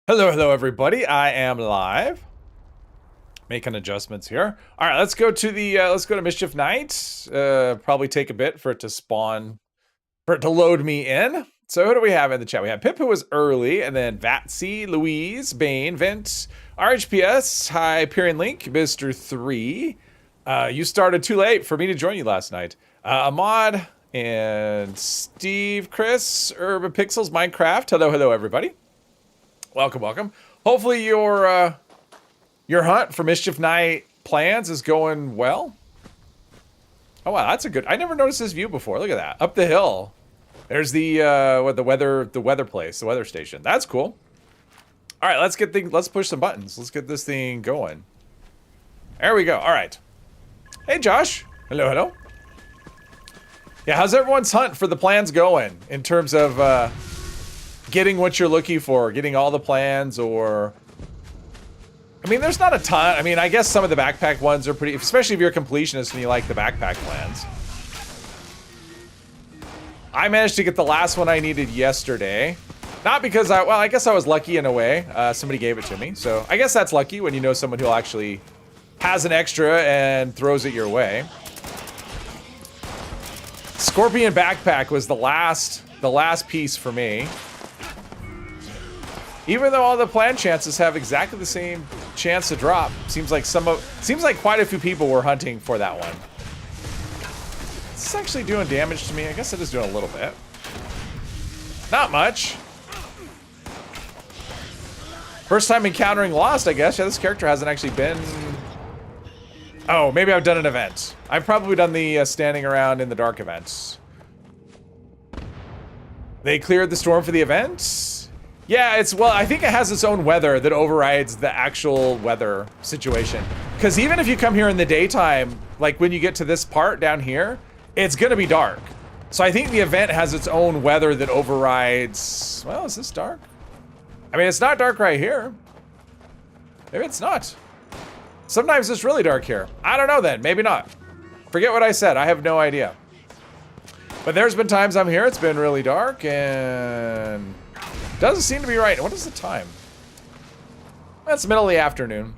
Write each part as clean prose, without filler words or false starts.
Hello, everybody. I am live, making adjustments here. All right, let's go to the let's go to Mischief Night. Probably take a bit for it to spawn, for it to load me in. So who do we have in the chat? We have Pip, who was early, and then Vatsy, Louise, Bane, Vint, RHPS, Hyperion Link, Mister 3. You started too late for me to join you last night. Ahmad and Steve, Chris, Urban Pixels, Minecraft. Hello, everybody. Welcome. Hopefully your hunt for Mischief Night plans is going well. Oh wow, that's a good. I never noticed this view before. Look at that. Up the hill. There's the the weather place, the weather station. That's cool. All right, let's push some buttons. Let's get this thing going. There we go. All right. Hey Josh. Hello. Yeah, how's everyone's hunt for the plans going in terms of getting what you're looking for, getting all the plans, or... I mean, there's not a ton. I mean, I guess some of the backpack ones are pretty... Especially if you're a completionist and you like the backpack plans. I managed to get the last one I needed yesterday. Not because I guess I was lucky in a way. Somebody gave it to me. So, I guess that's lucky when you know someone who actually has an extra and throws it your way. Scorpion backpack was the last piece for me. Even though all the plan chances have exactly the same chance to drop, seems like quite a few people were hunting for that one. Is this actually doing damage to me? I guess it is doing a little bit. Not much. First time encountering Lost, I guess. Yeah, this character hasn't actually been... Oh, maybe I've done an event. I've probably done the standing around in the dark events. They cleared the storm for the event? Yeah, well, I think it has its own weather that overrides the actual weather situation. Because even if you come here in the daytime, like when you get to this part down here, it's gonna be dark. So I think the event has its own weather that overrides... Well, is this dark? I mean, it's not dark right here. Maybe it's not. Sometimes it's really dark here. I don't know then, maybe not. Forget what I said, I have no idea. But there's been times I'm here, it's been really dark, and... Doesn't seem to be right. What is the time? That's middle of the afternoon.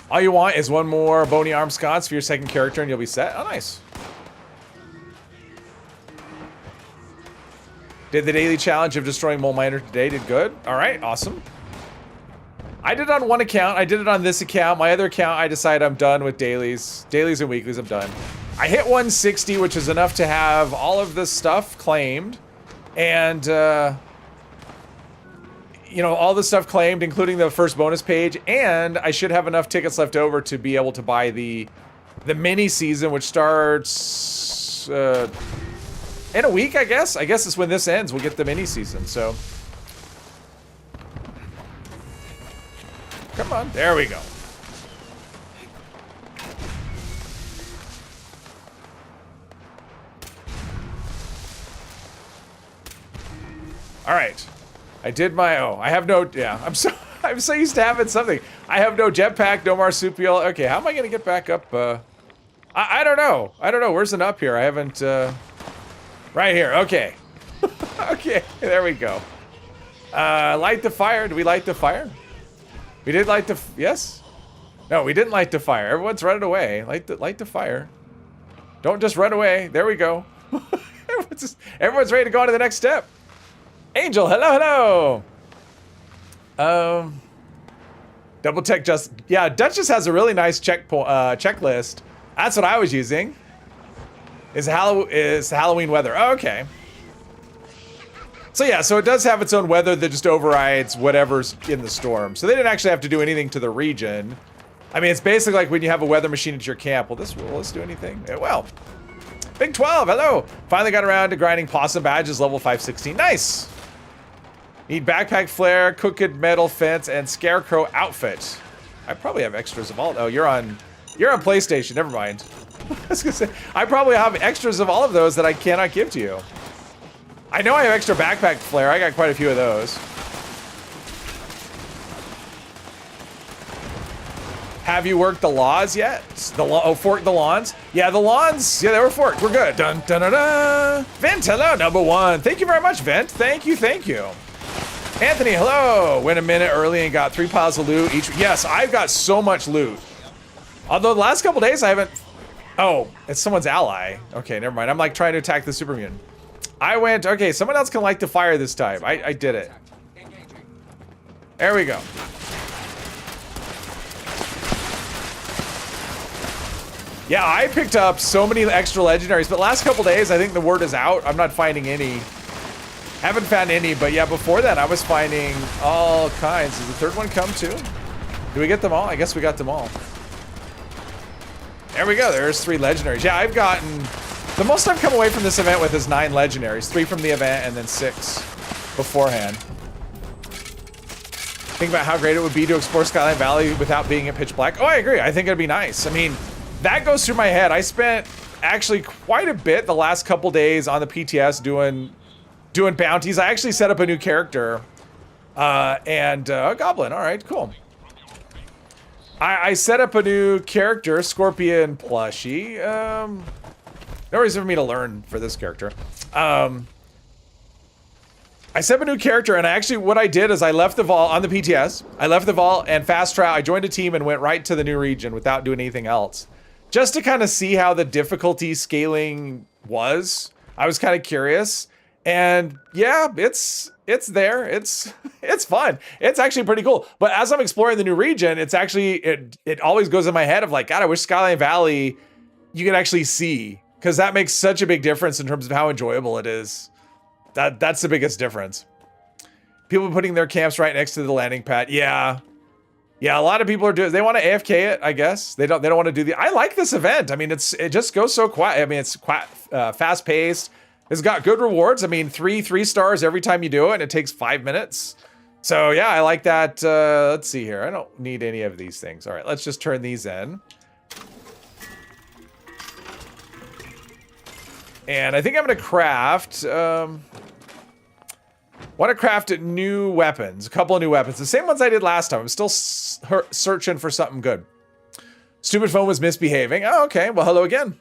All you want is one more bony arm sconce for your second character and you'll be set. Oh, nice. Did the daily challenge of destroying Mole Miner today. Did good. All right, awesome. I did it on one account. I did it on this account. My other account, I decided I'm done with dailies. Dailies and weeklies, I'm done. I hit 160, which is enough to have all of this stuff claimed. And, you know, all the stuff claimed, including the first bonus page, and I should have enough tickets left over to be able to buy the mini season, which starts in a week, I guess. I guess it's when this ends, we'll get the mini season, so. Come on, there we go. All right, I did my, I have no, yeah, I'm so used to having something. I have no jetpack, no marsupial. Okay, how am I gonna get back up? I don't know. Where's an up here? I haven't, right here, okay. Okay, there we go. Light the fire, did we light the fire? We did light the, yes? No, we didn't light the fire. Everyone's running away. Light the fire. Don't just run away, there we go. Everyone's ready to go on to the next step. Angel, hello. Double check just, yeah, Duchess has a really nice checklist. That's what I was using. Is Halloween weather. Oh, okay. So yeah, so it does have its own weather that just overrides whatever's in the storm. So they didn't actually have to do anything to the region. I mean, it's basically like when you have a weather machine at your camp. Will this do anything? Well. Big 12, hello. Finally got around to grinding possum badges, level 516. Nice. Need backpack flare, cooked metal fence, and scarecrow outfit. I probably have extras of all. Oh, you're on PlayStation. Never mind. I was gonna say I probably have extras of all of those that I cannot give to you. I know I have extra backpack flare. I got quite a few of those. Have you worked the laws yet? Forked the lawns? Yeah, the lawns. Yeah, they were forked. We're good. Dun dun dun dun. Vent, hello, number one. Thank you very much, Vent. Thank you. Anthony, hello. Went a minute early and got 3 piles of loot each. Yes, I've got so much loot. Although the last couple days I haven't. Oh, it's someone's ally. Okay, never mind. I'm like trying to attack the super mutant. I went. Okay, someone else can light the fire this time. I did it. There we go. Yeah, I picked up so many extra legendaries, but last couple days I think the word is out. I'm not finding any. Haven't found any, but yeah, before that I was finding all kinds. Does the third one come too? Do we get them all? I guess we got them all. There we go. There's 3 legendaries. Yeah, I've gotten... The most I've come away from this event with is 9 legendaries. 3 from the event and then 6 beforehand. Think about how great it would be to explore Skyline Valley without being in pitch black. Oh, I agree. I think it'd be nice. I mean, that goes through my head. I spent actually quite a bit the last couple days on the PTS doing bounties. I actually set up a new character and a goblin. All right, cool. I set up a new character, Scorpion plushie. No reason for me to learn for this character. I set up a new character, and what I did is I left the vault on the PTS. I left the vault and fast travel. I joined a team and went right to the new region without doing anything else, just to kind of see how the difficulty scaling was. I was kind of curious. And yeah, it's there. It's fun. It's actually pretty cool. But as I'm exploring the new region, it's actually it always goes in my head of like, God, I wish Skyline Valley you could actually see, because that makes such a big difference in terms of how enjoyable it is. That's the biggest difference. People putting their camps right next to the landing pad. Yeah. Yeah, a lot of people are doing. They want to AFK it, I guess. They don't want to do the. I like this event. I mean, it just goes so quiet. I mean, it's quite fast paced. It's got good rewards. I mean, 3 stars every time you do it, and it takes 5 minutes. So yeah, I like that. Let's see here. I don't need any of these things. All right, let's just turn these in. And I think I'm gonna craft. Want to craft new weapons. A couple of new weapons. The same ones I did last time. I'm still searching for something good. Stupid phone was misbehaving. Oh, okay. Well, hello again.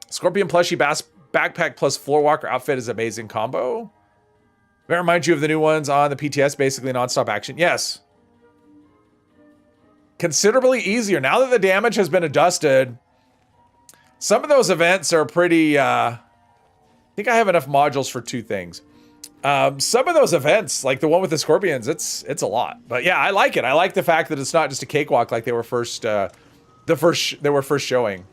Scorpion plushie backpack plus floor walker outfit is amazing combo. May I remind you of the new ones on the PTS, basically nonstop action. Yes. Considerably easier. Now that the damage has been adjusted, some of those events are pretty, I think I have enough modules for 2 things. Some of those events, like the one with the scorpions, it's a lot. But yeah, I like it. I like the fact that it's not just a cakewalk like they were first, they were first showing.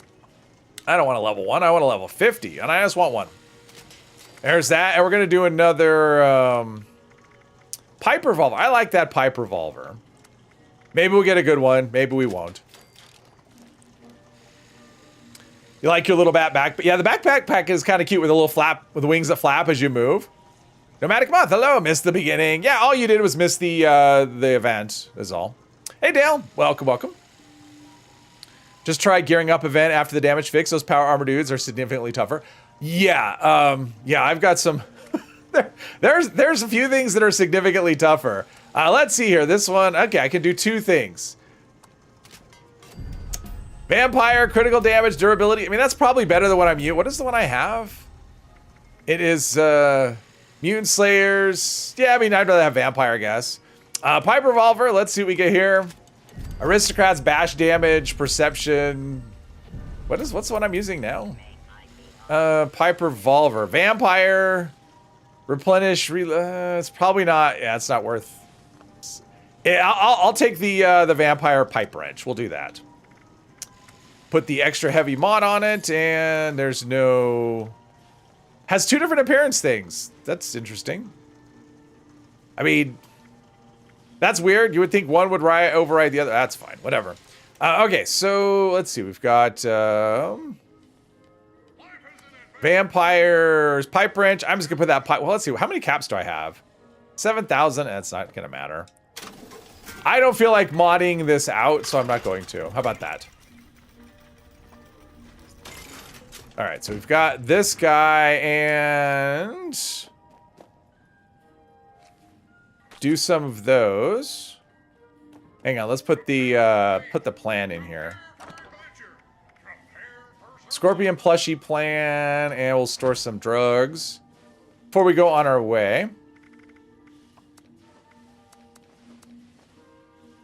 I don't want a level 1. I want a level 50, and I just want 1. There's that, and we're gonna do another pipe revolver. I like that pipe revolver. Maybe we'll get a good one. Maybe we won't. You like your little backpack? But yeah, the backpack is kind of cute with a little flap, with wings that flap as you move. Nomadic Moth, hello. Missed the beginning. Yeah, all you did was miss the event. Is all. Hey Dale, welcome, welcome. Just try gearing up event after the damage fix. Those power armor dudes are significantly tougher. Yeah, yeah, I've got some. there's a few things that are significantly tougher. Let's see here. This one, okay, I can do 2 things. Vampire, critical damage, durability. I mean, that's probably better than what I'm using. What is the one I have? It is Mutant Slayers. Yeah, I mean, I'd rather have Vampire, I guess. Pipe Revolver, let's see what we get here. Aristocrats, bash damage, perception. What's the one I'm using now? Pipe Revolver. Vampire, replenish, it's probably not, yeah, it's not worth. I'll take the Vampire Pipe Wrench. We'll do that. Put the extra heavy mod on it, and there's no... Has 2 different appearance things. That's interesting. I mean... That's weird. You would think one would override the other. That's fine. Whatever. Okay, so let's see. We've got vampires, pipe wrench. I'm just gonna put that pipe. Well, let's see. How many caps do I have? 7,000. That's not gonna matter. I don't feel like modding this out, so I'm not going to. How about that? All right. So we've got this guy and. Do some of those. Hang on, let's put the plan in here. Scorpion plushie plan, and we'll store some drugs before we go on our way.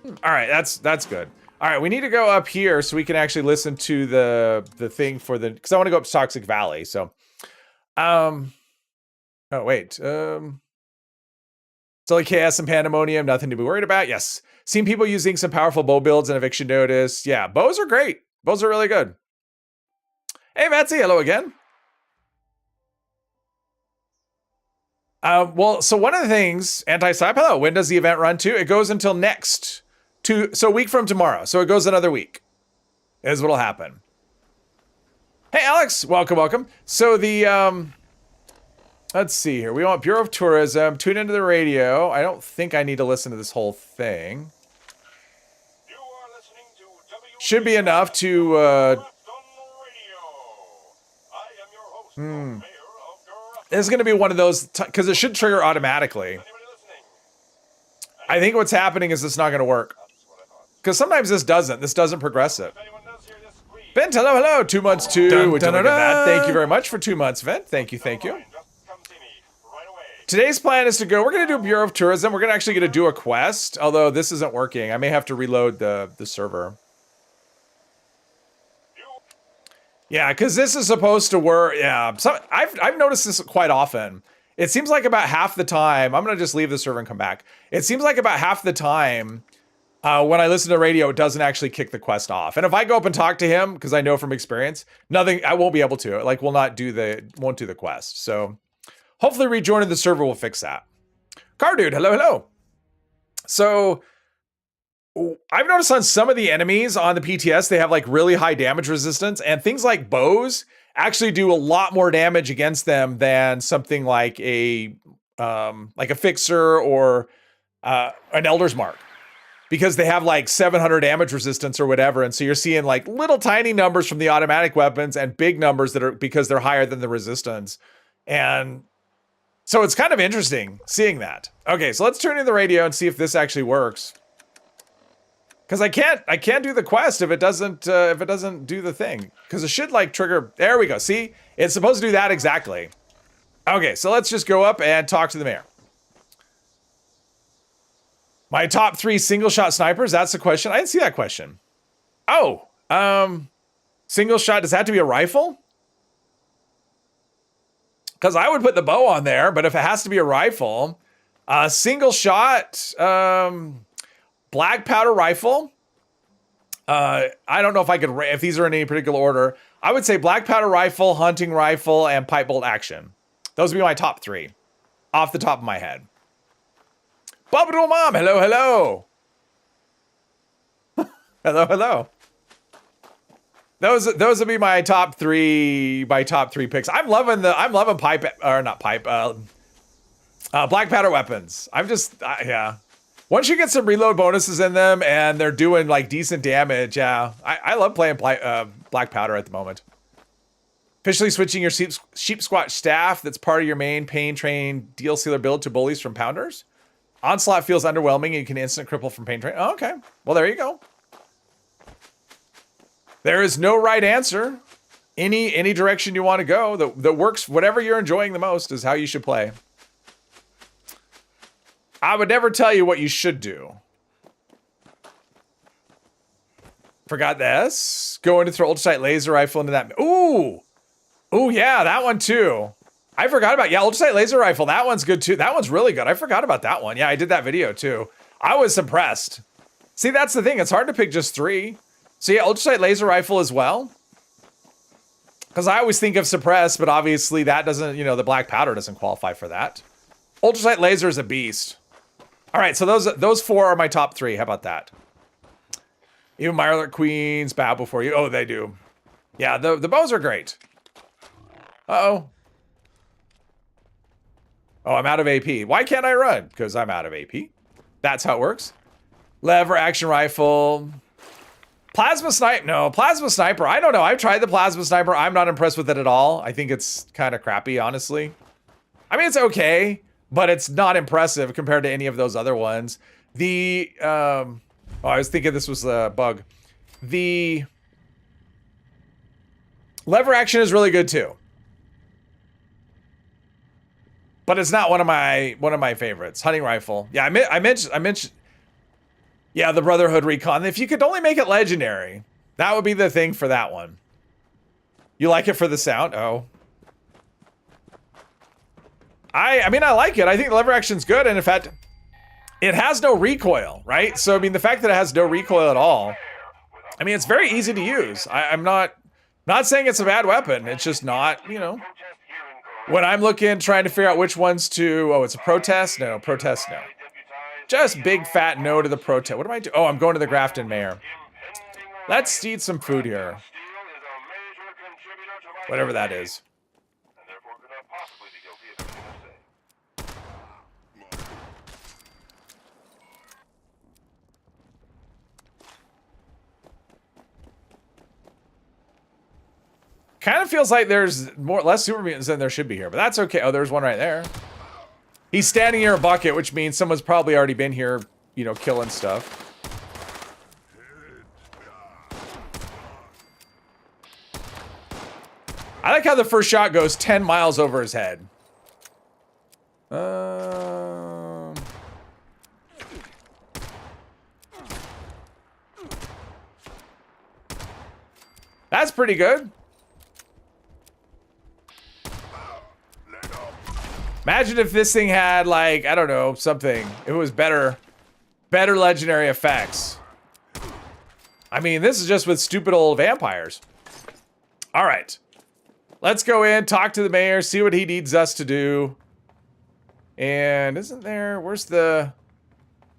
All right, that's good. All right, we need to go up here so we can actually listen to the thing for the, because I want to go up to Toxic Valley. So, oh wait, so like chaos and pandemonium, nothing to be worried about. Yes, seen people using some powerful bow builds and eviction notice. Yeah, bows are great. Bows are really good. Hey, Betsy, hello again. Well, so one of the things, Anti-Cyp, hello, when does the event run to? It goes until so a week from tomorrow. So it goes another week, is what'll happen. Hey, Alex, welcome. So the, let's see here. We want Bureau of Tourism, tune into the radio. I don't think I need to listen to this whole thing. Should be enough to, This is going to be one of those, because it should trigger automatically. I think what's happening is it's not going to work. Because sometimes this doesn't progress it. Vent, hello, 2 months too. Would you look at that? Thank you very much for 2 months, Vent. Thank you. Today's plan is to go, we're going to do Bureau of Tourism. We're actually going to do a quest, although this isn't working. I may have to reload the server. Yeah, because this is supposed to work. Yeah, I've noticed this quite often. It seems like about half the time, I'm going to just leave the server and come back. It seems like about half the time when I listen to the radio, it doesn't actually kick the quest off. And if I go up and talk to him, because I know from experience, I won't be able to. Like, won't do the quest. So hopefully rejoining the server will fix that. Car dude, hello. So I've noticed on some of the enemies on the PTS, they have like really high damage resistance, and things like bows actually do a lot more damage against them than something like a fixer or an Elder's Mark, because they have like 700 damage resistance or whatever. And so you're seeing like little tiny numbers from the automatic weapons and big numbers that are because they're higher than the resistance. And so it's kind of interesting seeing that. Okay, so let's turn in the radio and see if this actually works. Because I can't do the quest if it doesn't do the thing. Because it should like trigger. There we go. See, it's supposed to do that exactly. Okay, so let's just go up and talk to the mayor. My top 3 single shot snipers. That's the question. I didn't see that question. Oh, single shot. Does that have to be a rifle? Because I would put the bow on there, but if it has to be a rifle, single shot. Black powder rifle. I don't know if I could, if these are in any particular order. I would say black powder rifle, hunting rifle, and pipe bolt action. Those would be my top 3 off the top of my head. Bubble Mom, hello. hello. Those would be my top 3 picks. I'm loving pipe, or not pipe, black powder weapons. Yeah. Once you get some reload bonuses in them and they're doing like decent damage, yeah, I love playing black powder at the moment. Officially switching your sheep squat staff that's part of your main pain train deal sealer build to bullies from pounders. Onslaught feels underwhelming and you can instant cripple from pain train. Oh, okay, well there you go. There is no right answer. Any direction you want to go that works, whatever you're enjoying the most is how you should play. I would never tell you what you should do. Forgot this. Going to throw ultrasight laser rifle into that. Ooh, yeah, that one too. I forgot about, yeah, ultrasight laser rifle. That one's good too. That one's really good. I forgot about that one. Yeah, I did that video too. I was impressed. See, that's the thing. It's hard to pick just 3. So yeah, ultrasight laser rifle as well. Because I always think of suppress, but obviously that doesn't, the black powder doesn't qualify for that. Ultrasight laser is a beast. All right, so those 4 are my top 3. How about that? Even Mirelurk Queens bow before you. Oh, they do. Yeah, the bows are great. Uh-oh. Oh, I'm out of AP. Why can't I run? Because I'm out of AP. That's how it works. Lever action rifle. Plasma sniper. No, plasma sniper. I don't know. I've tried the plasma sniper. I'm not impressed with it at all. I think it's kind of crappy, honestly. I mean, it's okay, but it's not impressive compared to any of those other ones. I was thinking this was a bug. The lever action is really good too, but it's not one of my favorites. Hunting rifle. Yeah, I mentioned. Yeah, the Brotherhood Recon. If you could only make it legendary, that would be the thing for that one. You like it for the sound? Oh. I mean, I like it. I think the lever action's good, and in fact, it has no recoil, right? So, I mean, the fact that it has no recoil at all, I mean, it's very easy to use. I'm not saying it's a bad weapon. It's just not, you know. When I'm looking, trying to figure out which ones to... Oh, it's a protest? No, protest, no. Just big fat no to the protest. What am I doing? Oh, I'm going to the Grafton Mayor. Let's eat some food here. Whatever that is. Kind of feels like there's less super mutants than there should be here, but that's okay. Oh, there's one right there. He's standing near a bucket, which means someone's probably already been here, you know, killing stuff. I like how the first shot goes 10 miles over his head. That's pretty good. Imagine if this thing had, like, I don't know, something. If it was better legendary effects. I mean, this is just with stupid old vampires. All right. Let's go in, talk to the mayor, see what he needs us to do. And isn't there... Where's the...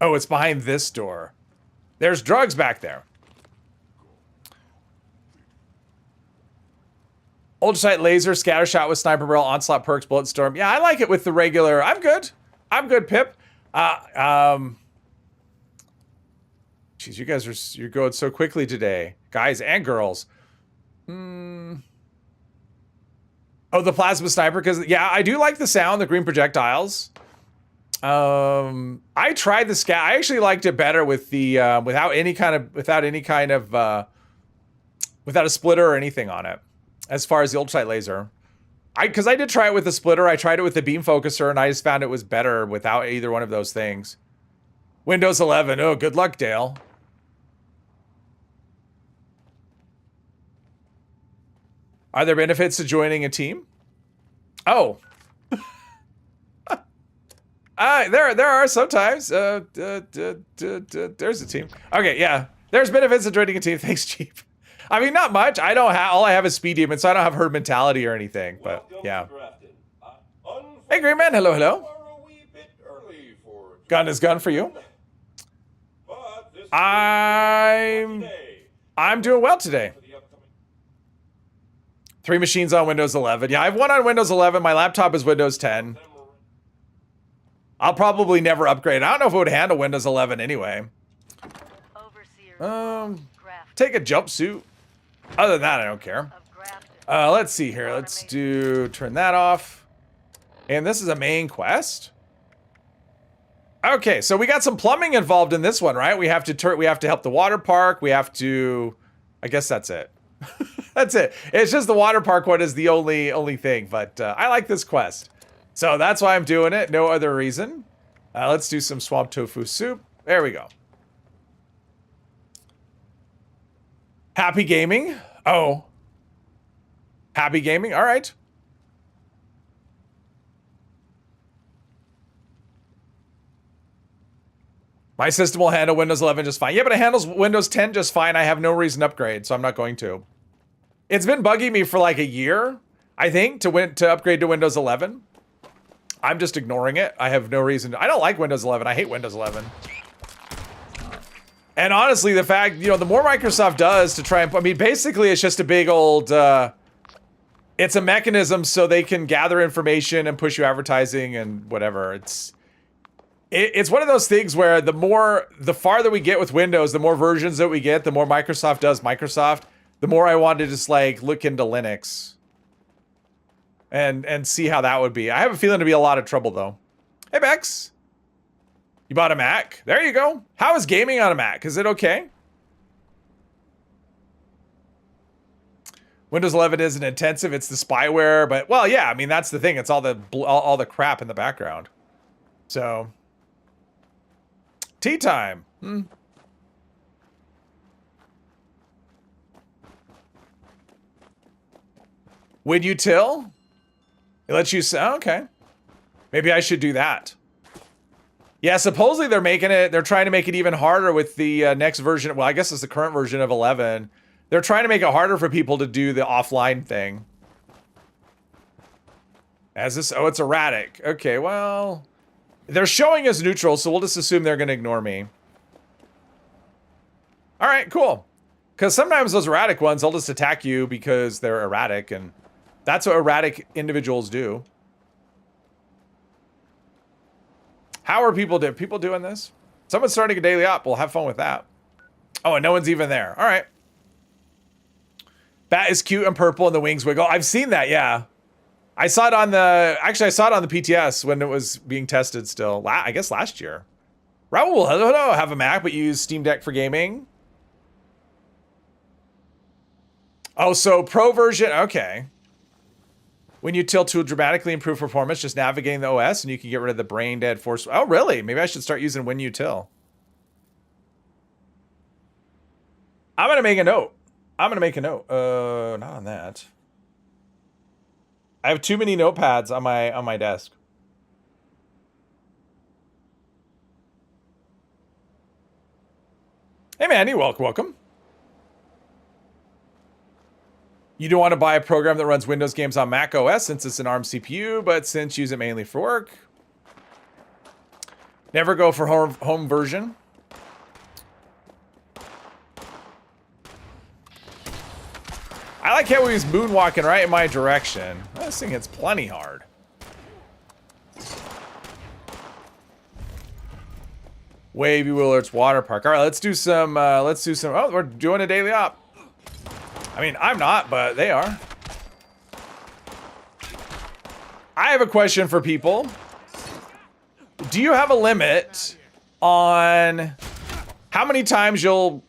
Oh, it's behind this door. There's drugs back there. Ultrasight laser, scatter shot with sniper barrel, onslaught perks, bullet storm. Yeah, I like it with the regular. I'm good. I'm good, Pip. Jeez, you guys you're going so quickly today, guys and girls. Oh, the plasma sniper, because yeah, I do like the sound, the green projectiles. I tried the scat. I actually liked it better with the without a splitter or anything on it. As far as the ultrasight laser, because I did try it with the splitter, I tried it with the beam focuser, and I just found it was better without either one of those things. Windows 11. Oh, good luck, Dale. Are there benefits to joining a team? Oh. There are sometimes. There's a team. Okay, yeah. There's benefits to joining a team. Thanks, Chief. I mean, not much. I don't have... All I have is speed demon, so I don't have herd mentality or anything. But, yeah. Hey, Green Man. Hello, hello. Gun is gun for you. I'm doing well today. 3 machines on Windows 11. Yeah, I have one on Windows 11. My laptop is Windows 10. I'll probably never upgrade. I don't know if it would handle Windows 11 anyway. Take a jumpsuit. Other than that, I don't care. Let's see here. Let's turn that off. And this is a main quest. Okay, so we got some plumbing involved in this one, right? We have to help the water park. We have to... I guess that's it. That's it. It's just the water park one is the only thing, but I like this quest. So that's why I'm doing it. No other reason. Let's do some swamp tofu soup. There we go. Happy gaming? Oh. Happy gaming? All right. My system will handle Windows 11 just fine. Yeah, but it handles Windows 10 just fine. I have no reason to upgrade, so I'm not going to. It's been bugging me for like a year, I think, to upgrade to Windows 11. I'm just ignoring it. I have no reason. I don't like Windows 11. I hate Windows 11. And honestly, the fact, you know, the more Microsoft does to try and... I mean, basically, it's just a big old... it's a mechanism so they can gather information and push you advertising and whatever. It's one of those things where the farther we get with Windows, the more versions that we get, the more Microsoft does Microsoft, the more I want to just, like, look into Linux. And see how that would be. I have a feeling to be a lot of trouble, though. Hey, Bex. You bought a Mac? There you go. How is gaming on a Mac? Is it okay? Windows 11 isn't intensive. It's the spyware, but well, yeah. I mean, that's the thing. It's all the crap in the background. So, tea time. When you till, it lets you say, okay. Maybe I should do that. Yeah, supposedly they're trying to make it even harder with the next version. Well, I guess it's the current version of 11. They're trying to make it harder for people to do the offline thing. As this, oh, it's erratic. Okay, well, they're showing us neutral, so we'll just assume they're going to ignore me. All right, cool. Because sometimes those erratic ones, they'll just attack you because they're erratic, and that's what erratic individuals do. How are people doing this? Someone's starting a daily op. We'll have fun with that. Oh, and no one's even there. All right. Bat is cute and purple and the wings wiggle. I've seen that, yeah. I saw it on the PTS when it was being tested still. I guess last year. Raul, hello, have a Mac, but you use Steam Deck for gaming. Oh, so pro version, okay. When you tilt to dramatically improve performance, just navigating the OS and you can get rid of the brain dead force. Oh, really? Maybe I should start using when you till. I'm going to make a note. Not on that. I have too many notepads on my desk. Hey, Mandy, welcome. You don't want to buy a program that runs Windows games on Mac OS since it's an ARM CPU, but since you use it mainly for work. Never go for home version. I like how he's moonwalking right in my direction. This thing hits plenty hard. Wavy Willard's Water Park. All right, let's do some, oh, we're doing a daily op. I mean, I'm not, but they are. I have a question for people. Do you have a limit on how many times you'll...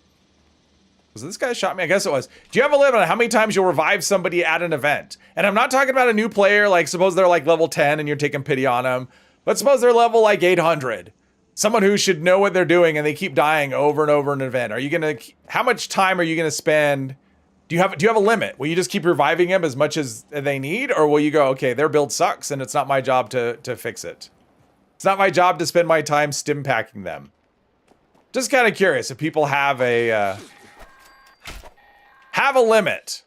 Was this guy shot me? I guess it was. Do you have a limit on how many times you'll revive somebody at an event? And I'm not talking about a new player, like suppose they're like level 10 and you're taking pity on them. But suppose they're level like 800. Someone who should know what they're doing and they keep dying over and over in an event. Are you gonna... How much time are you gonna spend... Do you have a limit? Will you just keep reviving them as much as they need? Or will you go, okay, their build sucks and it's not my job to fix it. It's not my job to spend my time stim packing them. Just kind of curious if people have a limit.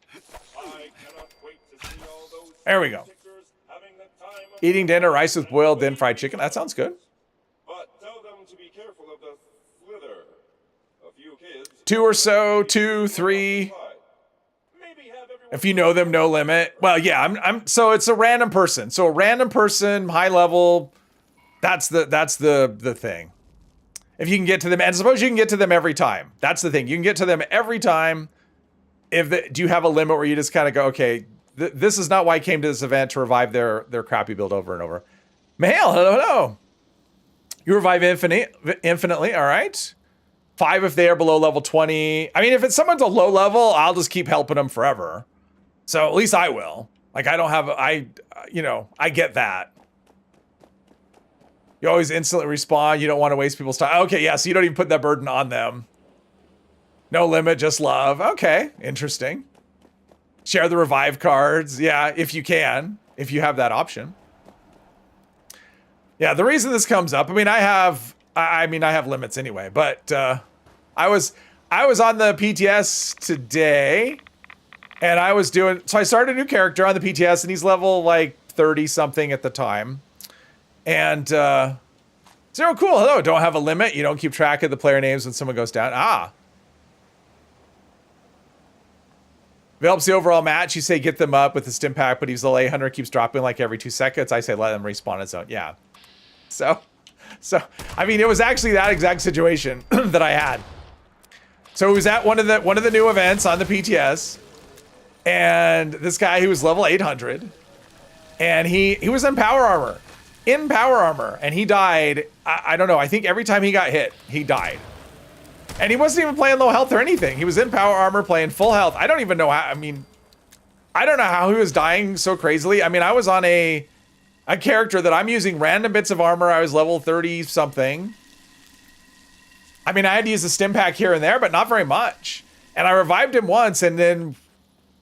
There we go. Eating dinner, rice with boiled, then fried chicken. That sounds good. But tell them to be careful of the slither. A few kids. 2 or so, 2, 3. If you know them, no limit. Well, yeah, so it's a random person. So a random person, high level, that's the thing. If you can get to them, and suppose you can get to them every time. That's the thing. You can get to them every time. Do you have a limit where you just kind of go, okay, this is not why I came to this event to revive their crappy build over and over. Mahale, hello. You revive infinitely, all right. 5 if they are below level 20. I mean, if someone's a low level, I'll just keep helping them forever. So at least I will. Like I don't have, I get that. You always instantly respond. You don't want to waste people's time. Okay, yeah, so you don't even put that burden on them. No limit, just love. Okay, interesting. Share the revive cards. Yeah, if you can, if you have that option. Yeah, the reason this comes up, I have limits anyway, but I was on the PTS today and so I started a new character on the PTS and he's level like 30 something at the time. And Zero, cool, hello, don't have a limit. You don't keep track of the player names when someone goes down. If it helps the overall match, you say get them up with the stim pack, but he's level 800, keeps dropping like every 2 seconds. I say let them respawn his own. Yeah. So, I mean, it was actually that exact situation that I had. So it was at one of the new events on the PTS, and this guy who was level 800, and he was in power armor, and he died. I don't know. I think every time he got hit, he died, and he wasn't even playing low health or anything. He was in power armor, playing full health. I don't even know how. I mean, I don't know how he was dying so crazily. I mean, I was on a character that I'm using random bits of armor. I was level 30 something. I mean, I had to use a stim pack here and there, but not very much. And I revived him once, and then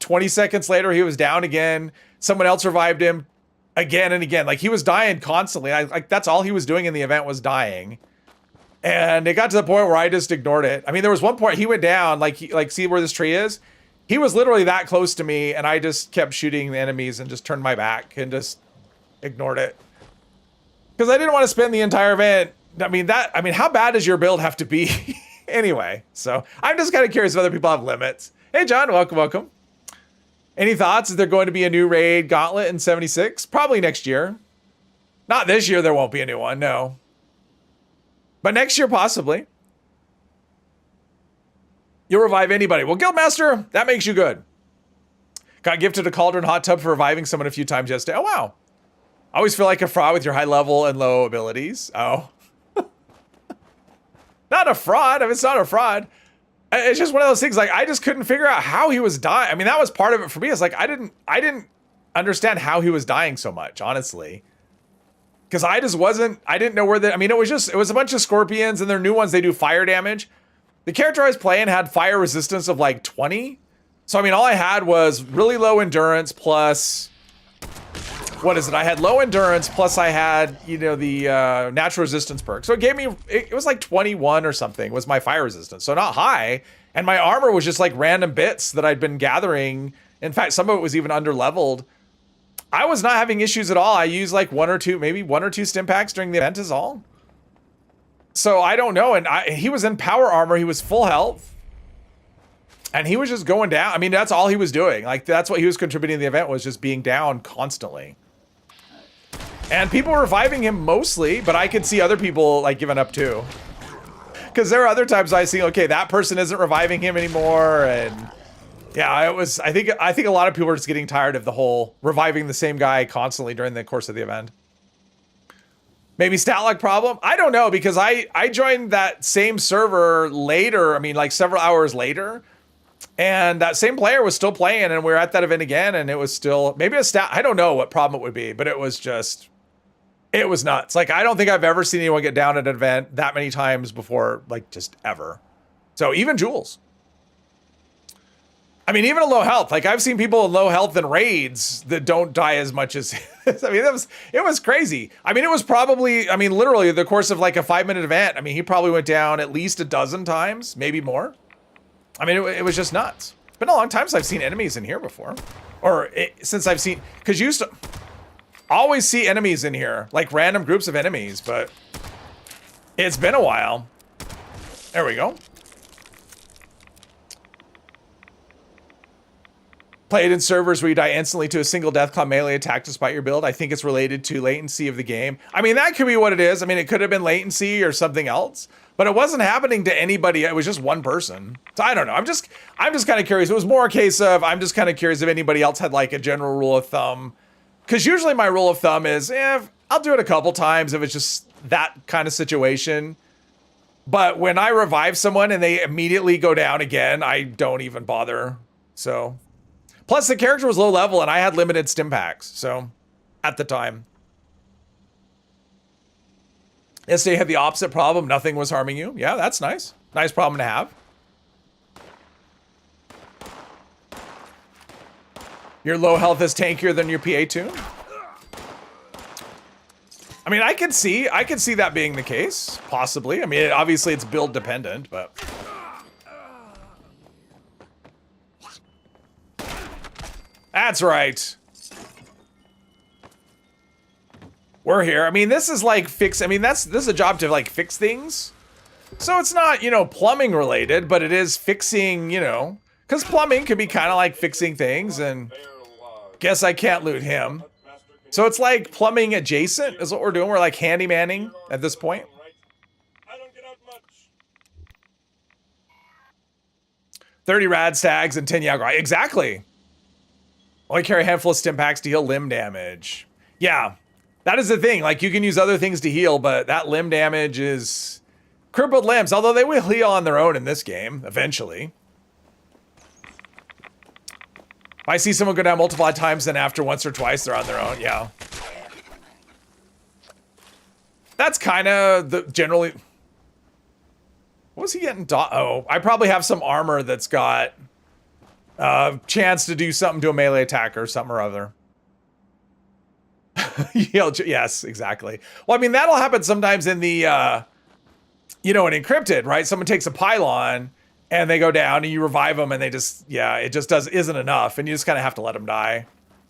20 seconds later, he was down again. Someone else revived him again and again. Like, he was dying constantly. Like, that's all he was doing in the event was dying. And it got to the point where I just ignored it. I mean, there was one point he went down, like, see where this tree is? He was literally that close to me, and I just kept shooting the enemies and just turned my back and just ignored it. Because I didn't want to spend the entire event. I mean, how bad does your build have to be? Anyway, so I'm just kind of curious if other people have limits. Hey, John, welcome, welcome. Any thoughts? Is there going to be a new raid gauntlet in 76? Probably next year. Not this year, there won't be a new one, no. But next year, possibly. You'll revive anybody. Well, Guildmaster, that makes you good. Got gifted a cauldron hot tub for reviving someone a few times yesterday. Oh, wow. I always feel like a fraud with your high level and low abilities. Oh. Not a fraud. I mean, it's not a fraud. It's just one of those things. Like, I just couldn't figure out how he was dying. I mean, that was part of it for me. It's like, I didn't understand how he was dying so much, honestly. Because I didn't know where I mean, it was a bunch of scorpions, and their new ones, they do fire damage. The character I was playing had fire resistance of like 20. So, I mean, all I had was really low endurance plus, what is it? I had low endurance plus I had, you know, the natural resistance perk. So it gave me, it was like 21 or something was my fire resistance. So not high. And my armor was just like random bits that I'd been gathering. In fact, some of it was even under leveled. I was not having issues at all. I used like maybe one or two stim packs during the event is all. So I don't know. And he was in power armor. He was full health. And he was just going down. I mean, that's all he was doing. Like, that's what he was contributing to the event, was just being down constantly. And people were reviving him mostly, but I could see other people like giving up too. Because there are other times I see, okay, that person isn't reviving him anymore. And yeah, I think a lot of people are just getting tired of the whole reviving the same guy constantly during the course of the event. Maybe stat luck problem? I don't know, because I joined that same server later. I mean, like several hours later. And that same player was still playing, and we were at that event again, and it was still, maybe a stat, I don't know what problem it would be, but it was just, it was nuts. Like, I don't think I've ever seen anyone get down at an event that many times before, like, just ever. So even Jules. I mean, even at low health, like I've seen people in low health in raids that don't die as much as, I mean, it was crazy. I mean, it was probably, I mean, literally the course of like a 5-minute event. I mean, he probably went down at least a dozen times, maybe more. I mean, it was just nuts. It's been a long time since I've seen enemies in here before. Since I've seen, because you used to always see enemies in here, like random groups of enemies, but it's been a while. There we go. Played in servers where you die instantly to a single Deathclaw melee attack despite your build. I think it's related to latency of the game. I mean, that could be what it is. I mean, it could have been latency or something else, but it wasn't happening to anybody. It was just one person. So I don't know. I'm just kind of curious. It was more a case of, I'm just kind of curious if anybody else had like a general rule of thumb. Because usually my rule of thumb is, I'll do it a couple times if it's just that kind of situation. But when I revive someone and they immediately go down again, I don't even bother. So... Plus, the character was low level, and I had limited stim packs, so, at the time. Yesterday had the opposite problem. Nothing was harming you. Yeah, that's nice. Nice problem to have. Your low health is tankier than your PA tune? I mean, I could see that being the case, possibly. I mean, obviously it's build dependent, but... That's right. We're here. I mean, this is like this is a job to like fix things. So it's not, you know, plumbing related, but it is fixing, you know, because plumbing can be kind of like fixing things, and guess I can't loot him. So it's like plumbing adjacent is what we're doing. We're like handymanning at this point. 30 rad stags and 10 Yagrai. Exactly. Only carry a handful of stim packs to heal limb damage. Yeah, that is the thing. Like, you can use other things to heal, but that limb damage is crippled limbs, although they will heal on their own in this game, eventually. If I see someone go down multiple times, then after once or twice, they're on their own, yeah. That's kind of the generally... What was he getting? Oh, I probably have some armor that's got... chance to do something to a melee attacker or something or other. Yes, exactly. Well, I mean, that'll happen sometimes in the, in Encrypted, right? Someone takes a pylon and they go down and you revive them and they just, it just isn't enough. And you just kind of have to let them die.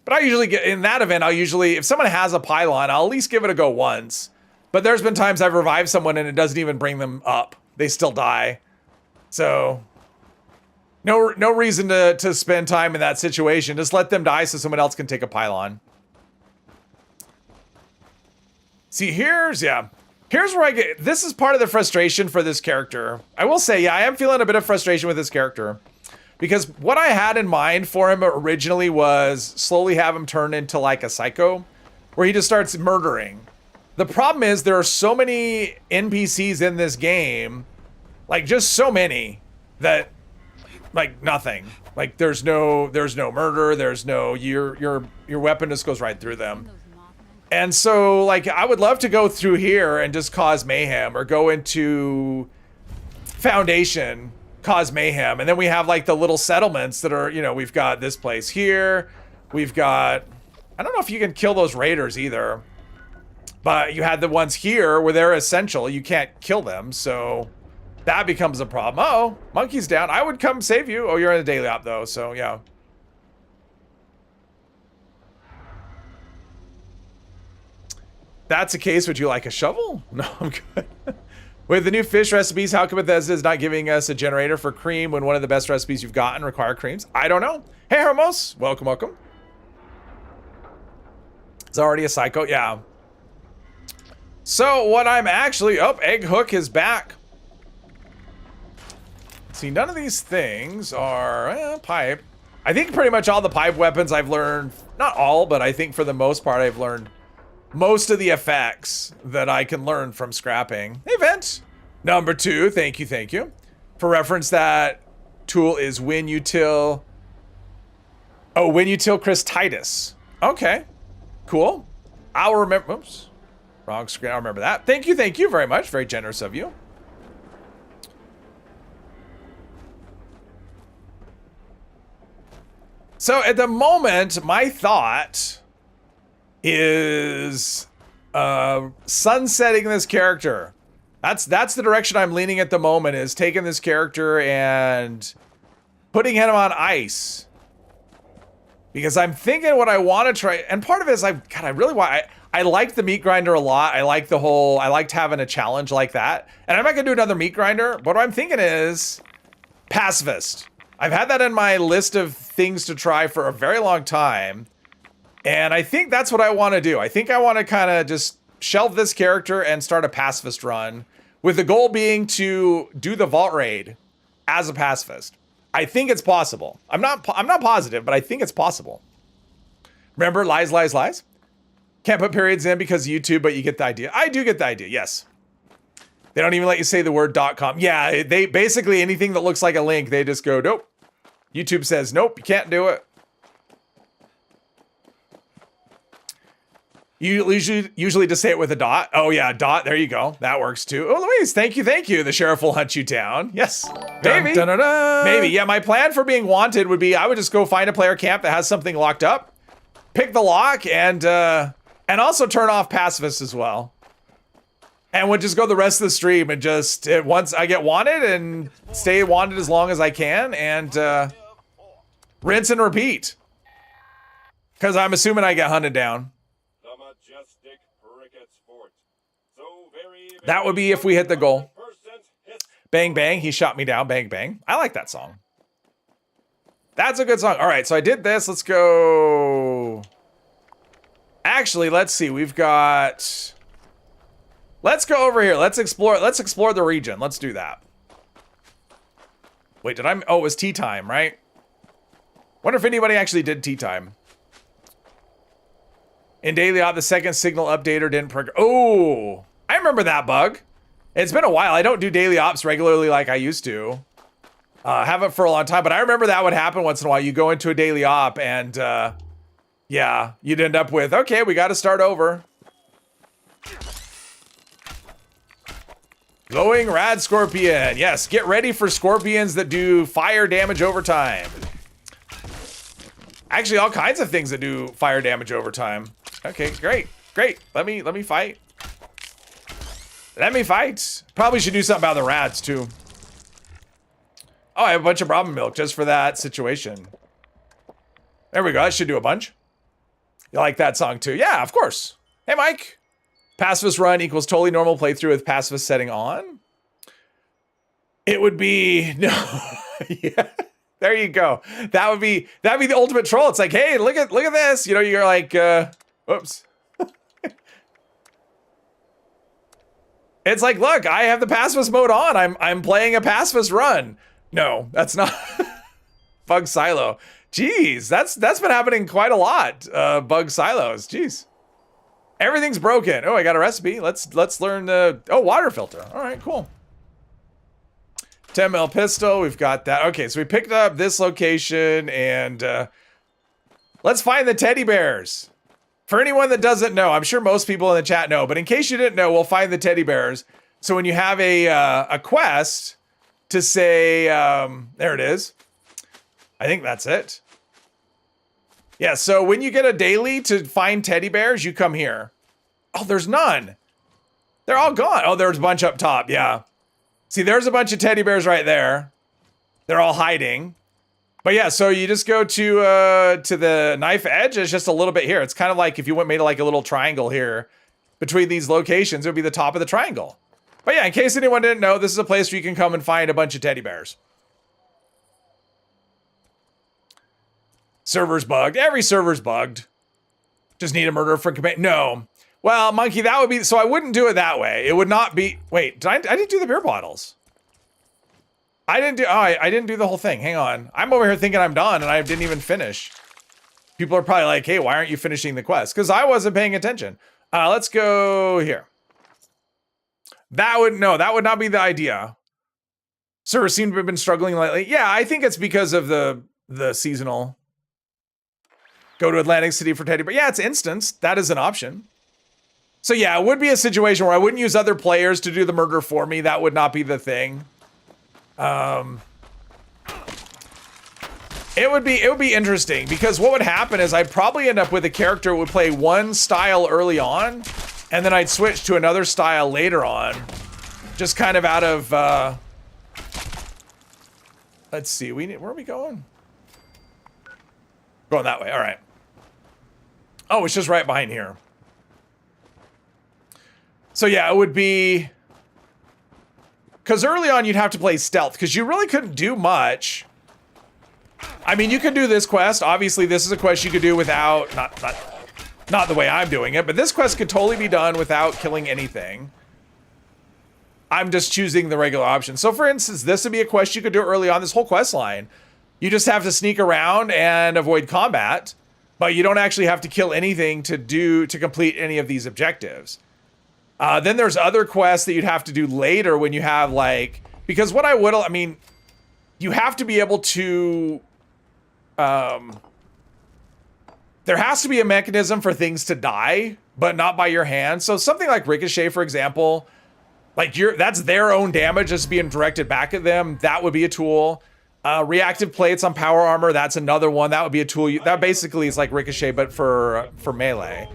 But I usually get, in that event, if someone has a pylon, I'll at least give it a go once. But there's been times I've revived someone and it doesn't even bring them up. They still die. So no reason to spend time in that situation. Just let them die so someone else can take a pylon. See, here's where I get, this is part of the frustration for this character. I will say, I am feeling a bit of frustration with this character. Because what I had in mind for him originally was slowly have him turn into like a psycho, where he just starts murdering. The problem is there are so many NPCs in this game, like just so many, that like nothing. Like there's no murder, there's no, your weapon just goes right through them. And so, like, I would love to go through here and just cause mayhem, or go into Foundation, cause mayhem. And then we have, like, the little settlements that are, we've got this place here. We've got, I don't know if you can kill those raiders either. But you had the ones here where they're essential. You can't kill them, so that becomes a problem. Uh-oh, monkey's down. I would come save you. Oh, you're in a daily op, though, so yeah. That's the case. Would you like a shovel? No, I'm good. With the new fish recipes, how come Bethesda is not giving us a generator for cream when one of the best recipes you've gotten require creams? I don't know. Hey, Hermos. Welcome, welcome. It's already a psycho. Yeah. So what I'm actually... Oh, Egg Hook is back. See, none of these things are... pipe. I think pretty much all the pipe weapons I've learned... Not all, but I think for the most part I've learned... most of the effects that I can learn from scrapping. Event number 2. Thank you, thank you. For reference, that tool is Winutil. Oh, Winutil Chris Titus. Okay, cool. I'll remember. Oops, wrong screen. I'll remember that. Thank you very much. Very generous of you. So at the moment, my thought is sunsetting this character. That's the direction I'm leaning at the moment, is taking this character and putting him on ice. Because I'm thinking what I want to try, and part of it is I really want, I like the meat grinder a lot. I liked having a challenge like that. And I'm not gonna do another meat grinder, but what I'm thinking is pacifist. I've had that in my list of things to try for a very long time. And I think that's what I want to do. I think I want to kind of just shelve this character and start a pacifist run, with the goal being to do the vault raid as a pacifist. I think it's possible. I'm not positive, but I think it's possible. Remember, lies, lies, lies? Can't put periods in because of YouTube, but you get the idea. I do get the idea, yes. They don't even let you say the word .com. Yeah, they basically, anything that looks like a link, they just go, nope. YouTube says, nope, you can't do it. You usually just say it with a dot. Oh yeah, dot, there you go. That works too. Oh, Louise, thank you. The sheriff will hunt you down. Yes, maybe. Dun, dun, dun, dun. Maybe, yeah, my plan for being wanted would be I would just go find a player camp that has something locked up, pick the lock, and also turn off pacifist as well. And would just go the rest of the stream and just, once I get wanted, and stay wanted as long as I can, and rinse and repeat. Because I'm assuming I get hunted down. That would be if we hit the goal. Bang, bang. He shot me down. Bang, bang. I like that song. That's a good song. All right, so I did this. Let's go. Actually, let's see. We've got... Let's go over here. Let's explore the region. Let's do that. Wait, oh, it was tea time, right? Wonder if anybody actually did tea time. In Daily Op, the second signal updater didn't Oh, I remember that bug. It's been a while. I don't do daily ops regularly like I used to. Haven't for a long time, but I remember that would happen once in a while. You go into a daily op and yeah, you'd end up with, okay, we got to start over. Glowing Rad Scorpion. Yes, get ready for scorpions that do fire damage over time. Actually, all kinds of things that do fire damage over time. Okay, great. Great. Let me fight. Let me fight. Probably should do something about the rats too. Oh, I have a bunch of Brahmin milk just for that situation. There we go. I should do a bunch. You like that song too? Yeah, of course. Hey, Mike. Pacifist run equals totally normal playthrough with pacifist setting on. It would be no. Yeah. There you go. That'd be the ultimate troll. It's like, hey, look at this. You know, you're like, whoops. It's like, look, I have the pacifist mode on. I'm playing a pacifist run. No, that's not bug silo. Jeez, that's been happening quite a lot. Bug silos. Jeez. Everything's broken. Oh, I got a recipe. Let's learn water filter. All right, cool. 10 mil pistol. We've got that. Okay, so we picked up this location and let's find the teddy bears. For anyone that doesn't know, I'm sure most people in the chat know, but in case you didn't know, we'll find the teddy bears. So when you have a quest to say, there it is. I think that's it. Yeah, so when you get a daily to find teddy bears, you come here. Oh, there's none. They're all gone. Oh, there's a bunch up top. Yeah. See, there's a bunch of teddy bears right there. They're all hiding. But yeah, so you just go to the knife edge. It's just a little bit here. It's kind of like if you made like a little triangle here between these locations, it would be the top of the triangle. But yeah, in case anyone didn't know, this is a place where you can come and find a bunch of teddy bears. Server's bugged. Every server's bugged. Just need a murderer for command. No. Well, Monkey, that would be... So I wouldn't do it that way. It would not be... Wait, I didn't do the beer bottles. I didn't do the whole thing. Hang on. I'm over here thinking I'm done, and I didn't even finish. People are probably like, hey, why aren't you finishing the quest? Because I wasn't paying attention. Let's go here. That would not be the idea. Servers seem to have been struggling lately. Yeah, I think it's because of the seasonal... Go to Atlantic City for teddy bear. Yeah, it's instance. That is an option. So yeah, it would be a situation where I wouldn't use other players to do the murder for me. That would not be the thing. It would be interesting because what would happen is I'd probably end up with a character who would play one style early on, and then I'd switch to another style later on. Just kind of out of, let's see, where are we going? Going that way, all right. Oh, it's just right behind here. So yeah, it would be... Because early on, you'd have to play stealth, because you really couldn't do much. I mean, you could do this quest. Obviously, this is a quest you could do without... Not the way I'm doing it, but this quest could totally be done without killing anything. I'm just choosing the regular option. So for instance, this would be a quest you could do early on, this whole quest line. You just have to sneak around and avoid combat, but you don't actually have to kill anything to complete any of these objectives. Then there's other quests that you'd have to do later when you have like, because what I mean, you have to be able to, there has to be a mechanism for things to die, but not by your hand. So something like Ricochet, for example, like that's their own damage that's being directed back at them. That would be a tool. Reactive plates on power armor, that's another one. That would be a tool. That basically is like Ricochet, but for melee.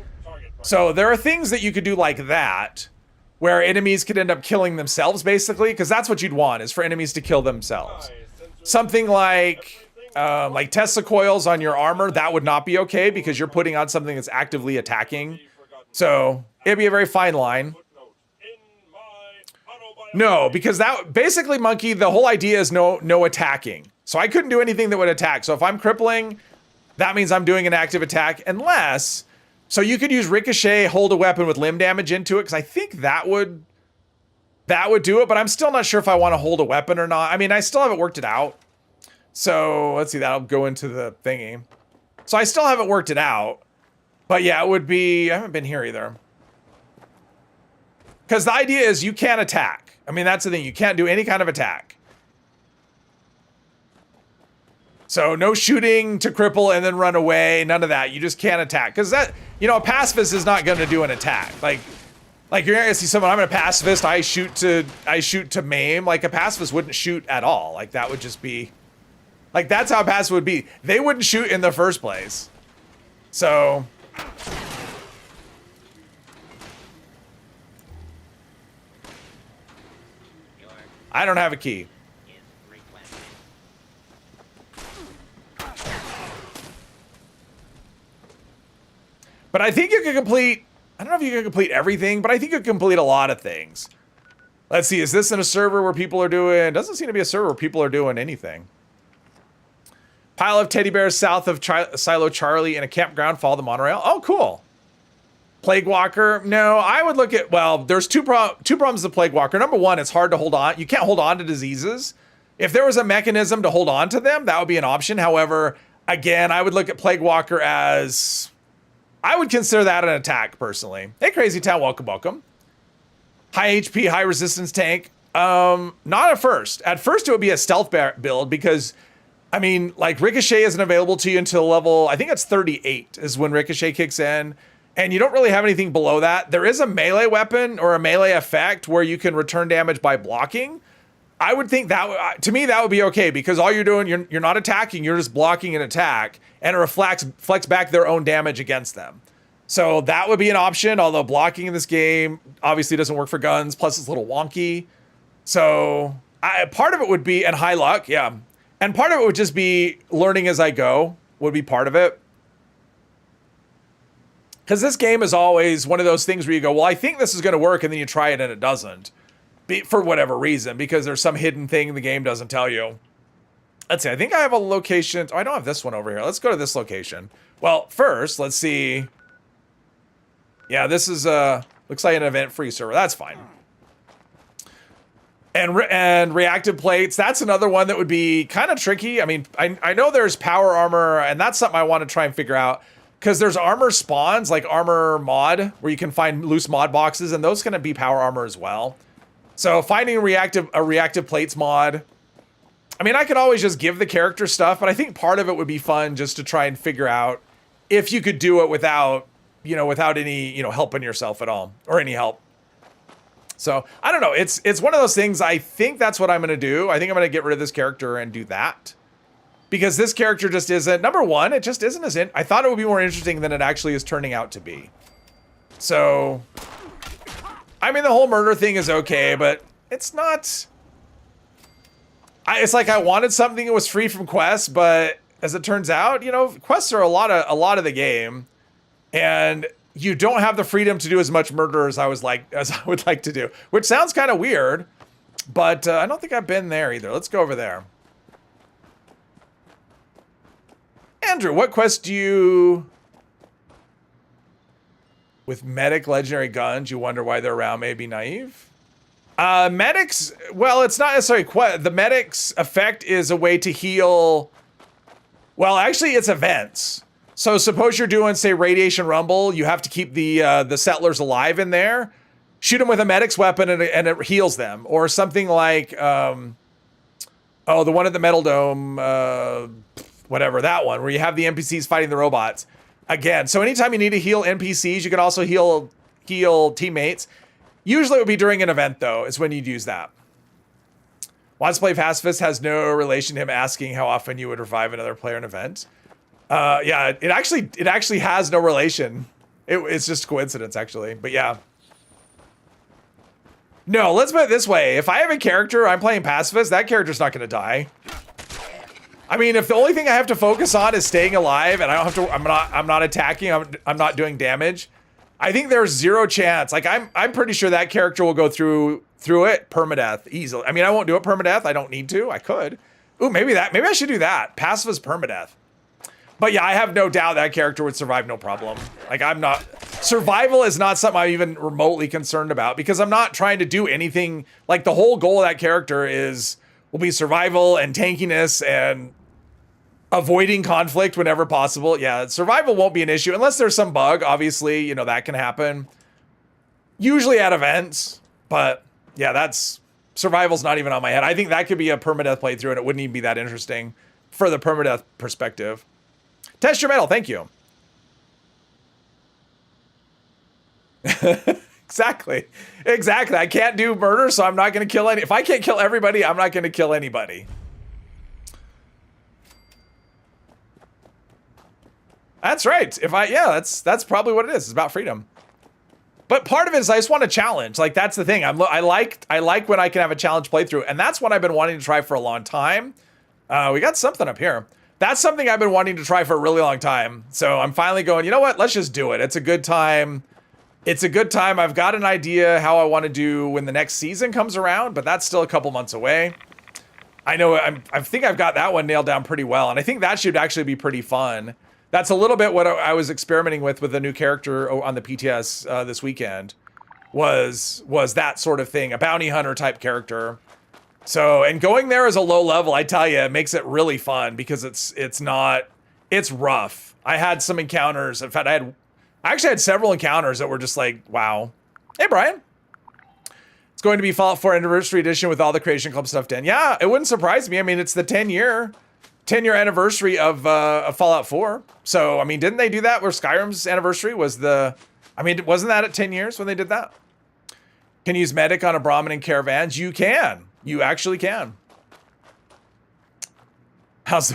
So there are things that you could do like that, where enemies could end up killing themselves, basically, because that's what you'd want, is for enemies to kill themselves. Something like Tesla coils on your armor, that would not be okay, because you're putting on something that's actively attacking. So it'd be a very fine line. No, because that basically, Monkey, the whole idea is no attacking. So I couldn't do anything that would attack. So if I'm crippling, that means I'm doing an active attack, unless... So you could use Ricochet, hold a weapon with limb damage into it, because I think that would do it, but I'm still not sure if I want to hold a weapon or not. I mean, I still haven't worked it out. So let's see, that'll go into the thingy. So I still haven't worked it out. But yeah, it would be... I haven't been here either. Because the idea is you can't attack. I mean, that's the thing. You can't do any kind of attack. So no shooting to cripple and then run away. None of that. You just can't attack. Because that, you know, a pacifist is not going to do an attack. Like you're going to see someone, I'm a pacifist, I shoot to maim. Like a pacifist wouldn't shoot at all. Like that would just be Like, that's how passive would be. They wouldn't shoot in the first place. So... I don't have a key. But I think you can complete... I don't know if you can complete everything, but I think you can complete a lot of things. Let's see, is this in a server where people are doing... Doesn't seem to be a server where people are doing anything. Pile of teddy bears south of Silo Charlie in a campground. Follow the monorail. Oh, cool. Plague Walker. No, I would look at... Well, there's two problems with Plague Walker. Number one, it's hard to hold on. You can't hold on to diseases. If there was a mechanism to hold on to them, that would be an option. However, again, I would look at Plague Walker as... I would consider that an attack, personally. Hey, Crazy Town, welcome, welcome. High HP, high resistance tank. Not at first. At first, it would be a stealth build because, I mean, like, Ricochet isn't available to you until level, I think it's 38 is when Ricochet kicks in. And you don't really have anything below that. There is a melee weapon or a melee effect where you can return damage by blocking. I would think that, to me, that would be okay because all you're doing, you're not attacking, you're just blocking an attack and it reflects back their own damage against them. So that would be an option, although blocking in this game obviously doesn't work for guns, plus it's a little wonky. So part of it would be, and high luck, yeah. And part of it would just be learning as I go, would be part of it. Because this game is always one of those things where you go, well, I think this is going to work, and then you try it and it doesn't. For whatever reason, because there's some hidden thing the game doesn't tell you. Let's see, I think I have a location. Oh, I don't have this one over here. Let's go to this location. Well, first, let's see. Yeah, this is, looks like an event-free server. That's fine. And reactive plates, that's another one that would be kind of tricky. I mean, I know there's power armor, and that's something I want to try and figure out. Because there's armor spawns, like armor mod, where you can find loose mod boxes, and those can be power armor as well. So finding a reactive plates mod, I mean, I could always just give the character stuff, but I think part of it would be fun just to try and figure out if you could do it without, without any, helping yourself at all, or any help. So, I don't know, it's one of those things, I think that's what I'm going to do. I think I'm going to get rid of this character and do that. Because this character just isn't, number one, it just isn't as I thought it would be more interesting than it actually is turning out to be. So, I mean, the whole murder thing is okay, but it's not... it's like I wanted something that was free from quests, but as it turns out, quests are a lot of the game, and you don't have the freedom to do as much murder as I would like to do, which sounds kind of weird, but I don't think I've been there either. Let's go over there. Andrew, what quest do you... With medic legendary guns, you wonder why they're around, maybe naive? Medics, well, it's not necessarily the medic's effect is a way to heal. Well, actually, it's events. So suppose you're doing, say, Radiation Rumble, you have to keep the settlers alive in there. Shoot them with a medic's weapon and it heals them. Or something like, the one at the Metal Dome, whatever, that one, where you have the NPCs fighting the robots. Again, so anytime you need to heal NPCs, you can also heal teammates. Usually it would be during an event, though, is when you'd use that. Wants to play pacifist has no relation to him asking how often you would revive another player in an event. Yeah, it actually has no relation. It's just coincidence, actually. But yeah. No, let's put it this way. If I have a character, I'm playing pacifist, that character's not going to die. I mean, if the only thing I have to focus on is staying alive and I don't have to, I'm not attacking, I'm not doing damage, I think there's zero chance. Like, I'm pretty sure that character will go through it permadeath easily. I mean, I won't do it permadeath. I don't need to. I could. Ooh, maybe I should do that. Pacifist permadeath. But yeah, I have no doubt that character would survive no problem. Like, survival is not something I'm even remotely concerned about because I'm not trying to do anything. Like, the whole goal of that character will be survival and tankiness and avoiding conflict whenever possible. Yeah, survival won't be an issue unless there's some bug. Obviously, that can happen. Usually at events, but yeah, survival's not even on my head. I think that could be a permadeath playthrough and it wouldn't even be that interesting for the permadeath perspective. Test your metal, thank you. Exactly. I can't do murder, so I'm not going to kill any. If I can't kill everybody, I'm not going to kill anybody. That's right. That's probably what it is. It's about freedom. But part of it is I just want a challenge. Like, that's the thing. I like when I can have a challenge playthrough, and that's what I've been wanting to try for a long time. We got something up here. That's something I've been wanting to try for a really long time. So I'm finally going, you know what? Let's just do it. It's a good time. It's a good time. I've got an idea how I want to do when the next season comes around, but that's still a couple months away. I know I think I've got that one nailed down pretty well, and I think that should actually be pretty fun. That's a little bit what I was experimenting with a new character on the PTS this weekend. Was that sort of thing, a bounty hunter type character. So, and going there as a low level, I tell you, it makes it really fun because it's rough. I had some encounters. In fact, I actually had several encounters that were just like, wow. Hey, Brian. It's going to be Fallout 4 Anniversary Edition with all the Creation Club stuff in. Yeah, it wouldn't surprise me. I mean, it's the 10-year anniversary of Fallout 4. So, I mean, didn't they do that where Skyrim's anniversary was wasn't that at 10 years when they did that? Can you use medic on a Brahmin in caravans? You can. You actually can. How's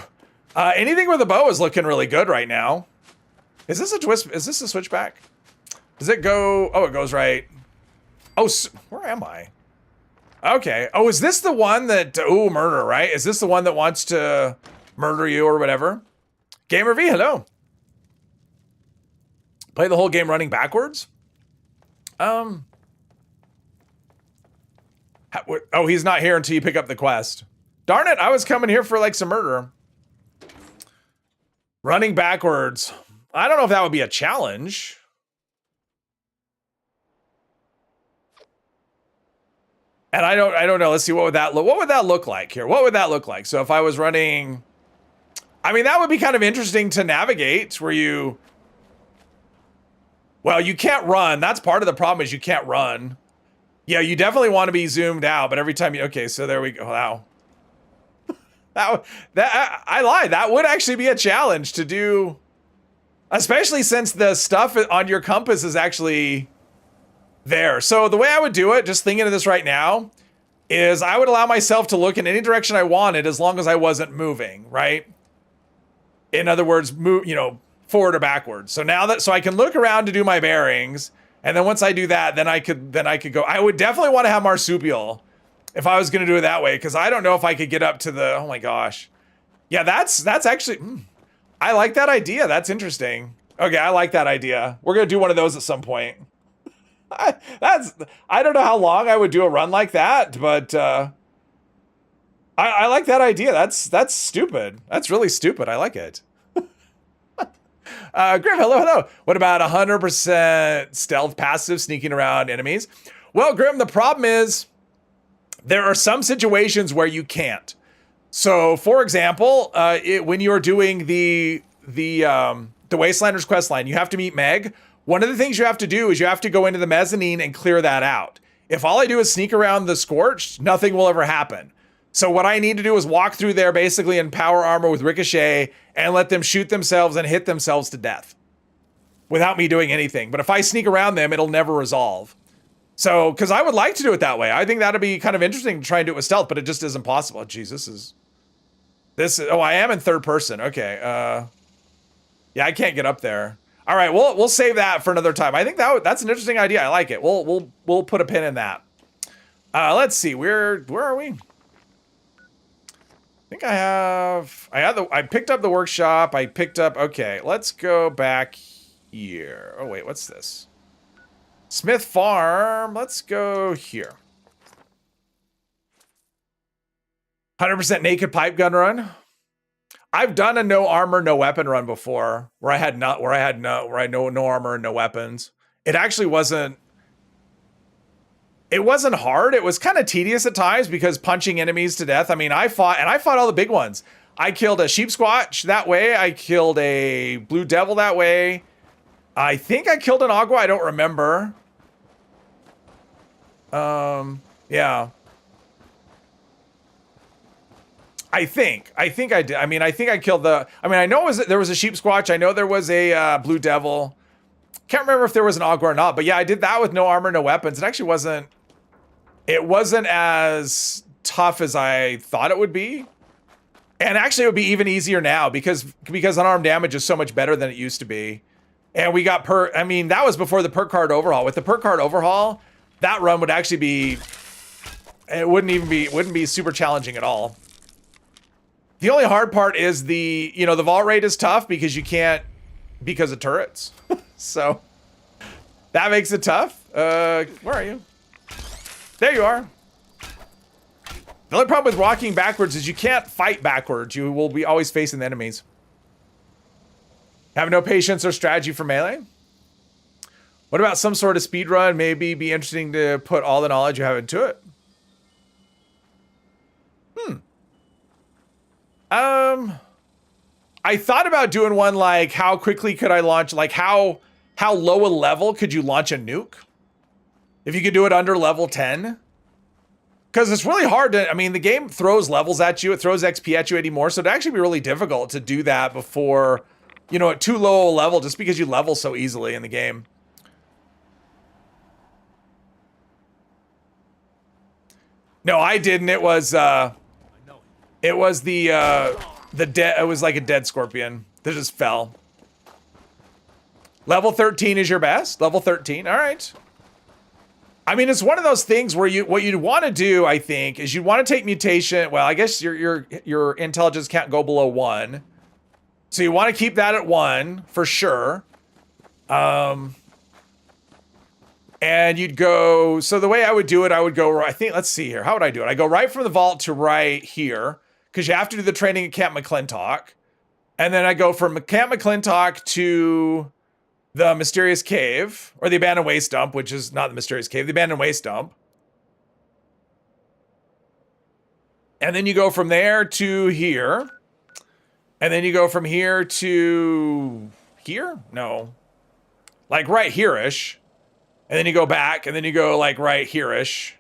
anything with a bow is looking really good right now. Is this a twist? Is this a switchback? Does it go? Oh, it goes right. Oh, where am I? Okay. Oh, is this the one that? Oh, murder, right? Is this the one that wants to murder you or whatever? Gamer V, hello. Play the whole game running backwards. Oh, he's not here until you pick up the quest. Darn it, I was coming here for like some murder. Running backwards. I don't know if that would be a challenge. And I don't know. Let's see, what would that look like here? What would that look like? So if I was running, I mean, that would be kind of interesting to navigate where you, well, you can't run. That's part of the problem is you can't run. Yeah, you definitely want to be zoomed out, but every time you, okay, so there we go. Wow. I lied. That would actually be a challenge to do, especially since the stuff on your compass is actually there. So the way I would do it, just thinking of this right now, is I would allow myself to look in any direction I wanted as long as I wasn't moving, right? In other words, move, forward or backwards. So now so I can look around to do my bearings. And then once I do that, then I could go. I would definitely want to have marsupial if I was going to do it that way, because I don't know if I could get up to the. Oh my gosh, yeah, that's actually. I like that idea. That's interesting. Okay, I like that idea. We're gonna do one of those at some point. I don't know how long I would do a run like that, but I like that idea. That's stupid. That's really stupid. I like it. Griff, hello. What about 100% stealth passive sneaking around enemies? Well, Grim, the problem is there are some situations where you can't. So, for example, when you're doing the Wastelanders quest line, you have to meet Meg. One of the things you have to do is you have to go into the mezzanine and clear that out. If all I do is sneak around the Scorched, nothing will ever happen. So what I need to do is walk through there basically in power armor with Ricochet and let them shoot themselves and hit themselves to death without me doing anything. But if I sneak around them, it'll never resolve. So, because I would like to do it that way. I think that'd be kind of interesting to try and do it with stealth, but it just isn't possible. Jeez, this is, oh, I am in third person. Okay. Yeah, I can't get up there. All right, we'll save that for another time. I think that's an interesting idea. I like it. We'll put a pin in that. Let's see. Where are we? I think I picked up the workshop. Okay, let's go back here. Oh wait, what's this? Smith Farm. Let's go here. 100% naked pipe gun run. I've done a no armor, no weapon run before where I had no armor and no weapons. It actually wasn't hard. It was kind of tedious at times because punching enemies to death. I mean, I fought all the big ones. I killed a sheep squatch that way. I killed a blue devil that way. I think I killed an agua. I don't remember. Yeah. I think I did. I mean, I think I killed I know there was a sheep squatch. I know there was a blue devil. Can't remember if there was an agua or not, but yeah, I did that with no armor, no weapons. It actually wasn't as tough as I thought it would be. And actually, it would be even easier now because unarmed damage is so much better than it used to be. And we got I mean, that was before the perk card overhaul. With the perk card overhaul, that run would actually be, it wouldn't be super challenging at all. The only hard part is the vault rate is tough because you can't, because of turrets. So that makes it tough. Where are you? There you are. The only problem with walking backwards is you can't fight backwards. You will be always facing the enemies. Have no patience or strategy for melee? What about some sort of speed run? Maybe be interesting to put all the knowledge you have into it. I thought about doing one like how quickly could I launch, like how low a level could you launch a nuke? If you could do it under level 10. Because it's really hard to, I mean, the game throws levels at you, it throws XP at you anymore, so it'd actually be really difficult to do that before, at too low a level, just because you level so easily in the game. No, I didn't. It was the it was like a dead scorpion that just fell. Level 13 is your best? Level 13, all right. I mean, it's one of those things where what you'd want to do, I think, is you want to take mutation. Well, I guess your intelligence can't go below 1. So you want to keep that at 1 for sure. And you'd go, so the way I would do it, I would go, I think, let's see here. How would I do it? I go right from the vault to right here, because you have to do the training at Camp McClintock. And then I go from Camp McClintock to the Mysterious Cave, or the Abandoned Waste Dump, which is not the Mysterious Cave, the Abandoned Waste Dump. And then you go from there to here. And then you go from here to here? No. Like right here-ish. And then you go back, and then you go like right here-ish.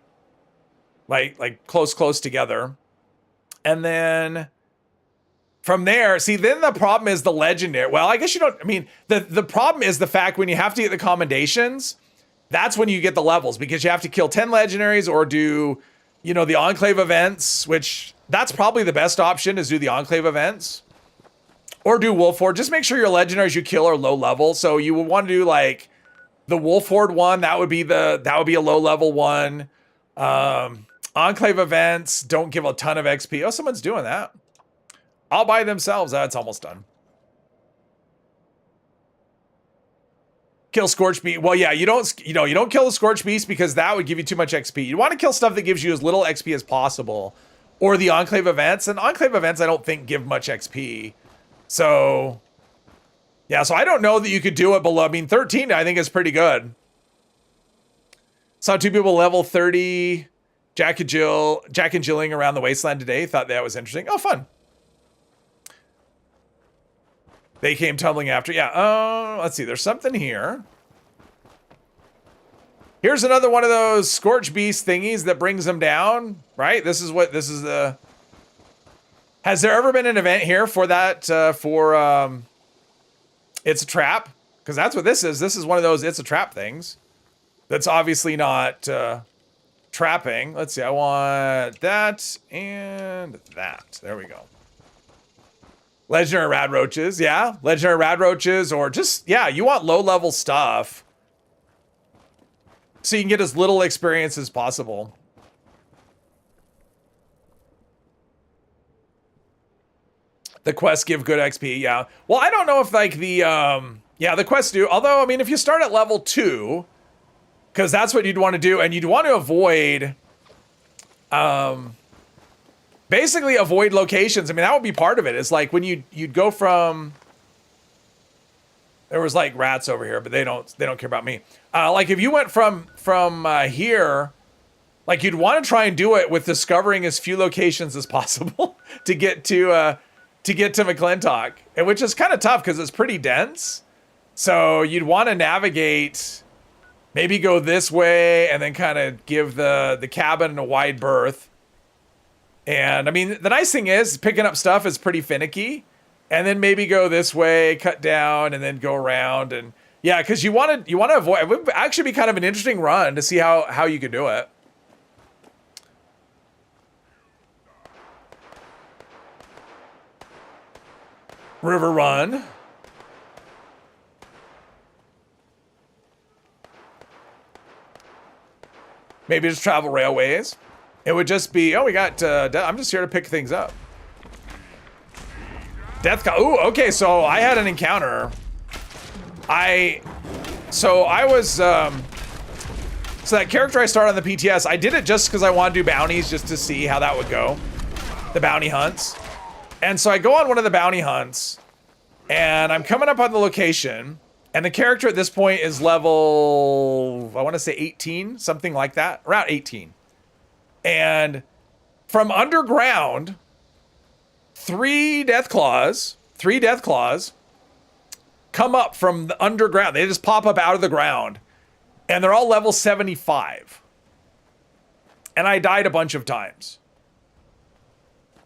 Like close together. And then from there, see, then the problem is the legendary. Well, I guess you don't, I mean, the problem is the fact when you have to get the commendations, that's when you get the levels, because you have to kill 10 legendaries or do, the Enclave events, which that's probably the best option, is do the Enclave events. Or do Wolf Horde. Just make sure your legendaries you kill are low level. So you would want to do like the Wolf Horde one, that would be a low level one. Enclave events don't give a ton of XP. Oh, someone's doing that. All by themselves. That's almost done. Kill Scorch Beast. Well, yeah, you don't kill the Scorch Beast because that would give you too much XP. You want to kill stuff that gives you as little XP as possible, or the Enclave events. And Enclave events, I don't think give much XP. So, yeah. So I don't know that you could do it below. I mean, 13, I think is pretty good. Saw 2 people level 30, Jack and Jilling around the wasteland today. Thought that was interesting. Oh, fun. They came tumbling after. Yeah. Let's see. There's something here. Here's another one of those Scorch Beast thingies that brings them down. Right. This is the. Has there ever been an event here for that? It's a trap, because that's what this is. This is one of those it's a trap things. That's obviously not trapping. Let's see. I want that and that. There we go. Legendary Rad Roaches, yeah. Legendary Rad Roaches, or just, yeah, you want low-level stuff so you can get as little experience as possible. The quests give good XP, yeah. Well, I don't know if, like, the quests do. Although, I mean, if you start at level 2, because that's what you'd want to do, and you'd want to avoid, basically avoid locations. I mean, that would be part of it. It's like when you'd go from, there was like rats over here, but they don't care about me. Like if you went from here, like you'd want to try and do it with discovering as few locations as possible to get to McClintock, and which is kind of tough because it's pretty dense. So you'd want to navigate, maybe go this way and then kind of give the cabin a wide berth. And I mean, the nice thing is picking up stuff is pretty finicky, and then maybe go this way, cut down, and then go around. And yeah, because you want to avoid, it would actually be kind of an interesting run to see how you could do it. River Run. Maybe just travel railways. It would just be, oh, we got, I'm just here to pick things up. Ooh, okay, so I had an encounter. So that character I started on the PTS, I did it just because I wanted to do bounties just to see how that would go. The bounty hunts. And so I go on one of the bounty hunts and I'm coming up on the location and the character at this point is level, I want to say 18, something like that, around 18. And from underground, three death claws come up from the underground. They just pop up out of the ground and they're all level 75. And I died a bunch of times.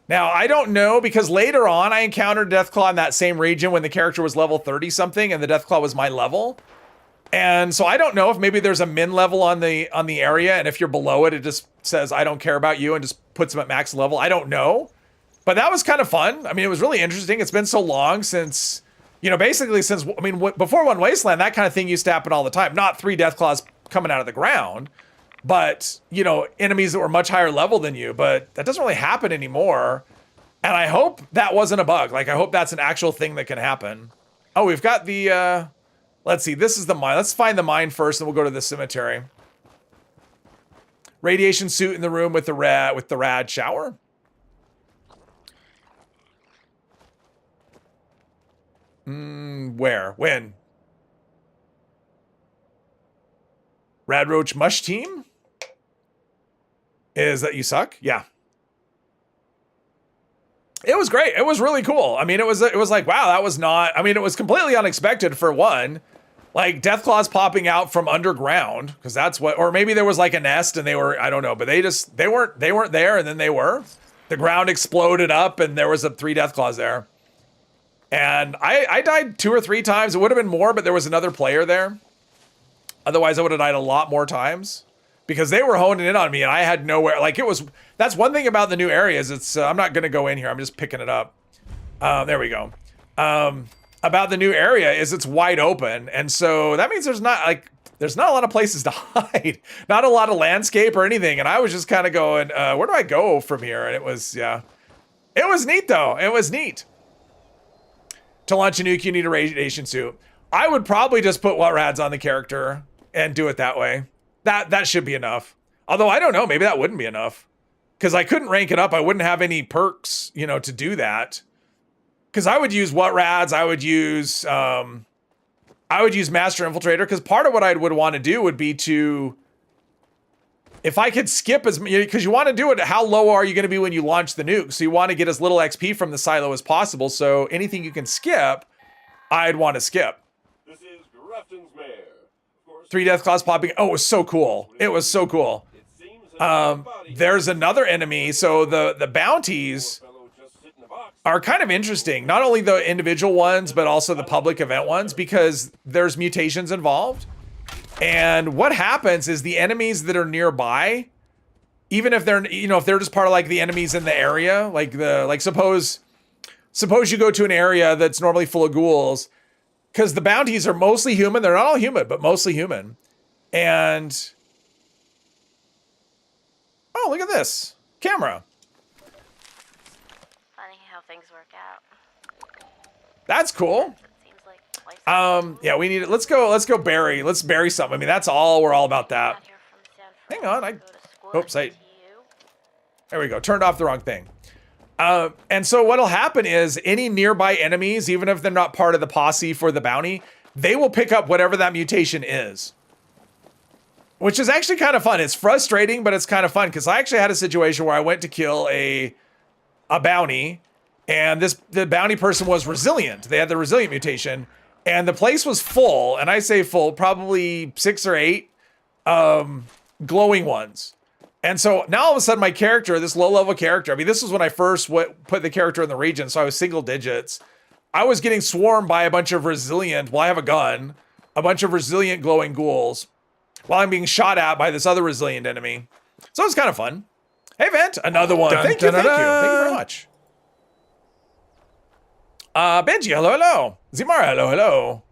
Now, I don't know because later on I encountered Deathclaw in that same region when the character was level 30 something and the Deathclaw was my level. And so I don't know if maybe there's a min level on the area and if you're below it, it just says, I don't care about you and just puts them at max level. I don't know. But that was kind of fun. I mean, it was really interesting. It's been so long since, you know, basically since, I mean, before One Wasteland, that kind of thing used to happen all the time. Not three Deathclaws coming out of the ground, but, you know, enemies that were much higher level than you. But that doesn't really happen anymore. And I hope that wasn't a bug. Like, I hope that's an actual thing that can happen. Oh, we've got the, let's see, this is the mine. Let's find the mine first and we'll go to the cemetery. Radiation suit in the room with the rad shower. Where? When? Rad Roach Mush Team? Is that you suck? Yeah. It was great. It was really cool. I mean, it was like, wow, that was not, I mean, it was completely unexpected for one. Like Deathclaws popping out from underground, because that's what, or maybe there was like a nest and they were, I don't know, but they weren't there and then they were. The ground exploded up and there was three Deathclaws there. And I died 2 or 3 times. It would have been more, but there was another player there. Otherwise, I would have died a lot more times because they were honing in on me and I had nowhere. Like it was, that's one thing about the new areas. It's, I'm not going to go in here. I'm just picking it up. There we go. About the new area is it's wide open. And so that means there's not a lot of places to hide, not a lot of landscape or anything. And I was just kind of going, where do I go from here? And it was, yeah, it was neat though. It was neat. To launch a nuke, you need a radiation suit. I would probably just put what rads on the character and do it that way. That should be enough. Although I don't know, maybe that wouldn't be enough. Because I couldn't rank it up. I wouldn't have any perks, you know, to do that. Because I would use what rads, I would use Master Infiltrator. Because part of what I would want to do would be to, if I could skip because you want to do it, how low are you going to be when you launch the nuke? So you want to get as little XP from the silo as possible. So anything you can skip, I'd want to skip. This is Grafton's mayor. Of course, 3 Deathclaws popping. Oh, it was so cool. It was so cool. There's another enemy. So the bounties are kind of interesting. Not only the individual ones, but also the public event ones, because there's mutations involved. And what happens is the enemies that are nearby, even if they're, you know, if they're just part of like the enemies in the area, suppose you go to an area that's normally full of ghouls, because the bounties are mostly human. They're not all human, but mostly human. And, oh, look at this camera. Funny how things work out. That's cool. Like yeah, we need it. Let's go bury. Let's bury something. I mean, that's all, we're all about that. Hang on, oops, there we go. Turned off the wrong thing. And so what'll happen is any nearby enemies, even if they're not part of the posse for the bounty, they will pick up whatever that mutation is. Which is actually kind of fun. It's frustrating, but it's kind of fun because I actually had a situation where I went to kill a bounty, and the bounty person was resilient. They had the resilient mutation, and the place was full, and I say full, probably 6 or 8 glowing ones. And so now all of a sudden my character, this low-level character, I mean, this was when I first put the character in the region, so I was single digits. I was getting swarmed by a bunch of resilient, well, I have a gun, a bunch of resilient glowing ghouls, while I'm being shot at by this other resilient enemy. So it was kind of fun. Hey, Vent, another one. Thank you very much. Benji, hello, hello. Zimara, hello, hello.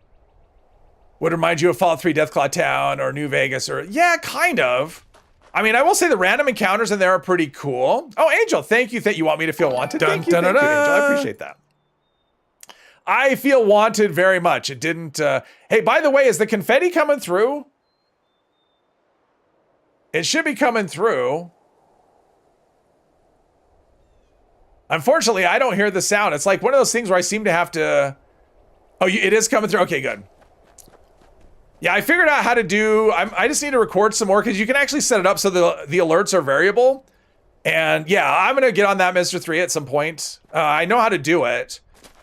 Would remind you of Fallout 3 Deathclaw Town or New Vegas or... Yeah, kind of. I mean, I will say the random encounters in there are pretty cool. Oh, Angel, thank you that you want me to feel wanted. Thank you, Angel. I appreciate that. I feel wanted very much. It didn't... Hey, by the way, is the confetti coming through? It should be coming through. Unfortunately, I don't hear the sound. It's like one of those things where I seem to have to... Oh, it is coming through. Okay, good. Yeah, I figured out how to do... I just need to record some more because you can actually set it up so the alerts are variable. And yeah, I'm going to get on that Mr. 3 at some point. I know how to do it.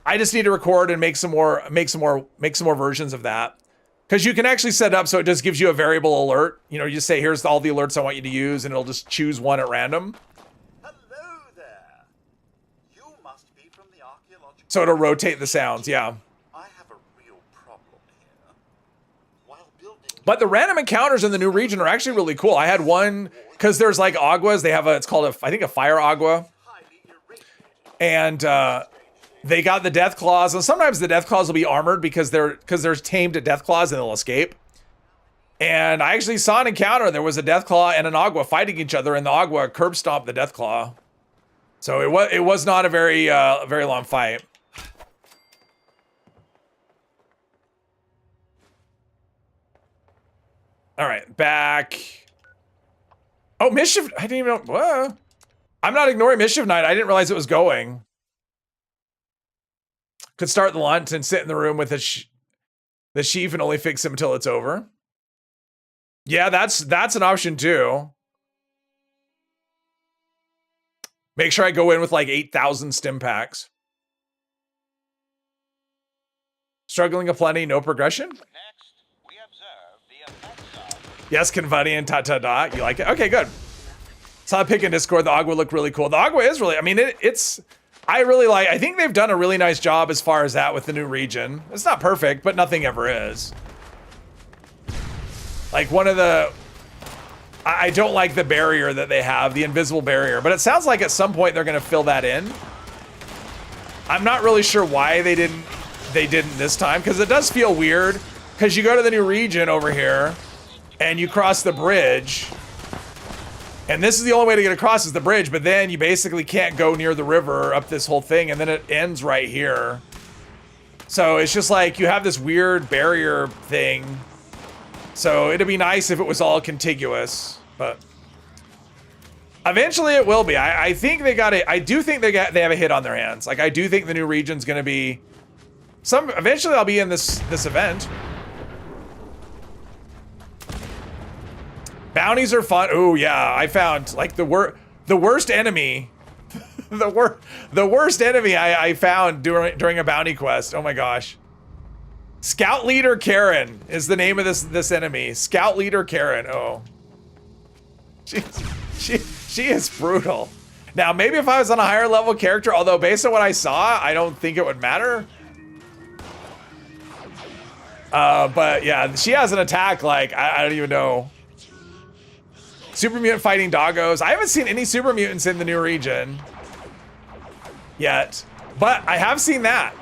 I just need to record and make some more versions of that. Because you can actually set it up so it just gives you a variable alert. You know, you just say, here's all the alerts I want you to use, and it'll just choose one at random. Hello there. You must be from the archaeological... So it'll rotate the sounds, yeah. I have a real problem here. While building... But the random encounters in the new region are actually really cool. I had one, because there's like aguas. They have a, it's called I think a fire agua. And they got the death claws, and sometimes the death claws will be armored because they're tamed at death claws and they'll escape. And I actually saw an encounter. There was a death claw and an agua fighting each other, and the agua curb stomped the death claw. So it was not a very very long fight. All right, back. Oh, Mischief! I didn't even know. Whoa. I'm not ignoring Mischief Night. I didn't realize it was going. Could start the lunch and sit in the room with the sheaf and only fix him until it's over. Yeah, that's an option too. Make sure I go in with like 8,000 stim packs. Struggling aplenty, no progression. Next, we observe the effects of... Yes, Confetti and ta-ta-da. You like it? Okay, good. Saw a pic in Discord. The agua looked really cool. The agua is really, I mean, it's... I really like, I think they've done a really nice job as far as that with the new region. It's not perfect, but nothing ever is. Like one of the, I don't like the barrier that they have, the invisible barrier, but it sounds like at some point they're gonna fill that in. I'm not really sure why they didn't this time, because it does feel weird, because you go to the new region over here, and you cross the bridge, and this is the only way to get across is the bridge, but then you basically can't go near the river up this whole thing, and then it ends right here. So it's just like you have this weird barrier thing. So it'd be nice if it was all contiguous, but eventually it will be. I think they got it. I do think they have a hit on their hands. Like I do think the new region's gonna be eventually I'll be in this event. Bounties are fun. Oh yeah, I found like the worst enemy, the worst enemy I found during a bounty quest. Oh my gosh. Scout Leader Karen is the name of this enemy. Scout Leader Karen. Oh, she is brutal. Now maybe if I was on a higher level character, although based on what I saw, I don't think it would matter. But yeah, she has an attack like I don't even know. Super mutant fighting doggos. I haven't seen any super mutants in the new region yet, but I have seen that.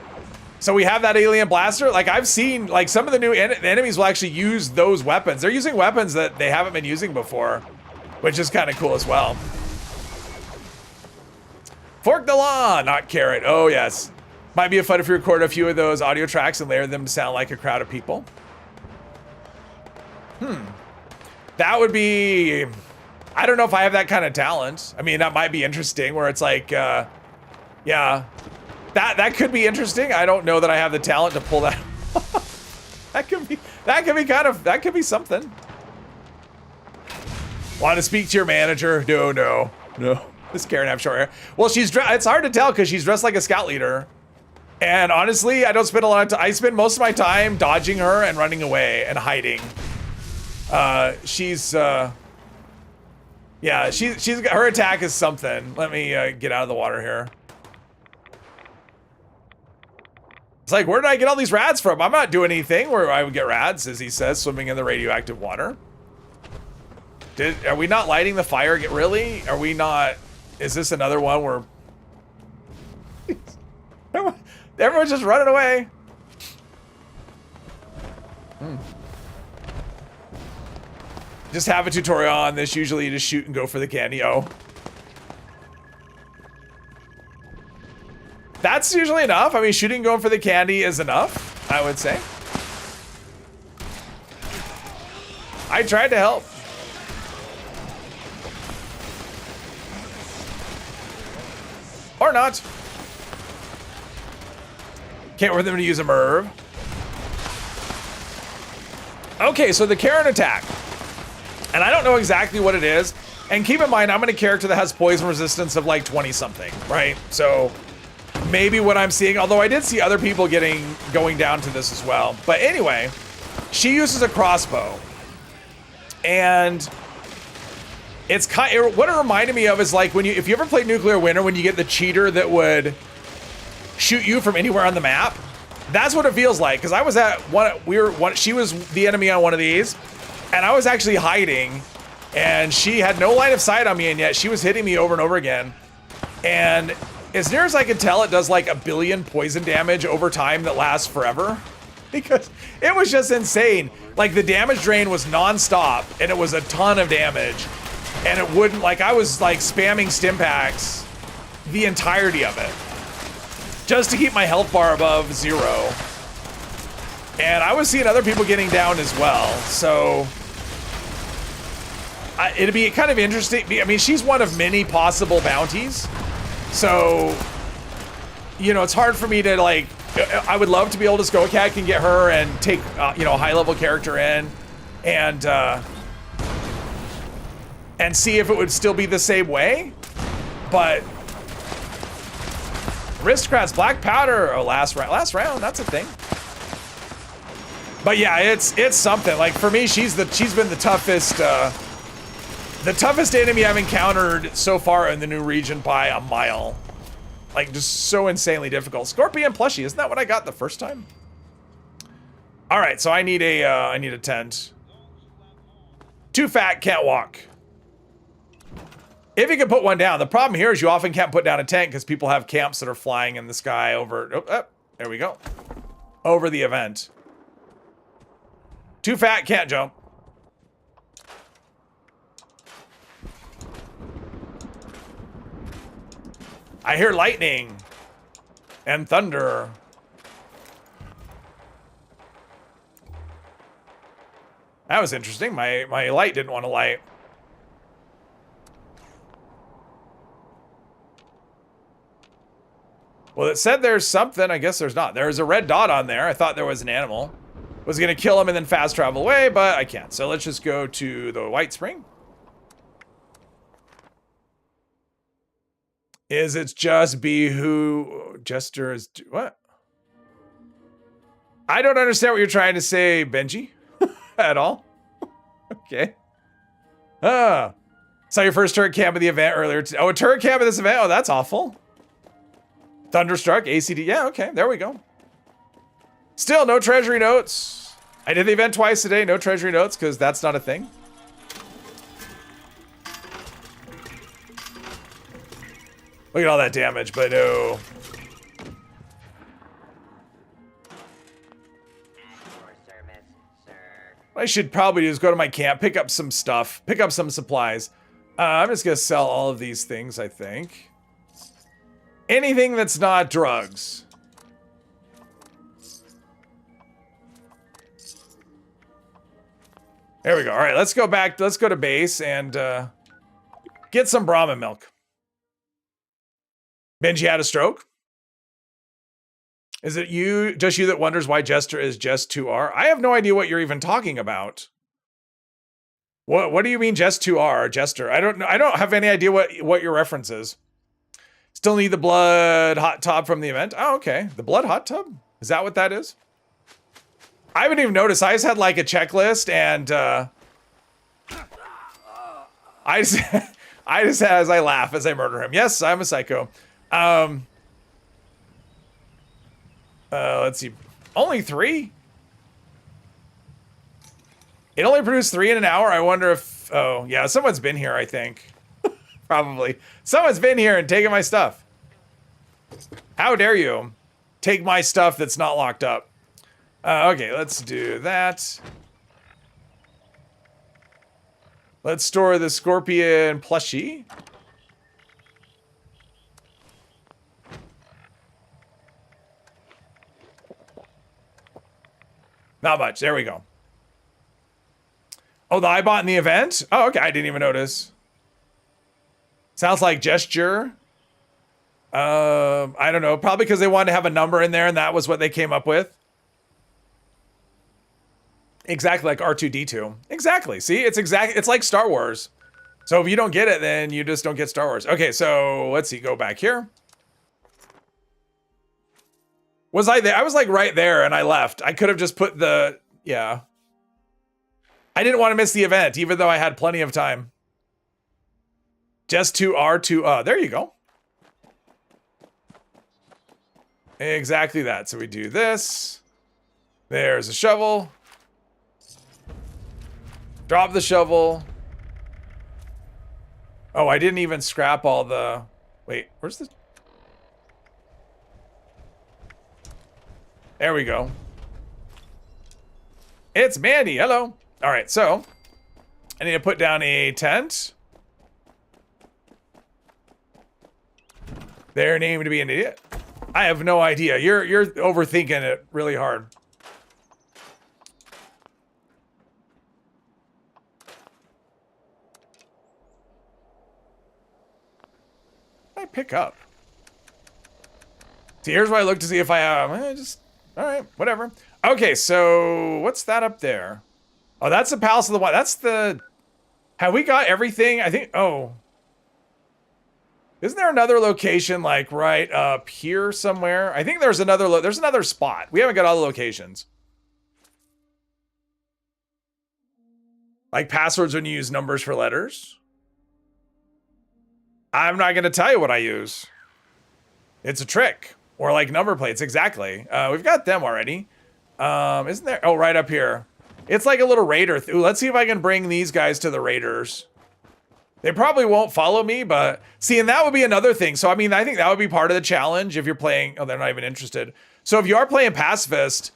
So we have that alien blaster. Like I've seen like some of the new enemies will actually use those weapons. They're using weapons that they haven't been using before, which is kind of cool as well. Fork the law, not carrot. Oh yes. Might be a fun if you record a few of those audio tracks and layer them to sound like a crowd of people. That would be, I don't know if I have that kind of talent. I mean, that might be interesting where it's like, yeah, that could be interesting. I don't know that I have the talent to pull that. that could be something. Want to speak to your manager? No. This Karen have short hair. Well, it's hard to tell because she's dressed like a scout leader. And honestly, I don't spend a lot of time. I spend most of my time dodging her and running away and hiding. She's her attack is something. Let me get out of the water here. It's like, where did I get all these rads from? I'm not doing anything where I would get rads, as he says, swimming in the radioactive water. Are we not lighting the fire? Really? Are we not? Is this another one where? Everyone's just running away. Just have a tutorial on this. Usually you just shoot and go for the candy. Oh. That's usually enough. I mean, shooting and going for the candy is enough, I would say. I tried to help. Or not. Can't wait for them to use a Merv. Okay, so the Karen attack. And I don't know exactly what it is. And keep in mind, I'm in a character that has poison resistance of like 20 something, right? So maybe what I'm seeing, although I did see other people going down to this as well. But anyway, she uses a crossbow. And it's what it reminded me of is like if you ever played Nuclear Winter, when you get the cheater that would shoot you from anywhere on the map. That's what it feels like. Because I was at she was the enemy on one of these, and I was actually hiding, and she had no line of sight on me, and yet she was hitting me over and over again. And as near as I can tell, it does like 1 billion poison damage over time that lasts forever. Because it was just insane. Like the damage drain was non-stop, and it was a ton of damage. And it wouldn't, like I was like spamming stim packs the entirety of it. Just to keep my health bar above 0. And I was seeing other people getting down as well. So it'd be kind of interesting. I mean, she's one of many possible bounties. So, you know, it's hard for me to like, I would love to be able to go cat and get her and take, you know, a high level character in and see if it would still be the same way. But Aristocrats, Black Powder, oh, last round, that's a thing. But yeah, it's something. Like for me, she's been the toughest enemy I've encountered so far in the new region by a mile. Like just so insanely difficult. Scorpion plushie, isn't that what I got the first time? All right, so I need a tent. Too fat, can't walk. If you can put one down, the problem here is you often can't put down a tent because people have camps that are flying in the sky over. Oh, there we go. Over the event. Too fat, can't jump. I hear lightning and thunder. That was interesting. My light didn't want to light. Well, it said there's something. I guess there's not. There's a red dot on there. I thought there was an animal. Was gonna kill him and then fast travel away, but I can't. So let's just go to the White Spring. Is it just be who Jester is? What? I don't understand what you're trying to say, Benji, at all. Okay. Saw your first turret cam of the event earlier. Oh, a turret cam of this event? Oh, that's awful. Thunderstruck, ACD. Yeah, okay, there we go. Still, no treasury notes. I did the event twice today. No treasury notes, because that's not a thing. Look at all that damage, but no. What I should probably do is go to my camp, pick up some stuff, pick up some supplies. I'm just going to sell all of these things, I think. Anything that's not drugs. There we go. All right, let's go back. Let's go to base and get some Brahmin milk. Benji had a stroke. Is it just you that wonders why Jester is just 2R? I have no idea what you're even talking about. What do you mean just 2R, Jester? I don't know. I don't have any idea what your reference is. Still need the blood hot tub from the event. Oh, okay. The blood hot tub? Is that what that is? I haven't even noticed. I just had like a checklist and I just as I laugh as I murder him. Yes, I'm a psycho. Let's see. Only 3? It only produced 3 in an hour. I wonder if, oh yeah, someone's been here, I think. Probably. Someone's been here and taken my stuff. How dare you? take my stuff that's not locked up. Okay, let's do that. Let's store the scorpion plushie. Not much. There we go. Oh, the I bought in the event? Oh, okay. I didn't even notice. Sounds like gesture. I don't know. Probably because they wanted to have a number in there and that was what they came up with. Exactly like R2-D2. Exactly. See, it's like Star Wars. So if you don't get it, then you just don't get Star Wars. Okay, so let's see. Go back here. Was I there? I was like right there and I left. I could have just put the, yeah. I didn't want to miss the event, even though I had plenty of time. Just to R2, there you go. Exactly that. So we do this. There's a shovel. Drop the shovel. Oh, I didn't even scrap all the... Wait, where's the... There we go. It's Mandy. Hello. All right, so I need to put down a tent. They're named to be an idiot. I have no idea. You're overthinking it really hard. I pick up. See, here's where I look to see if I have. All right, whatever. Okay, so what's that up there? Oh, that's the Palace of the Wild. That's the. Have we got everything? I think. Oh. Isn't there another location like right up here somewhere? I think there's another. There's another spot. We haven't got all the locations. Like passwords when you use numbers for letters. I'm not going to tell you what I use. It's a trick. Or like number plates, exactly. We've got them already. Isn't there? Oh, right up here. It's like a little raider. Ooh, let's see if I can bring these guys to the raiders. They probably won't follow me, but see, and that would be another thing. So, I mean, I think that would be part of the challenge if you're playing. Oh, they're not even interested. So if you are playing pacifist,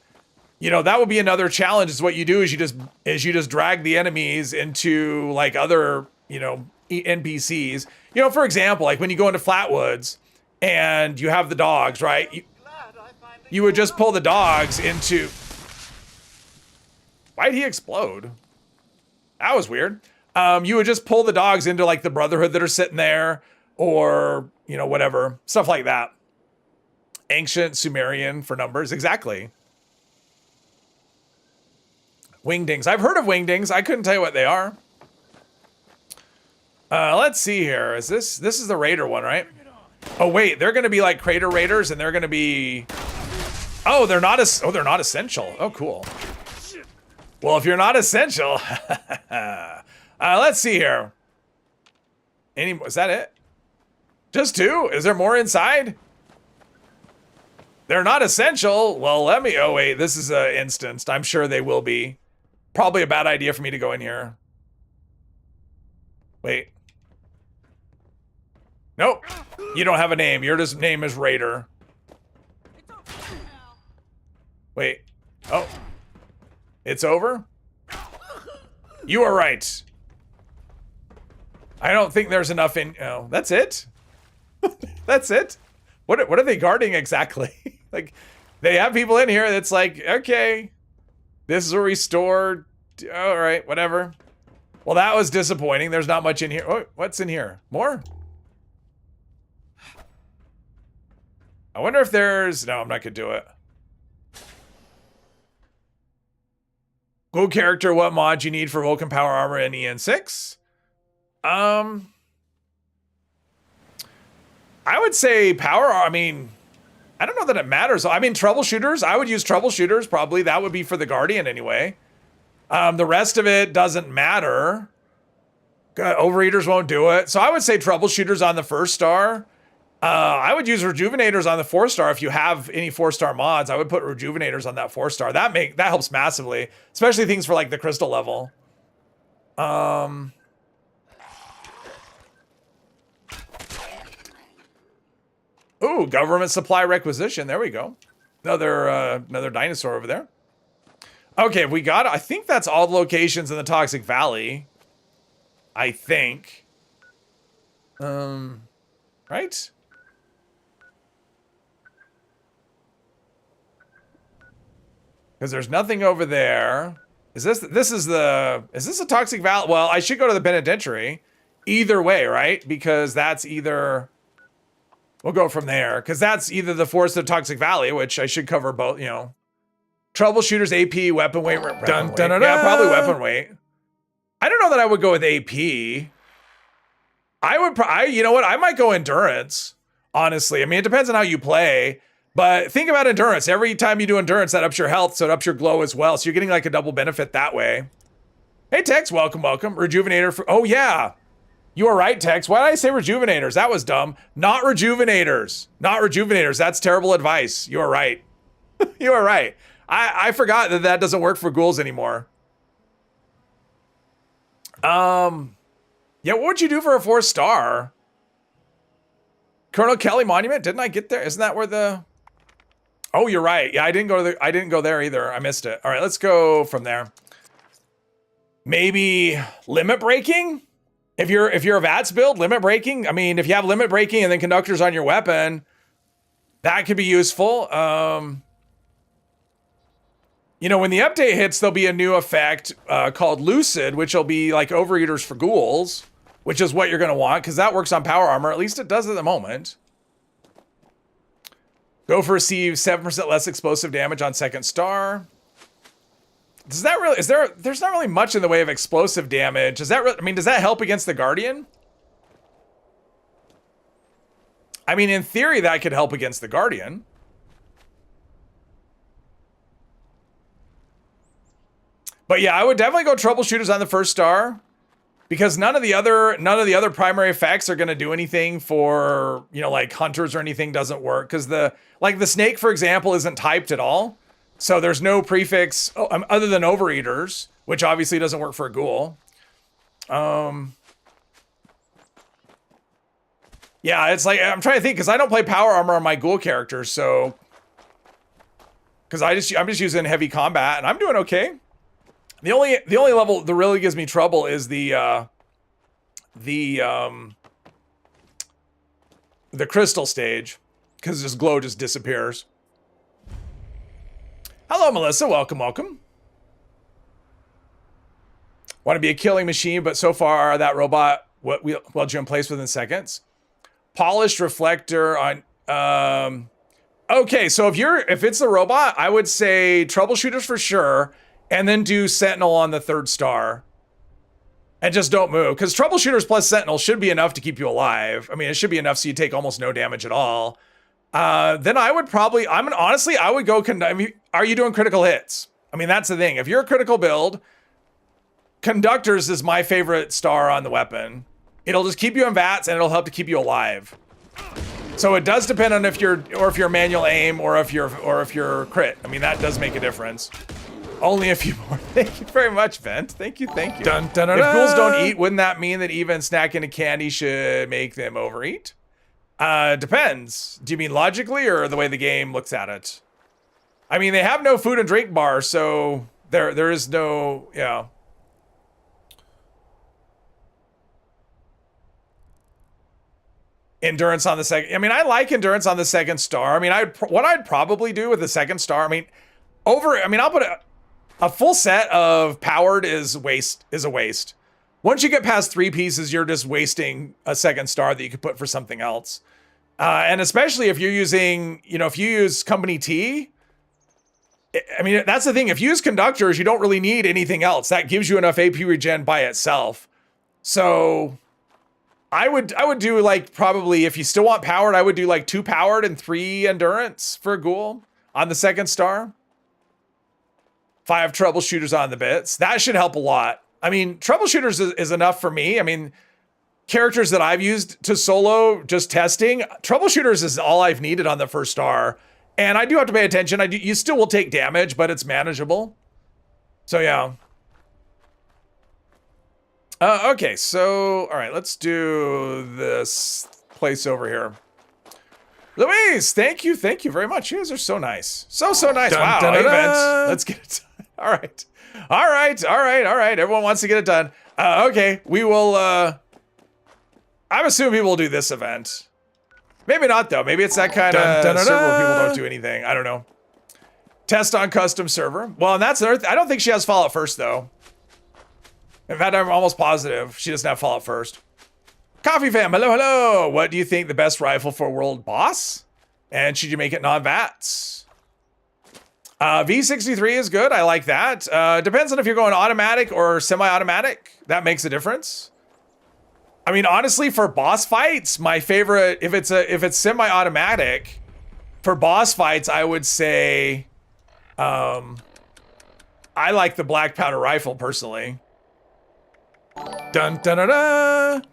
you know, that would be another challenge is what you do is you just drag the enemies into like other, you know, NPCs. You know, for example, like when you go into Flatwoods and you have the dogs, right? You would just pull the dogs into... Why'd he explode? That was weird. You would just pull the dogs into like the Brotherhood that are sitting there or, you know, whatever. Stuff like that. Ancient Sumerian for numbers. Exactly. Wingdings. I've heard of wingdings. I couldn't tell you what they are. Let's see here. Is this is the raider one, right? Oh wait, they're gonna be like crater raiders and they're gonna be... Oh, they're not essential. Oh, cool. Well, if you're not essential, let's see here. Was that it? Just two? Is there more inside? They're not essential. Well, let me, oh wait, this is instanced. I'm sure they will be. Probably a bad idea for me to go in here. Wait. Nope. You don't have a name. Your name is Raider. Wait. Oh. It's over? You are right. I don't think there's enough in... Oh, that's it? That's it? What are they guarding exactly? Like, they have people in here that's like, okay, this is where we store... All right, whatever. Well, that was disappointing. There's not much in here. Oh, what's in here? More? I wonder if there's... No, I'm not going to do it. Cool character, what mod you need for Vulcan Power Armor in EN6? I would say power, I mean, I don't know that it matters. I mean, troubleshooters, I would use troubleshooters probably. That would be for the Guardian anyway. The rest of it doesn't matter. Overeaters won't do it. So I would say troubleshooters on the 1st star. I would use rejuvenators on the 4 star. If you have any 4-star mods, I would put rejuvenators on that 4 star. That helps massively, especially things for like the crystal level. Ooh, government supply requisition. There we go. Another dinosaur over there. Okay, we got, I think that's all the locations in the Toxic Valley. I think. Right? Because there's nothing over there. Is this a Toxic Valley? Well, I should go to the penitentiary. Either way, right? Because that's either, we'll go from there. Because that's either the Forest of Toxic Valley, which I should cover both, you know. Troubleshooters, AP, weapon weight. Yeah, probably weapon weight. I don't know that I would go with AP. You know what? I might go endurance, honestly. I mean, it depends on how you play. But think about endurance. Every time you do endurance, that ups your health, so it ups your glow as well. So you're getting like a double benefit that way. Hey, Tex, welcome. Rejuvenator for, oh yeah. You are right, Tex. Why did I say rejuvenators? That was dumb. Not rejuvenators. That's terrible advice. You are right. You are right. I forgot that doesn't work for ghouls anymore. Yeah, what would you do for a 4-star? Colonel Kelly Monument? Didn't I get there? Isn't that where the... Oh, you're right. Yeah, I didn't go there either. I missed it. All right, let's go from there. Maybe limit breaking? If you're a VATS build, limit breaking. I mean, if you have limit breaking and then conductors on your weapon, that could be useful. You know, when the update hits, there'll be a new effect called Lucid, which will be like overeaters for ghouls, which is what you're going to want because that works on power armor. At least it does at the moment. Gopher receives 7% less explosive damage on 2nd star. Does that really, there's not really much in the way of explosive damage. Does that, I mean, does that help against the Guardian? I mean, in theory, that could help against the Guardian. But yeah, I would definitely go troubleshooters on the 1st star because none of the other primary effects are going to do anything for, you know, like hunters or anything doesn't work because the snake, for example, isn't typed at all. So there's no prefix other than overeaters, which obviously doesn't work for a ghoul. Yeah, it's like, I'm trying to think because I don't play power armor on my ghoul characters. So, because I'm just using heavy combat and I'm doing okay. The only level that really gives me trouble is the crystal stage, because this glow just disappears. Hello, Melissa. Welcome. Want to be a killing machine, but so far that robot weld you in place within seconds. Polished reflector on. Okay, so if it's the robot, I would say troubleshooters for sure. And then do Sentinel on the 3rd star. And just don't move. Because Troubleshooters plus Sentinel should be enough to keep you alive. I mean, it should be enough so you take almost no damage at all. Then I would probably... honestly, I would go... are you doing critical hits? I mean, that's the thing. If you're a critical build, Conductors is my favorite star on the weapon. It'll just keep you in VATS and it'll help to keep you alive. So it does depend on if you're manual aim or if you're crit. I mean, that does make a difference. Only a few more. Thank you very much, Vent. Thank you. Dun, dun, dun, if ghouls don't eat, wouldn't that mean that even snacking a candy should make them overeat? Depends. Do you mean logically or the way the game looks at it? I mean, they have no food and drink bar, so there is no, yeah. Endurance on the second. I mean, I like endurance on the 2nd star. I mean, what I'd probably do with the 2nd star. I mean, I'll put a full set of powered is a waste. Once you get past 3 pieces, you're just wasting a 2nd star that you could put for something else. And especially if you're using, if you use Company T. I mean, that's the thing. If you use conductors, you don't really need anything else. That gives you enough AP regen by itself. So I would do like probably if you still want powered, I would do like 2 powered and 3 endurance for a ghoul on the 2nd star. 5 troubleshooters on the bits. That should help a lot. I mean, troubleshooters is enough for me. I mean, characters that I've used to solo just testing, troubleshooters is all I've needed on the 1st star. And I do have to pay attention. You still will take damage, but it's manageable. So yeah. Okay, so all right, let's do this place over here. Louise, thank you very much. You guys are so nice. So nice. Dun, Wow, dun, dun, event. dun. Let's get it done. All right. Everyone wants to get it done. Okay, we will, I'm assuming people will do this event. Maybe not, though. Maybe it's that kind Dun, dun, of dun, server where people dun. don't do anything. I don't know. Test on custom server. Well, and that's another I don't think she has Fallout First, though. In fact, I'm almost positive she doesn't have Fallout First. Coffee fam, hello. What do you think the best rifle for world boss? And should you make it non-VATS? V63 is good. I like that. Depends on if you're going automatic or semi-automatic. That makes a difference. I mean, honestly, for boss fights, my favorite, if it's semi-automatic, for boss fights, I would say, I like the black powder rifle personally. Dun dun dun dun.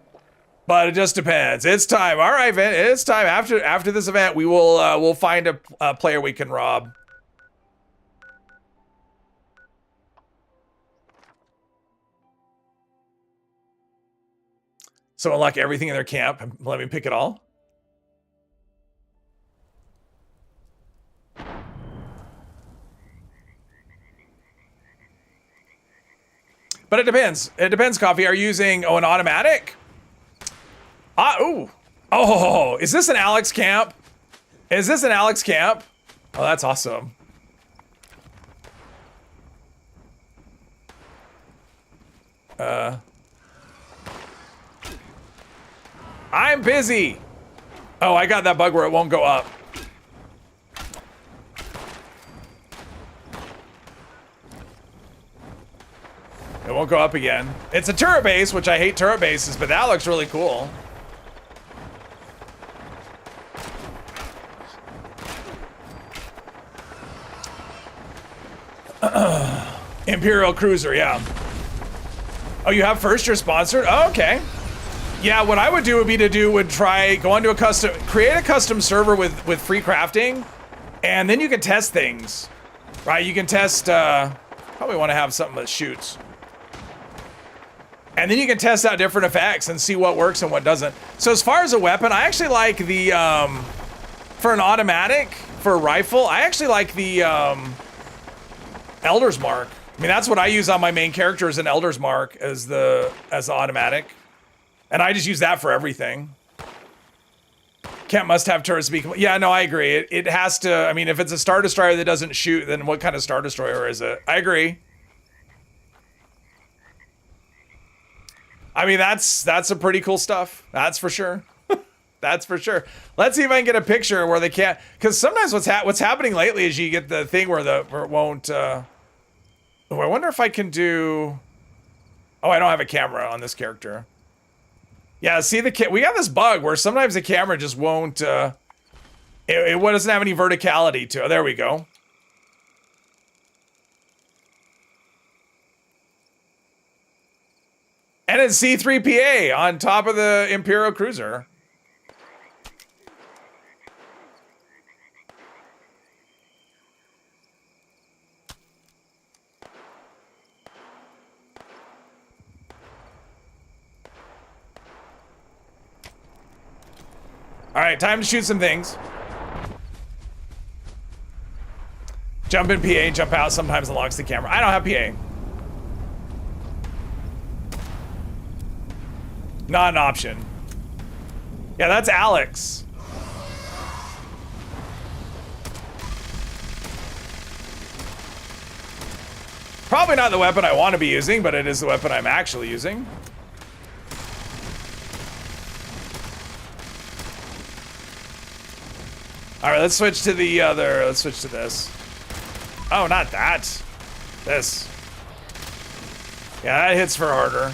But it just depends. It's time. All right, Vin. It's time. After this event, we will we'll find a player we can rob. So unlock everything in their camp and let me pick it all. But it depends. It depends, Coffee. Are you using an automatic? Ooh. Oh, is this an Alex camp? Is this an Alex camp? Oh, that's awesome. I'm busy. Oh, I got that bug where it won't go up. It won't go up again. It's a turret base, which I hate turret bases, but that looks really cool. Imperial Cruiser, yeah. Oh, you have first, you're sponsored? Oh, okay. Yeah, what I would do would try, go onto create a custom server with free crafting, and then you can test things, right? You can test, probably want to have something that shoots. And then you can test out different effects and see what works and what doesn't. So as far as a weapon, I actually like the, for an automatic, for a rifle, I actually like the, Elder's Mark. I mean, that's what I use on my main character is an Elder's Mark as the automatic. And I just use that for everything. Can't must have turrets to be, yeah, no, I agree. It has to, I mean, if it's a Star Destroyer that doesn't shoot, then what kind of Star Destroyer is it? I agree. I mean, that's a pretty cool stuff. That's for sure. That's for sure. Let's see if I can get a picture where they can't, because sometimes what's happening lately is you get the thing where it won't, oh, I wonder if I can do, oh, I don't have a camera on this character. Yeah, see we got this bug where sometimes the camera just won't, it doesn't have any verticality to it. There we go. And it's C3PA on top of the Imperial Cruiser. All right, time to shoot some things. Jump in PA, jump out, sometimes unlocks the camera. I don't have PA. Not an option. Yeah, that's Alex. Probably not the weapon I want to be using, but it is the weapon I'm actually using. All right, let's switch to the other. Let's switch to this. Oh, not that. This. Yeah, that hits for harder.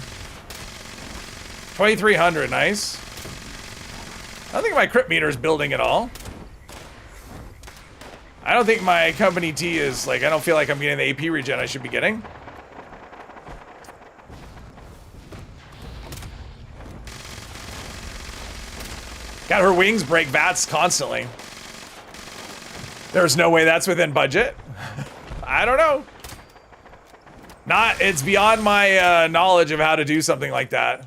2,300, nice. I don't think my crit meter is building at all. I don't think my company T is, like, I don't feel like I'm getting the AP regen I should be getting. God, her wings break VATS constantly. There's no way that's within budget. I don't know. It's beyond my knowledge of how to do something like that.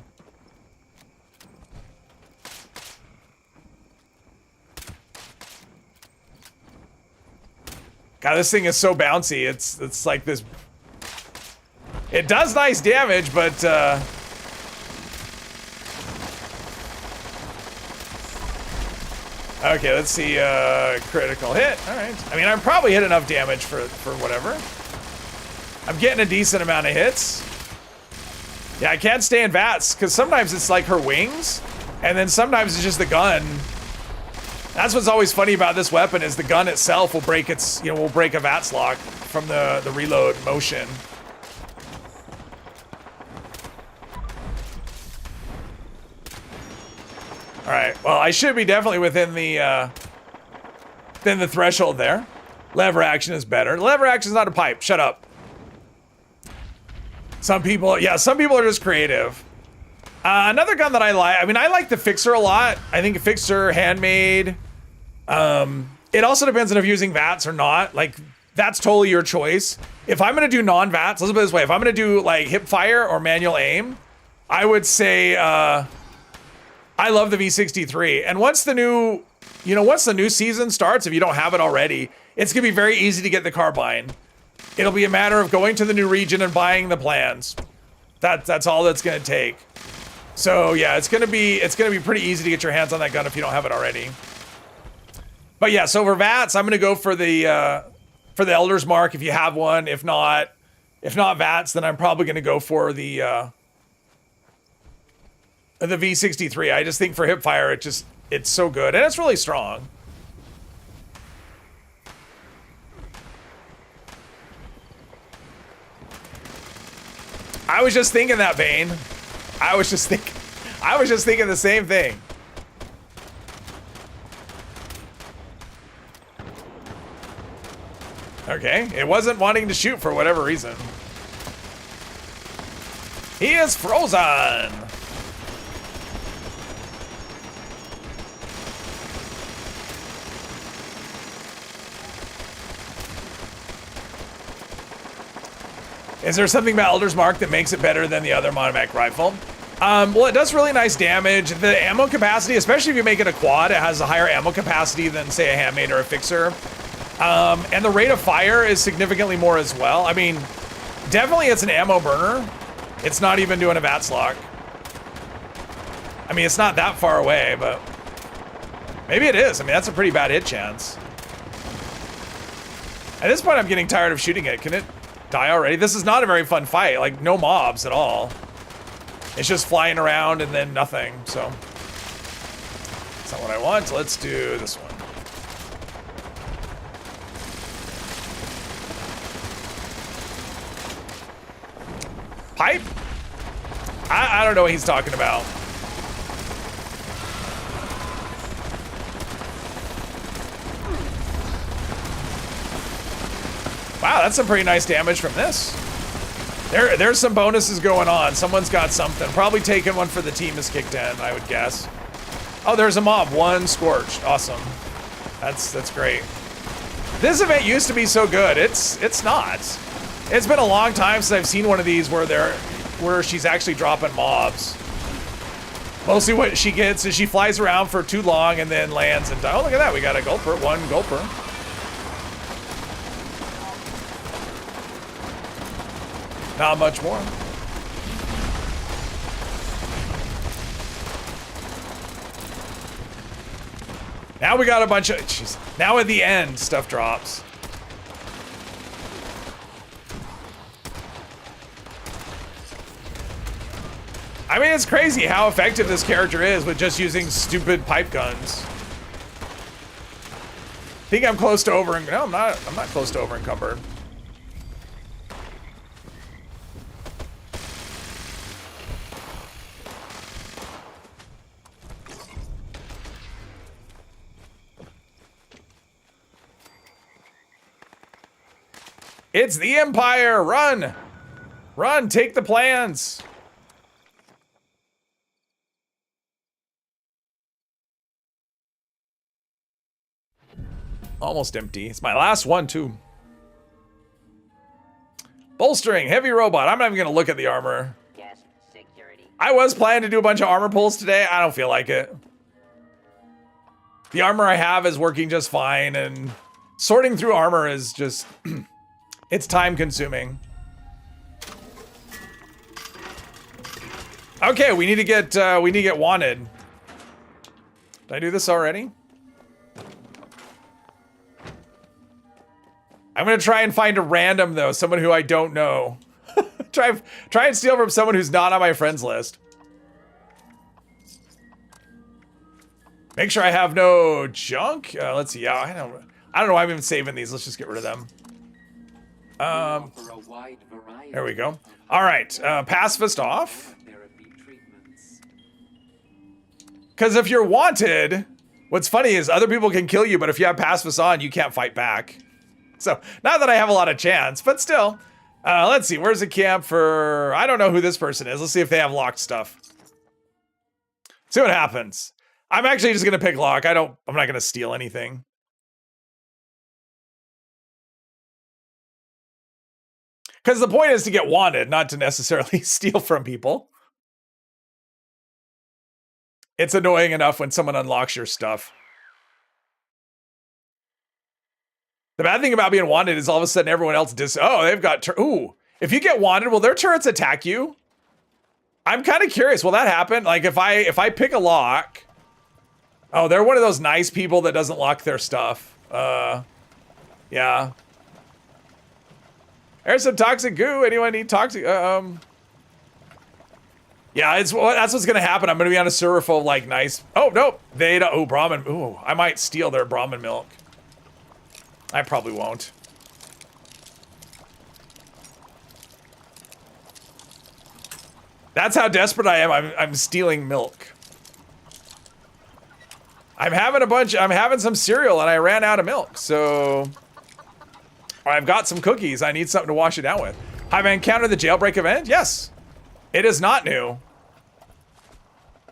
God, this thing is so bouncy. It's like this. It does nice damage, but okay, let's see. Critical hit. All right. I mean, I'm probably hit enough damage for whatever. I'm getting a decent amount of hits. Yeah, I can't stay in VATS because sometimes it's like her wings, and then sometimes it's just the gun. That's what's always funny about this weapon is the gun itself will break its, will break a VATS lock from the reload motion. All right, well, I should be definitely within the threshold there. Lever action is better. Lever action is not a pipe. Shut up. Some people are just creative. Another gun that I like, I mean, I like the Fixer a lot. I think Fixer, Handmade. It also depends on if you're using VATS or not. Like, that's totally your choice. If I'm gonna do non-VATS, let's put it this way. If I'm gonna do like hip fire or manual aim, I would say, I love the V63. And once the new, once the new season starts, if you don't have it already, it's gonna be very easy to get the carbine. It'll be a matter of going to the new region and buying the plans. That's all that's gonna take. So yeah, it's gonna be pretty easy to get your hands on that gun if you don't have it already. But yeah, so for VATS, I'm gonna go for the Elder's Mark if you have one. If not VATS, then I'm probably gonna go for the V63. I just think for hipfire, it's so good and it's really strong. I was just thinking that, Bane. I was just thinking the same thing. Okay, it wasn't wanting to shoot for whatever reason. He is frozen. Is there something about Elder's Mark that makes it better than the other monomatic rifle? Well, it does really nice damage. The ammo capacity, especially if you make it a quad, it has a higher ammo capacity than, say, a Handmade or a Fixer. And the rate of fire is significantly more as well. I mean, definitely it's an ammo burner. It's not even doing a VATS lock. I mean, it's not that far away, but maybe it is. I mean, that's a pretty bad hit chance. At this point, I'm getting tired of shooting it. Can it die already? This is not a very fun fight. Like, no mobs at all. It's just flying around and then nothing, so. That's not what I want. Let's do this one. Pipe? I don't know what he's talking about. Wow, that's some pretty nice damage from this. There's some bonuses going on. Someone's got something. Probably taking one for the team has kicked in, I would guess. Oh, there's a mob. One scorched. Awesome. That's great. This event used to be so good. It's not. It's been a long time since I've seen one of these where she's actually dropping mobs. Mostly what she gets is she flies around for too long and then lands and dies. Oh, look at that. We got a gulper. One gulper. Not much more. Now we got a bunch of, jeez. Now at the end, stuff drops. I mean, it's crazy how effective this character is with just using stupid pipe guns. I think I'm close to over, no, I'm not close to over encumbered. It's the Empire! Run! Run! Take the plans! Almost empty. It's my last one, too. Bolstering, heavy robot. I'm not even gonna look at the armor. Yes, security. I was planning to do a bunch of armor pulls today. I don't feel like it. The armor I have is working just fine, and Sorting through armor is just, it's time consuming. Okay, we need to get wanted. Did I do this already? I'm gonna try and find a random though, someone who I don't know. try and steal from someone who's not on my friends list. Make sure I have no junk. Let's see. Yeah, I don't know why I'm even saving these. Let's just get rid of them. There we go. All right, pacifist off. Because if you're wanted, what's funny is other people can kill you, but if you have pacifist on, you can't fight back. So not that I have a lot of chance, but still. Let's see. Where's the camp for? I don't know who this person is. Let's see if they have locked stuff. See what happens. I'm actually just gonna pick lock. I'm not gonna steal anything. Because the point is to get wanted, not to necessarily steal from people. It's annoying enough when someone unlocks your stuff. The bad thing about being wanted is all of a sudden everyone else oh, they've got ooh. If you get wanted, will their turrets attack you? I'm kind of curious. Will that happen? Like if I pick a lock. Oh, they're one of those nice people that doesn't lock their stuff. Yeah. There's some toxic goo. Anyone need toxic? Yeah, that's what's gonna happen. I'm gonna be on a server full of like nice. Oh nope, they don't. Oh, Brahmin. Ooh, I might steal their Brahmin milk. I probably won't. That's how desperate I am. I'm stealing milk. I'm having some cereal and I ran out of milk, so I've got some cookies. I need something to wash it down with. Have I encountered the jailbreak event? Yes. It is not new.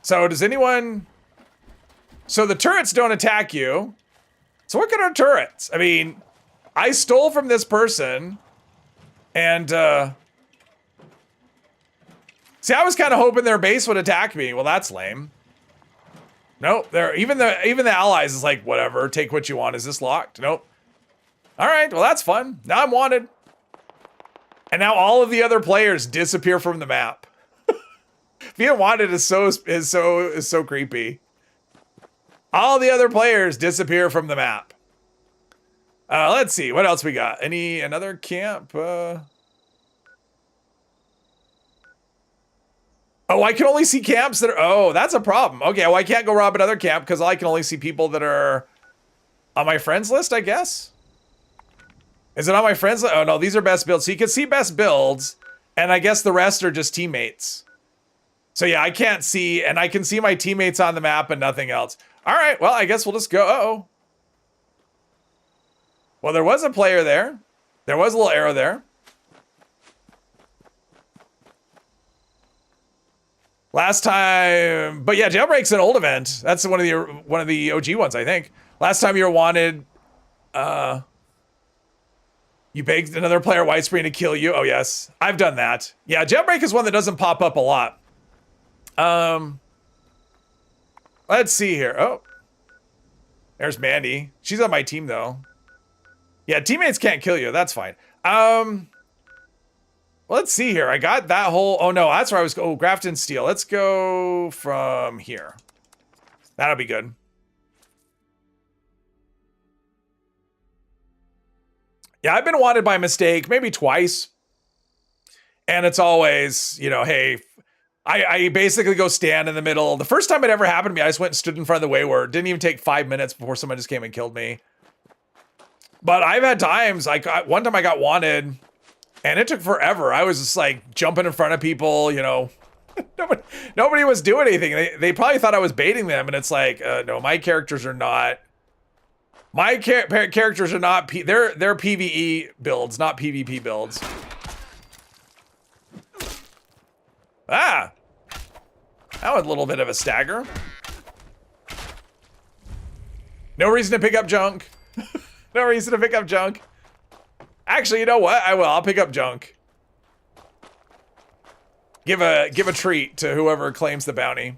So does anyone... So the turrets don't attack you. So what kind of turrets? I mean, I stole from this person and see, I was kind of hoping their base would attack me. Well, that's lame. Nope, even the allies is like, whatever, take what you want. Is this locked? Nope. All right, well that's fun. Now I'm wanted. And now all of the other players disappear from the map. Being wanted is so creepy. All the other players disappear from the map. Let's see, what else we got? Another camp? Oh, I can only see camps that are... Oh, that's a problem. Okay, well, I can't go rob another camp because I can only see people that are on my friends list, I guess. Is it on my friends list? Oh, no, these are best builds. So you can see best builds, and I guess the rest are just teammates. So yeah, I can't see, and I can see my teammates on the map and nothing else. All right, well, I guess we'll just go... Uh-oh. Well, there was a player there. There was a little arrow there. Last time, but yeah, Jailbreak's an old event. That's one of the OG ones, I think. Last time you were wanted, you begged another player white screen to kill you. Oh yes, I've done that. Yeah, Jailbreak is one that doesn't pop up a lot. Let's see here. Oh, there's Mandy. She's on my team though. Yeah, teammates can't kill you. That's fine. Let's see here. I got that whole... Oh, no. That's where I was... Oh, Grafton Steel. Let's go from here. That'll be good. Yeah, I've been wanted by mistake. Maybe twice. And it's always, you know, hey... I basically go stand in the middle. The first time it ever happened to me, I just went and stood in front of the wayward. Didn't even take 5 minutes before someone just came and killed me. But I've had times... One time I got wanted... And it took forever. I was just like jumping in front of people, you know. Nobody was doing anything. They probably thought I was baiting them, and it's like, no, my characters are not. My characters are not. They're PvE builds, not PvP builds. Ah, that was a little bit of a stagger. No reason to pick up junk. No reason to pick up junk. Actually, you know what? I will. I'll pick up junk. Give a treat to whoever claims the bounty.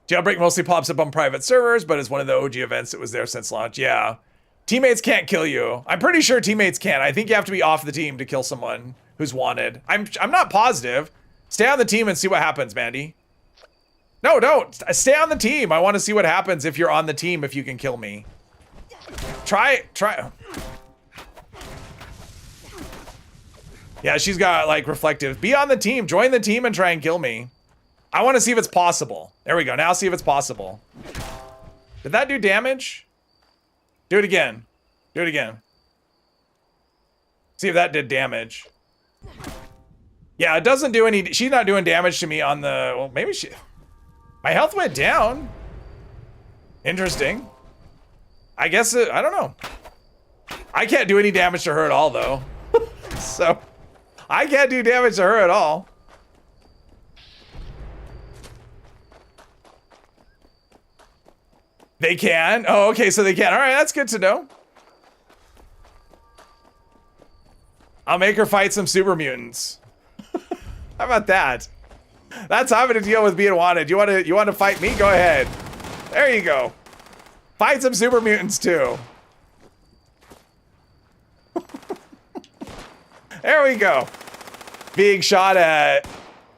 Jailbreak mostly pops up on private servers, but it's one of the OG events that was there since launch. Yeah. Teammates can't kill you. I'm pretty sure teammates can. I think you have to be off the team to kill someone who's wanted. I'm not positive. Stay on the team and see what happens, Mandy. No, don't. Stay on the team. I want to see what happens if you're on the team, if you can kill me. Try. Yeah, she's got like reflective. Be on the team. Join the team and try and kill me. I want to see if it's possible. There we go. Now see if it's possible. Did that do damage? Do it again. Do it again. See if that did damage. Yeah, it doesn't do any... She's not doing damage to me on the... Well, maybe she... My health went down. Interesting. I guess it... I don't know. I can't do any damage to her at all, though. So, I can't do damage to her at all. They can? Oh, okay, so they can. All right, that's good to know. I'll make her fight some super mutants. How about that? That's having to deal with being wanted. You want to fight me? Go ahead. There you go. Fight some super mutants too. There we go. Being shot at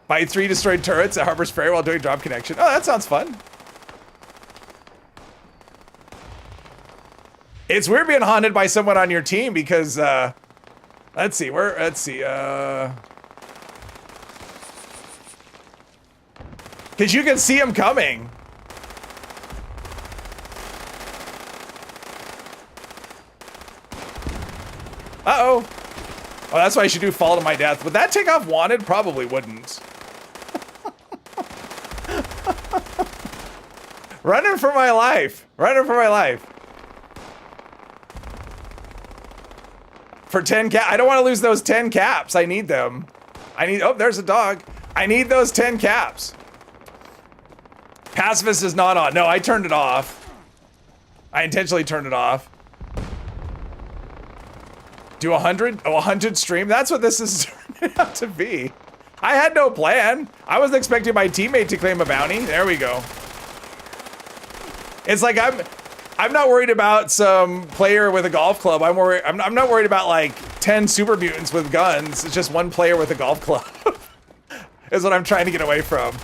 by 3 destroyed turrets at Harper's Ferry while doing drop connection. Oh, that sounds fun. It's weird being haunted by someone on your team because, let's see, because you can see him coming. Uh-oh. Oh, that's why I should do Fall to My Death. Would that take off Wanted? Probably wouldn't. Running for my life. Running for my life. For 10 cap, I don't want to lose those 10 caps. I need them. Oh, there's a dog. I need those 10 caps. Pacifist is not on. No, I turned it off. I intentionally turned it off. Do 100? Oh, 100 stream? That's what this is turning out to be. I had no plan. I wasn't expecting my teammate to claim a bounty. There we go. It's like I'm not worried about some player with a golf club. I'm not worried about like 10 super mutants with guns. It's just one player with a golf club. Is what I'm trying to get away from.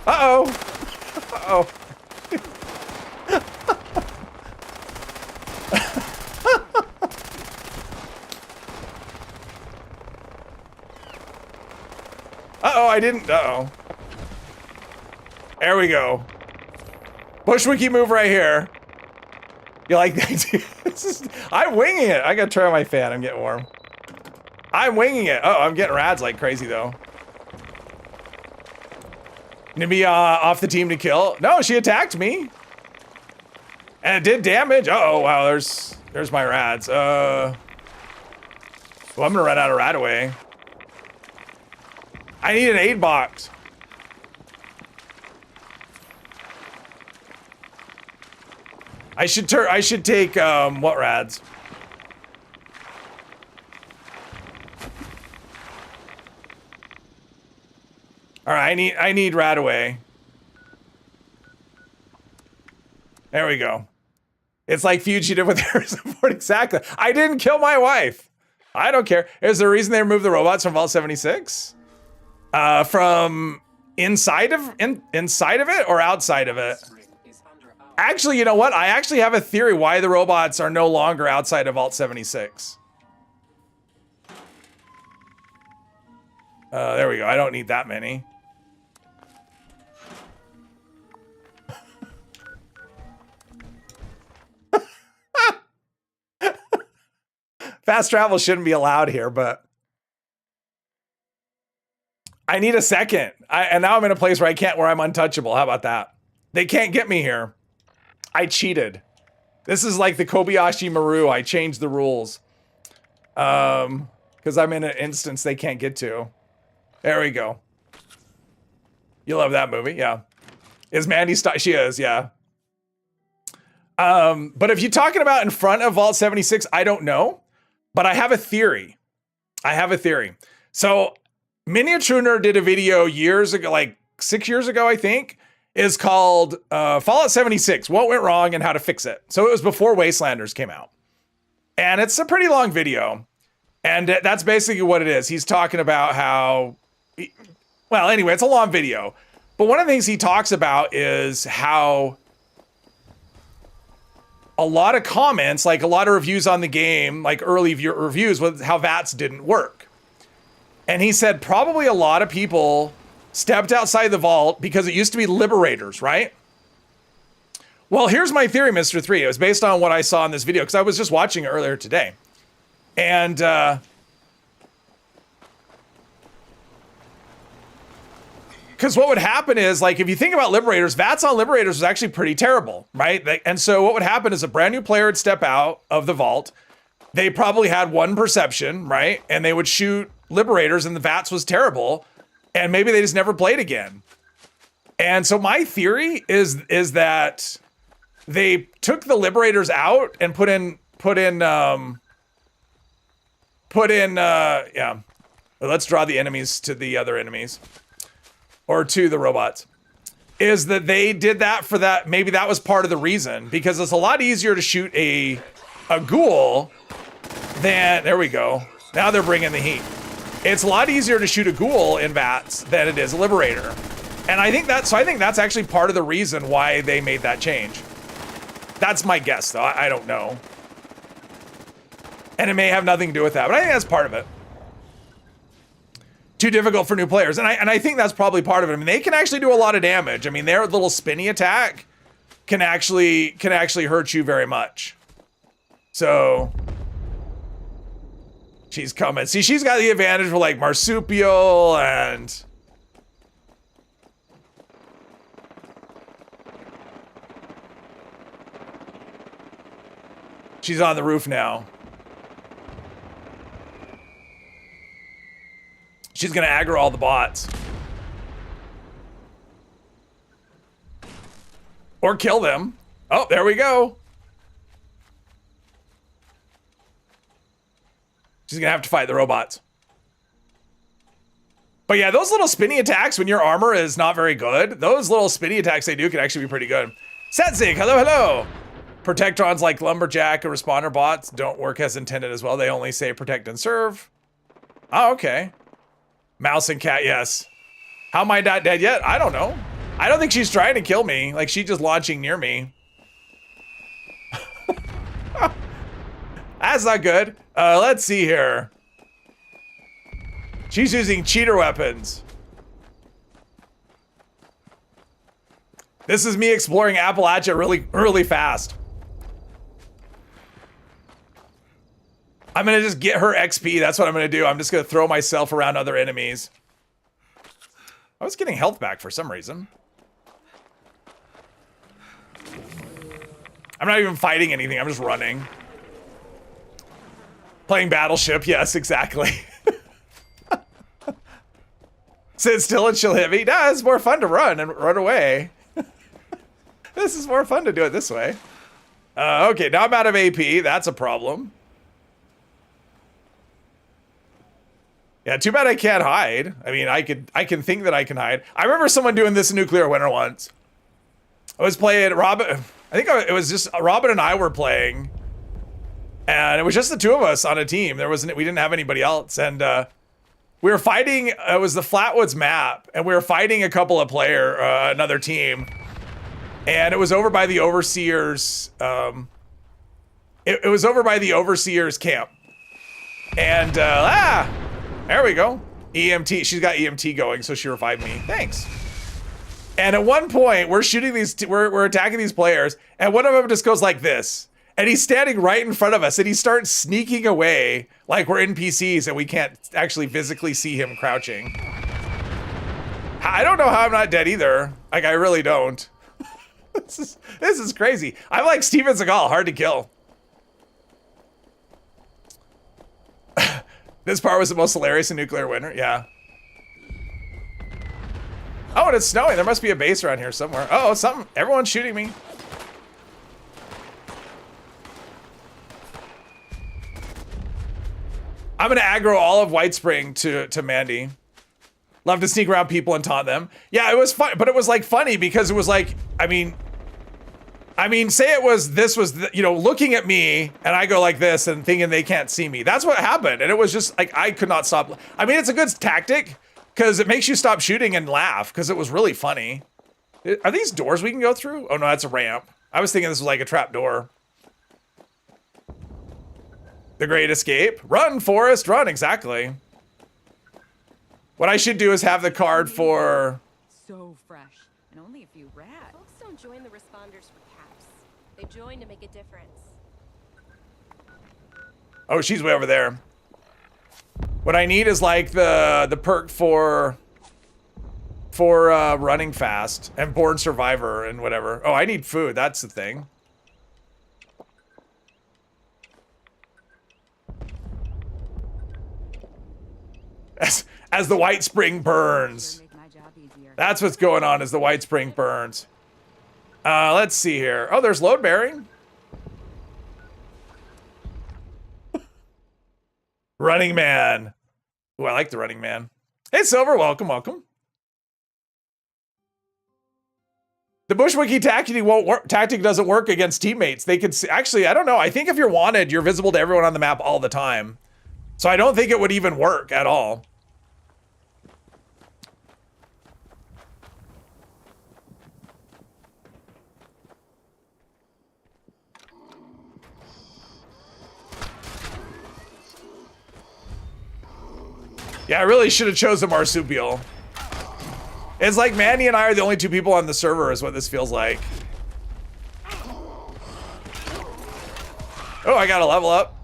Uh-oh. Uh-oh. Uh-oh, I didn't. Uh-oh. There we go. Bushwiki move right here. You like that? I'm winging it. I gotta turn on my fan. I'm getting warm. I'm winging it. Oh, I'm getting rads like crazy though. Gonna be off the team to kill. No, she attacked me. And it did damage. Uh-oh, wow, there's my rads. Well, I'm gonna run out of rad away. I need an aid box. I should take what rads? All right, I need rad away. There we go. It's like fugitive with air support. Exactly. I didn't kill my wife. I don't care. Is there a reason they removed the robots from Vault 76? From inside of it or outside of it? Actually, you know what? I actually have a theory why the robots are no longer outside of Vault 76. There we go. I don't need that many. Fast travel shouldn't be allowed here, but I need a second. And now I'm in a place where I'm untouchable. How about that? They can't get me here. I cheated. This is like the Kobayashi Maru. I changed the rules. Because I'm in an instance they can't get to. There we go. You love that movie? Yeah. Is Mandy she is, yeah. But if you're talking about in front of Vault 76, I don't know. But I have a theory. So Miniatruner did a video years ago, like 6 years ago, I think. is called Fallout 76, What Went Wrong and How to Fix It. So it was before Wastelanders came out. And it's a pretty long video. And that's basically what it is. He's talking about how, well, anyway, it's a long video. But one of the things he talks about is how a lot of comments, like a lot of reviews on the game, like early reviews with how VATS didn't work. And he said probably a lot of people stepped outside the vault because it used to be liberators, right? Well, here's my theory, Mr. 3. It was based on what I saw in this video because I was just watching it earlier today. And because what would happen is, like, if you think about liberators, VATS on liberators was actually pretty terrible, right? And so what would happen is a brand new player would step out of the vault. They probably had one perception, right? And they would shoot liberators and the VATS was terrible. And maybe they just never played again. And so my theory is that they took the liberators out and put in yeah. Let's draw the enemies to the other enemies or to the robots. Is that they did that for that? Maybe that was part of the reason, because it's a lot easier to shoot a ghoul than, there we go. Now they're bringing the heat. It's a lot easier to shoot a ghoul in VATS than it is a liberator. And I think that's actually part of the reason why they made that change. That's my guess, though. I don't know. And it may have nothing to do with that, but I think that's part of it. Too difficult for new players. And I think that's probably part of it. I mean, they can actually do a lot of damage. I mean, their little spinny attack can actually hurt you very much. So she's coming. See, she's got the advantage for like marsupial and she's on the roof now. She's gonna aggro all the bots. Or kill them. Oh, there we go. She's gonna have to fight the robots. But yeah, those little spinny attacks when your armor is not very good, those little spinny attacks they do can actually be pretty good. Setzig, hello, hello. Protectrons like Lumberjack and Responder bots don't work as intended as well. They only say protect and serve. Oh, okay. Mouse and cat, yes. How am I not dead yet? I don't know. I don't think she's trying to kill me. Like, she's just launching near me. That's not good. Let's see here. She's using cheater weapons. This is me exploring Appalachia really fast. I'm gonna just get her XP. That's what I'm gonna do. I'm just gonna throw myself around other enemies. I was getting health back for some reason. I'm not even fighting anything. I'm just running. Playing Battleship. Yes, exactly. Sit still and she'll hit me. Nah, it's more fun to run and run away. This is more fun to do it this way. Okay, now I'm out of AP. That's a problem. Yeah, too bad I can't hide. I mean, I can think that I can hide. I remember someone doing this in Nuclear Winter once. I was playing Robin. I think it was just Robin and I were playing, and it was just the two of us on a team. We didn't have anybody else, and we were fighting. It was the Flatwoods map, and we were fighting a couple of another team, and it was over by the Overseers. It was over by the Overseers camp, and there we go. EMT. She's got EMT going, so she revived me. Thanks. And at one point, we're shooting these. We're attacking these players, and one of them just goes like this, and he's standing right in front of us, and he starts sneaking away like we're NPCs, and we can't actually physically see him crouching. I don't know how I'm not dead either. Like, I really don't. This is crazy. I'm like Steven Seagal, hard to kill. This part was the most hilarious in Nuclear Winter, yeah. Oh, and it's snowing. There must be a base around here somewhere. Oh, something. Everyone's shooting me. I'm gonna aggro all of White Spring to Mandy. Love to sneak around people and taunt them. Yeah, it was fun, but it was like funny because it was like, I mean, say it was, this was, you know, looking at me and I go like this and thinking they can't see me. That's what happened. And it was just like, I could not stop. I mean, it's a good tactic because it makes you stop shooting and laugh because it was really funny. Are these doors we can go through? Oh no, that's a ramp. I was thinking this was like a trap door. The Great Escape. Run, Forrest, run, exactly. What I should do is have the card for... So fresh, and only a few rats. Folks don't join the responders for caps. They join to make a difference. Oh, she's way over there. What I need is like the perk for running fast and Born Survivor and whatever. Oh, I need food. That's the thing. As the White Spring burns. That's what's going on as the White Spring burns. Let's see here. Oh, there's load bearing. Running Man. Ooh, I like the Running Man. Hey, Silver, welcome, welcome. The Bushwiki tactic won't work. Tactic doesn't work against teammates. They could see, actually, I don't know. I think if you're wanted, you're visible to everyone on the map all the time. So I don't think it would even work at all. Yeah, I really should have chosen a marsupial. It's like Manny and I are the only two people on the server is what this feels like. Oh, I got a level up.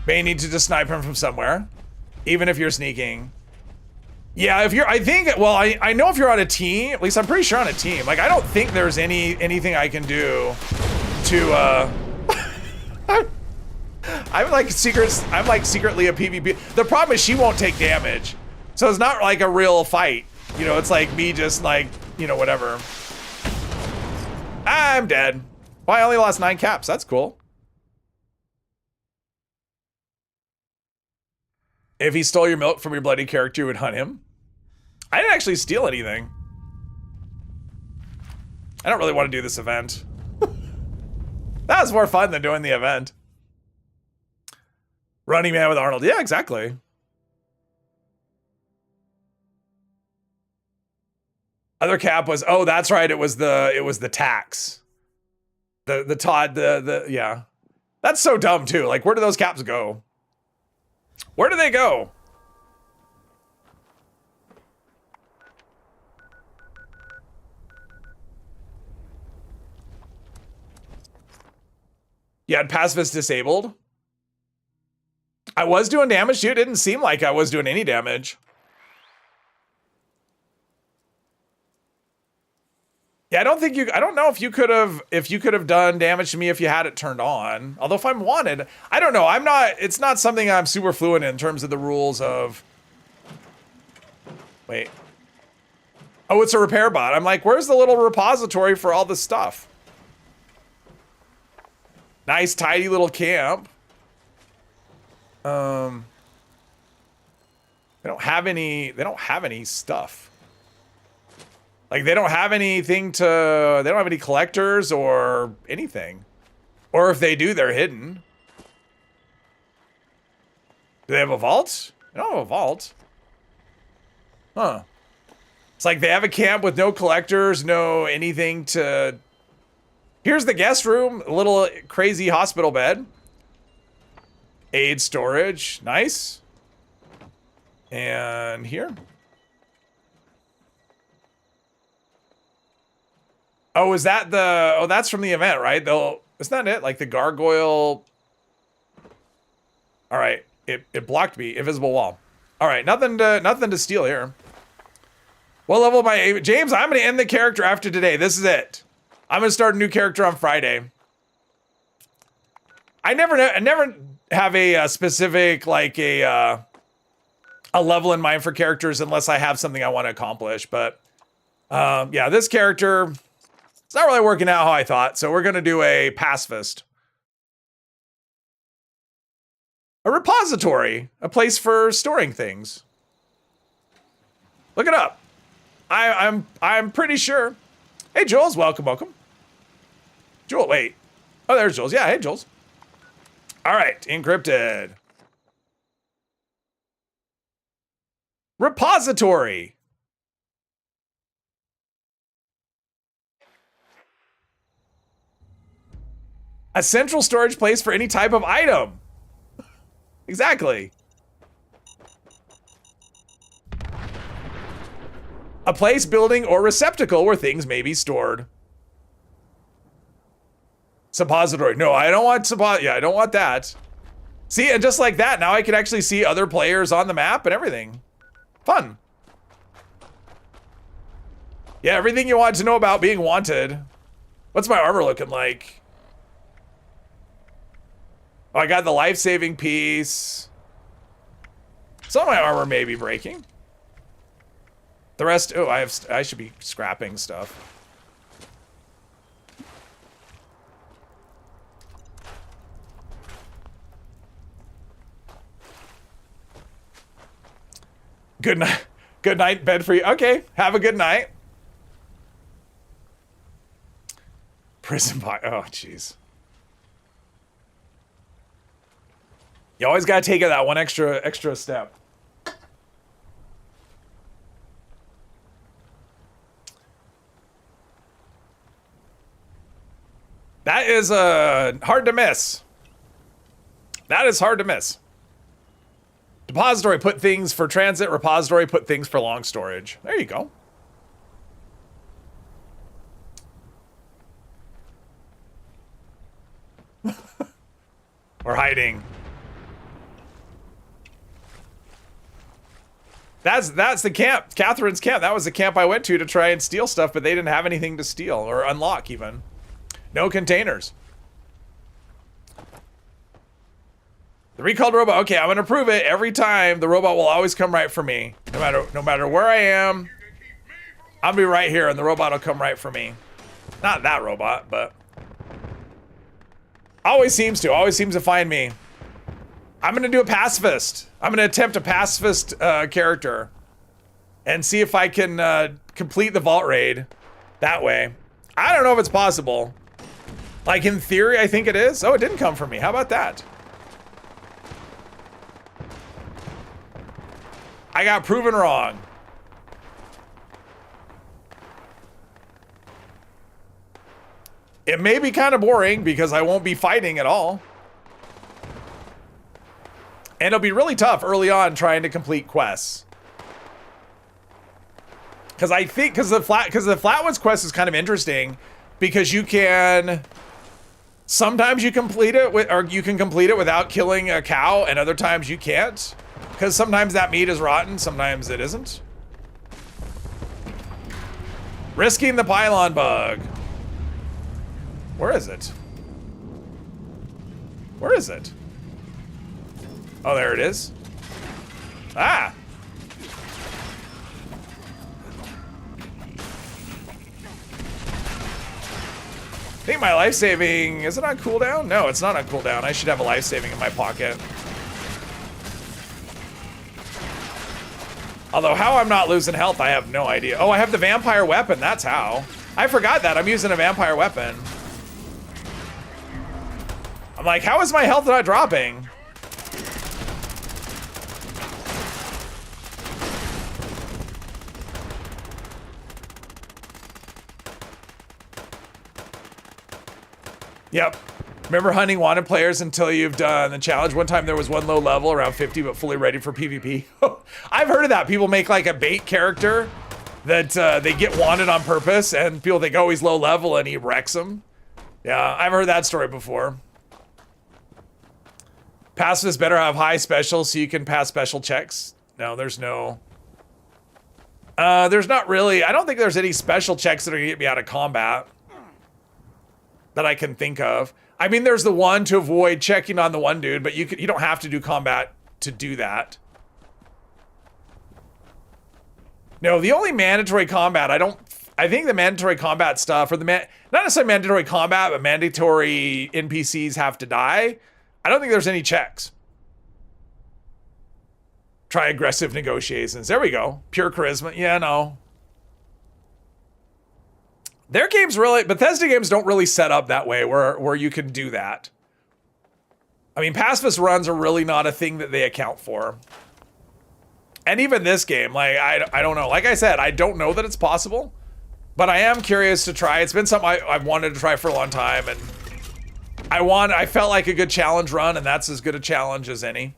May need to just snipe him from somewhere. Even if you're sneaking. Yeah, if you're, I think, well, I know if you're on a team, at least I'm pretty sure on a team. Like, I don't think there's anything I can do to, I'm like secretly a PvP. The problem is she won't take damage. So it's not like a real fight. You know, it's like me just like, you know, whatever. I'm dead. Well, I only lost 9 caps. That's cool. If he stole your milk from your bloody character, you would hunt him. I didn't actually steal anything. I don't really want to do this event. That was more fun than doing the event. Running Man with Arnold. Yeah, exactly. Other cap was, oh, that's right. It was the tax. The Todd, yeah. That's so dumb too. Like, where do those caps go? Where do they go? You had pacifist disabled. I was doing damage to you. It didn't seem like I was doing any damage. Yeah, I don't know if you could have done damage to me if you had it turned on. Although if I'm wanted, I don't know. It's not something I'm super fluent in terms of the rules of. Wait. Oh, it's a repair bot. I'm like, where's the little repository for all this stuff? Nice, tidy little camp. They don't have any stuff. Like, they don't have anything to, they don't have any collectors or anything. Or if they do, they're hidden. Do they have a vault? They don't have a vault. Huh. It's like they have a camp with no collectors, no anything to... Here's the guest room, a little crazy hospital bed. Aid storage, nice. And here. Oh, is that the, oh, that's from the event, right? Isn't that it? Like the gargoyle. All right, it blocked me, invisible wall. All right, nothing to steal here. What level am I? James, I'm gonna end the character after today. This is it. I'm gonna start a new character on Friday. I never have a specific, like a level in mind for characters unless I have something I want to accomplish. But yeah, this character, it's not really working out how I thought. So we're gonna do a pacifist. A repository, a place for storing things. Look it up. I'm pretty sure. Hey, Jules, welcome. Jules, wait. Oh, there's Jules. Yeah, hey, Jules. All right, encrypted. Repository. A central storage place for any type of item. Exactly. A place, building, or receptacle where things may be stored. Suppository. No, I don't want I don't want that. See, and just like that, now I can actually see other players on the map and everything. Fun. Yeah, everything you want to know about being wanted. What's my armor looking like? Oh, I got the life-saving piece. Some of my armor may be breaking. The rest, oh, I should be scrapping stuff. Good night. Good night, bed for you. Okay, have a good night. Prison box. Oh, jeez. You always gotta take it that one extra step. That is hard to miss. That is hard to miss. Depository, put things for transit. Repository, put things for long storage. There you go. We're hiding. That's the camp. Catherine's camp. That was the camp I went to try and steal stuff, but they didn't have anything to steal or unlock even. No containers. The recalled robot. Okay, I'm gonna prove it every time. The robot will always come right for me, no matter where I am. I'll be right here, and the robot will come right for me. Not that robot, but always seems to find me. I'm gonna do a pacifist. I'm gonna attempt a pacifist character, and see if I can complete the vault raid that way. I don't know if it's possible. Like in theory, I think it is. Oh, it didn't come from me. How about that? I got proven wrong. It may be kind of boring because I won't be fighting at all. And it'll be really tough early on trying to complete quests. Because I think, because the Flatwoods quest is kind of interesting because you can, sometimes you complete it with, or you can complete it without killing a cow, and other times you can't. Because sometimes that meat is rotten, sometimes it isn't. Risking the pylon bug. Where is it? Where is it? Oh, there it is. Ah! I think my life saving, is it on cooldown? No, it's not on cooldown. I should have a life saving in my pocket. Although how I'm not losing health, I have no idea. Oh, I have the vampire weapon, that's how. I forgot that, I'm using a vampire weapon. I'm like, how is my health not dropping? Yep. Remember hunting wanted players until you've done the challenge? One time there was one low level, around 50, but fully ready for PvP. I've heard of that. People make like a bait character that they get wanted on purpose, and people think, oh, he's low level, and he wrecks them. Yeah, I've heard that story before. Pacifists better have high special so you can pass special checks. No, there's no... there's not really... I don't think there's any special checks that are gonna get me out of combat that I can think of. I mean, there's the one to avoid checking on the one dude, but you don't have to do combat to do that. No, the only mandatory combat, I think the mandatory combat stuff, or not necessarily mandatory combat, but mandatory NPCs have to die. I don't think there's any checks. Try aggressive negotiations. There we go. Pure charisma. Yeah, no. Their games really, Bethesda games don't really set up that way where you can do that. I mean, pacifist runs are really not a thing that they account for. And even this game, like, I don't know. Like I said, I don't know that it's possible, but I am curious to try. It's been something I've wanted to try for a long time, and I felt like a good challenge run, and that's as good a challenge as any.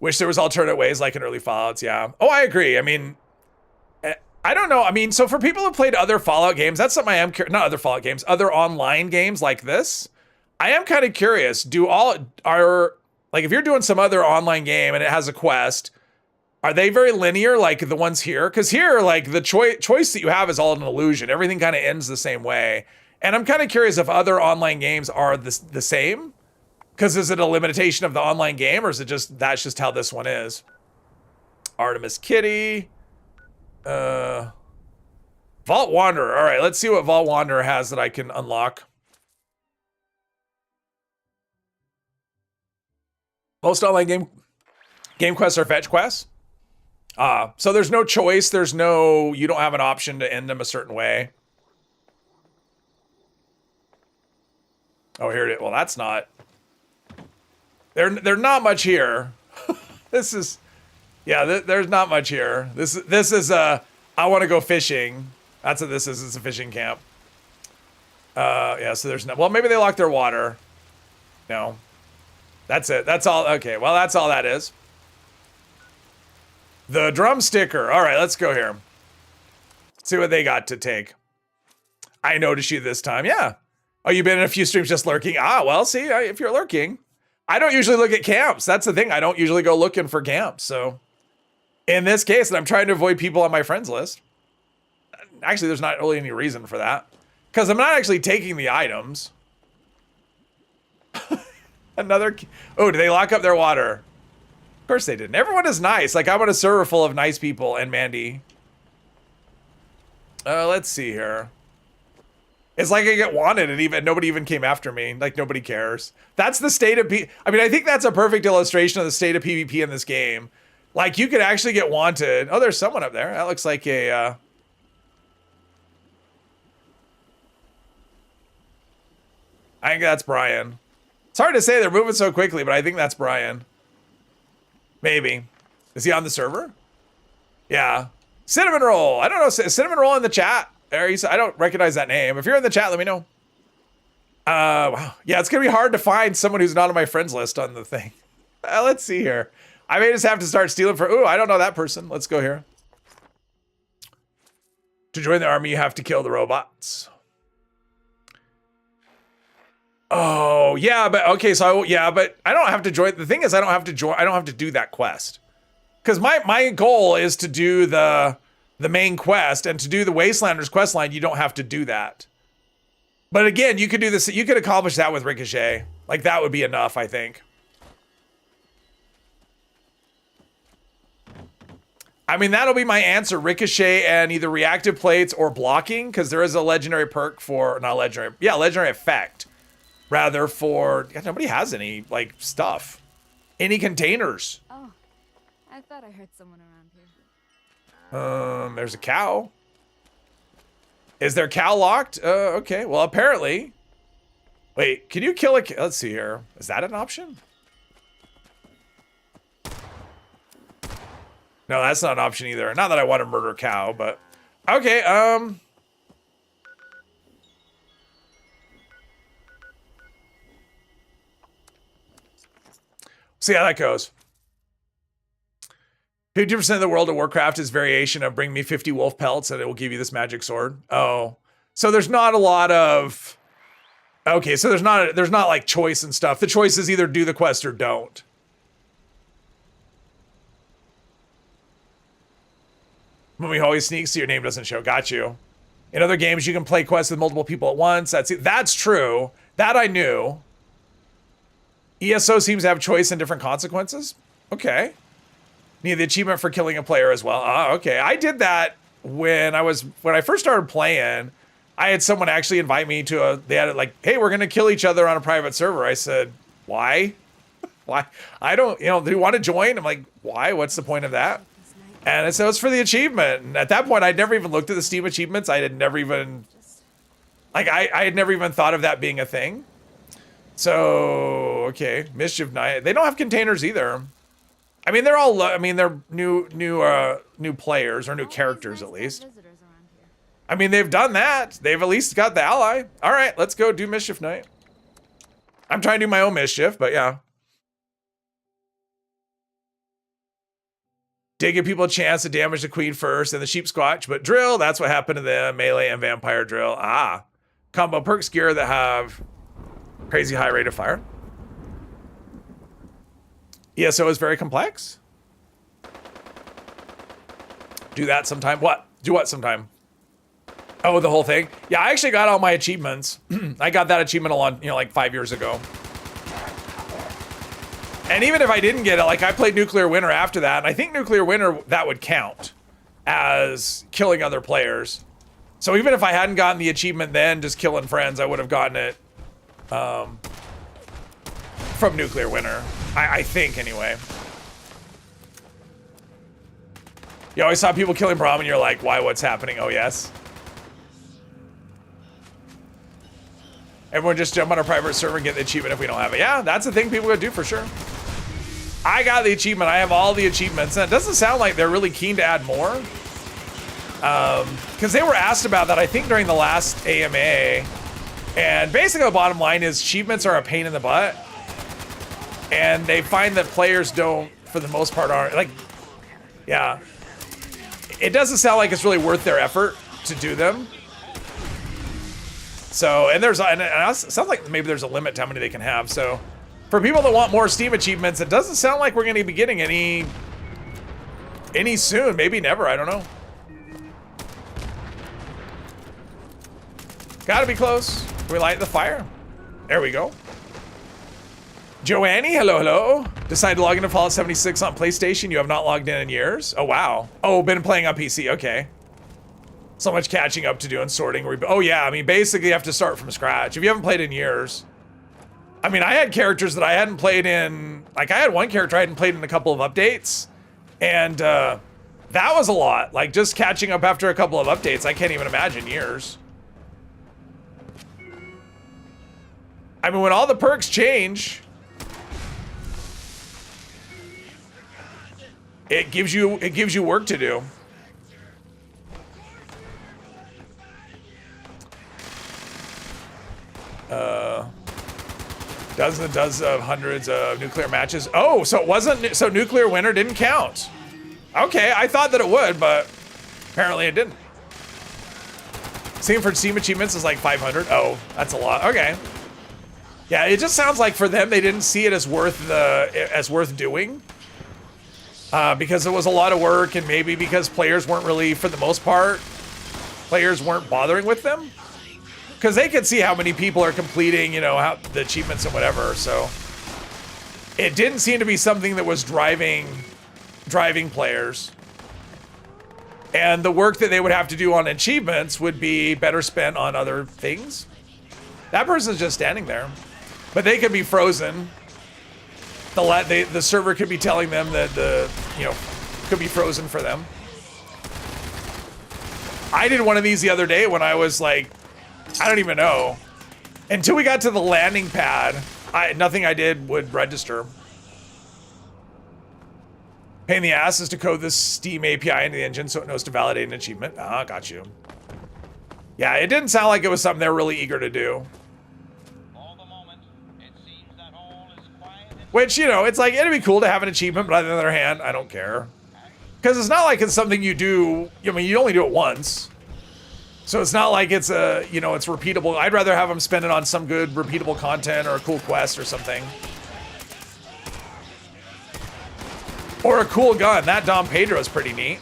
Wish there was alternate ways, like in early Fallouts, yeah. Oh, I agree. I mean, I don't know. I mean, so for people who played other Fallout games, that's something I am curious. Not other Fallout games, other online games like this. I am kind of curious. Like, if you're doing some other online game and it has a quest, are they very linear like the ones here? Because here, like, the choice that you have is all an illusion. Everything kind of ends the same way. And I'm kind of curious if other online games are the same. Because is it a limitation of the online game, or is it just that's just how this one is? Artemis Kitty. Vault Wanderer. All right, let's see what Vault Wanderer has that I can unlock. Most online game quests are fetch quests. So there's no choice. You don't have an option to end them a certain way. Oh, here it is. Well, that's not. There's not much here. This is, yeah, there's not much here. This is I want to go fishing. That's what this is. It's a fishing camp. Yeah, so there's no, well, maybe they locked their water. No. That's it. That's all. Okay, well, that's all that is. The drum sticker. All right, let's go here. See what they got to take. I noticed you this time. Yeah. Oh, you've been in a few streams just lurking. Ah, well, see, if you're lurking. I don't usually look at camps. That's the thing. I don't usually go looking for camps. So in this case, and I'm trying to avoid people on my friends list. Actually, there's not really any reason for that. Because I'm not actually taking the items. Oh, did they lock up their water? Of course they didn't. Everyone is nice. Like, I'm on a server full of nice people and Mandy. Let's see here. It's like I get wanted and nobody even came after me. Like, nobody cares. That's the state of I mean, I think that's a perfect illustration of the state of PvP in this game. Like, you could actually get wanted. Oh, there's someone up there. That looks like a, I think that's Brian. It's hard to say. They're moving so quickly, but I think that's Brian. Maybe. Is he on the server? Yeah. Cinnamon Roll. I don't know. Cinnamon Roll in the chat. I don't recognize that name. If you're in the chat, let me know. Wow. Yeah, it's going to be hard to find someone who's not on my friends list on the thing. Let's see here. I may just have to start stealing for... Ooh, I don't know that person. Let's go here. To join the army, you have to kill the robots. Oh, yeah, but... Okay, so... but I don't have to join... The thing is, I don't have to join... I don't have to do that quest. Because my goal is to do the main quest, and to do the Wastelanders quest line, you don't have to do that. But again, you could do this, you could accomplish that with Ricochet. Like, that would be enough, I think. I mean, that'll be my answer. Ricochet and either reactive plates or blocking, because there is a legendary perk for, not legendary, yeah, legendary effect. Rather for, God, nobody has any, like, stuff. Any containers. Oh, I thought I heard someone around here. There's a cow. Is their cow locked? Okay. Well, apparently. Wait, can you kill a cow? Let's see here. Is that an option? No, that's not an option either. Not that I want to murder a cow, but okay. See how that goes. 50% of the World of Warcraft is variation of bring me 50 wolf pelts and it will give you this magic sword. Oh, so there's not a lot of, okay, so there's not like choice and stuff. The choice is either do the quest or don't. When we always sneak, so your name doesn't show. Got you. In other games, you can play quests with multiple people at once. That's true. That I knew. ESO seems to have choice and different consequences. Okay. Need the achievement for killing a player as well. Okay. I did that when I first started playing. I had someone actually invite me to they had it like, hey, we're gonna kill each other on a private server. I said, why? why? I don't, do you want to join? I'm like, why? What's the point of that? And so it's for the achievement. And at that point, I'd never even looked at the Steam achievements. I had never even, like, I had never even thought of that being a thing. So, okay, Mischief Night. They don't have containers either. I mean, they're all, I mean, they're new players, or new characters at least. I mean, they've done that. They've at least got the ally. All right, let's go do Mischief Night. I'm trying to do my own mischief, but yeah. Did give people a chance to damage the queen first and the sheep squatch, but drill, that's what happened to them. Melee and vampire drill. Ah. Combo perks gear that have crazy high rate of fire. ESO is very complex. Do that sometime. What? Do what sometime? Oh, the whole thing? Yeah, I actually got all my achievements. I got that achievement a lot, like 5 years ago. And even if I didn't get it, like I played Nuclear Winter after that, and I think Nuclear Winter, that would count as killing other players. So even if I hadn't gotten the achievement then, just killing friends, I would have gotten it from Nuclear Winter. I think, anyway. You always saw people killing Brahm, and you're like, why, what's happening? Oh, yes. Everyone just jump on a private server and get the achievement if we don't have it. Yeah, that's the thing people would do for sure. I got the achievement. I have all the achievements. And it doesn't sound like they're really keen to add more. Because they were asked about that, I think, during the last AMA. And basically the bottom line is achievements are a pain in the butt. And they find that players don't, for the most part, aren't. Like, yeah. It doesn't sound like it's really worth their effort to do them. So, and it sounds like maybe there's a limit to how many they can have. So, for people that want more Steam achievements, it doesn't sound like we're going to be getting any soon. Maybe never. I don't know. Gotta be close. Can we light the fire? There we go. Joannie, hello, hello. Decided to log into Fallout 76 on PlayStation. You have not logged in years. Oh, wow. Oh, been playing on PC. Okay. So much catching up to do and sorting. Oh, yeah. I mean, basically, you have to start from scratch. If you haven't played in years. I mean, I had characters that I hadn't played in. Like, I had one character I hadn't played in a couple of updates. And that was a lot. Like, just catching up after a couple of updates. I can't even imagine years. I mean, when all the perks change, it gives you work to do. Dozens and dozens of hundreds of nuclear matches. Oh, so it wasn't, so Nuclear Winter didn't count. Okay, I thought that it would, but apparently it didn't. Same for Steam achievements is like 500. Oh, that's a lot. Okay. Yeah, it just sounds like for them they didn't see it as worth doing. Because it was a lot of work, and maybe because players weren't really, for the most part, players weren't bothering with them. Because they could see how many people are completing, how the achievements and whatever. So it didn't seem to be something that was driving players. And the work that they would have to do on achievements would be better spent on other things. That person's just standing there, but they could be frozen. The server could be telling them that could be frozen for them. I did one of these the other day when I was like, I don't even know. Until we got to the landing pad, nothing I did would register. Pain in the ass is to code this Steam API into the engine so it knows to validate an achievement. Ah, got you. Yeah, it didn't sound like it was something they're really eager to do. Which, it's like, it'd be cool to have an achievement, but on the other hand, I don't care. Because it's not like it's something you do, I mean, you only do it once. So it's not like it's it's repeatable. I'd rather have them spend it on some good repeatable content or a cool quest or something. Or a cool gun. That Dom Pedro is pretty neat.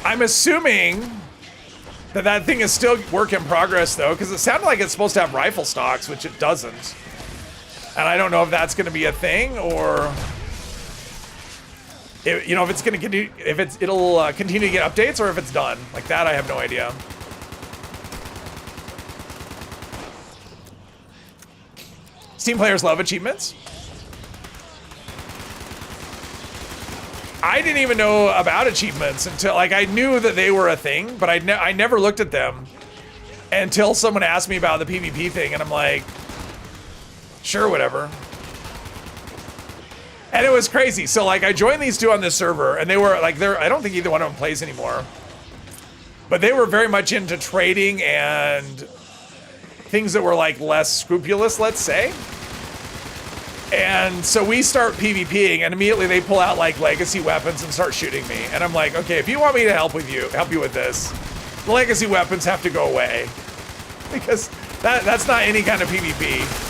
I'm assuming that thing is still work in progress, though, because it sounded like it's supposed to have rifle stocks, which it doesn't. And I don't know if that's going to be a thing, or You know, if it's gonna continue, it'll continue to get updates, or if it's done. Like that, I have no idea. Steam players love achievements. I didn't even know about achievements until, like, I knew that they were a thing, but I never looked at them until someone asked me about the PvP thing, and I'm like, sure, whatever. And it was crazy. So, like, I joined these two on this server, and they were, like, I don't think either one of them plays anymore. But they were very much into trading and things that were, like, less scrupulous, let's say. And so we start PvPing, and immediately they pull out, like, legacy weapons and start shooting me. And I'm like, okay, if you want me to help you with this, the legacy weapons have to go away. Because that's not any kind of PvP.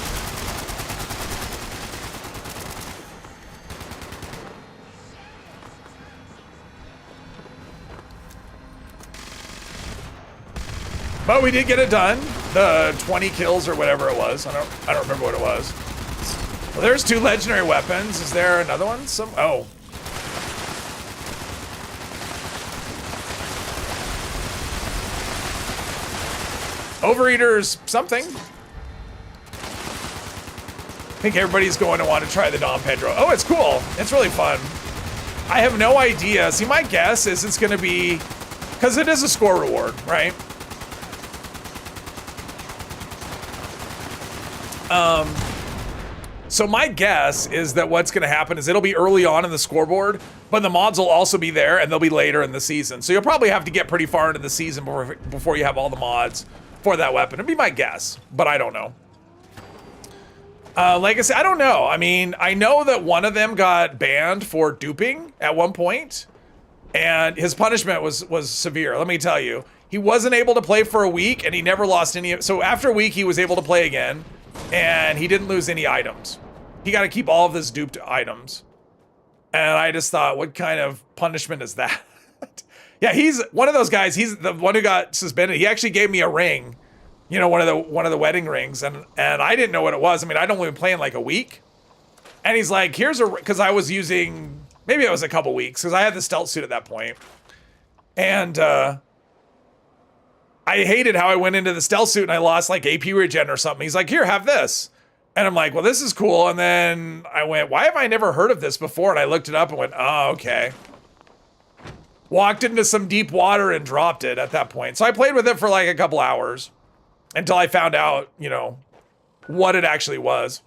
But we did get it done. The 20 kills or whatever it was. I don't remember what it was. Well, there's 2 legendary weapons. Is there another one? Oh. Overeaters something. I think everybody's going to want to try the Dom Pedro. Oh, it's cool. It's really fun. I have no idea. See, my guess is it's going to be, because it is a score reward, right? So my guess is that what's going to happen is it'll be early on in the scoreboard, but the mods will also be there, and they'll be later in the season. So you'll probably have to get pretty far into the season before you have all the mods for that weapon. It'd be my guess, but I don't know. Like I said, I don't know. I mean, I know that one of them got banned for duping at one point, and his punishment was severe. Let me tell you, he wasn't able to play for a week, and he never lost any. So after a week, he was able to play again, and he didn't lose any items. He got to keep all of his duped items. And I just thought, what kind of punishment is that? Yeah, he's one of those guys. He's the one who got suspended. He actually gave me a ring, you know, one of the wedding rings, and I didn't know what it was. I mean, I'd only been playing like a week. And he's like, here's because I was using, maybe it was a couple weeks, because I had the stealth suit at that point. And I hated how I went into the stealth suit and I lost like AP regen or something. He's like, here, have this. And I'm like, well, this is cool. And then I went, why have I never heard of this before? And I looked it up and went, oh, okay. Walked into some deep water and dropped it at that point. So I played with it for like a couple hours until I found out, you know, what it actually was.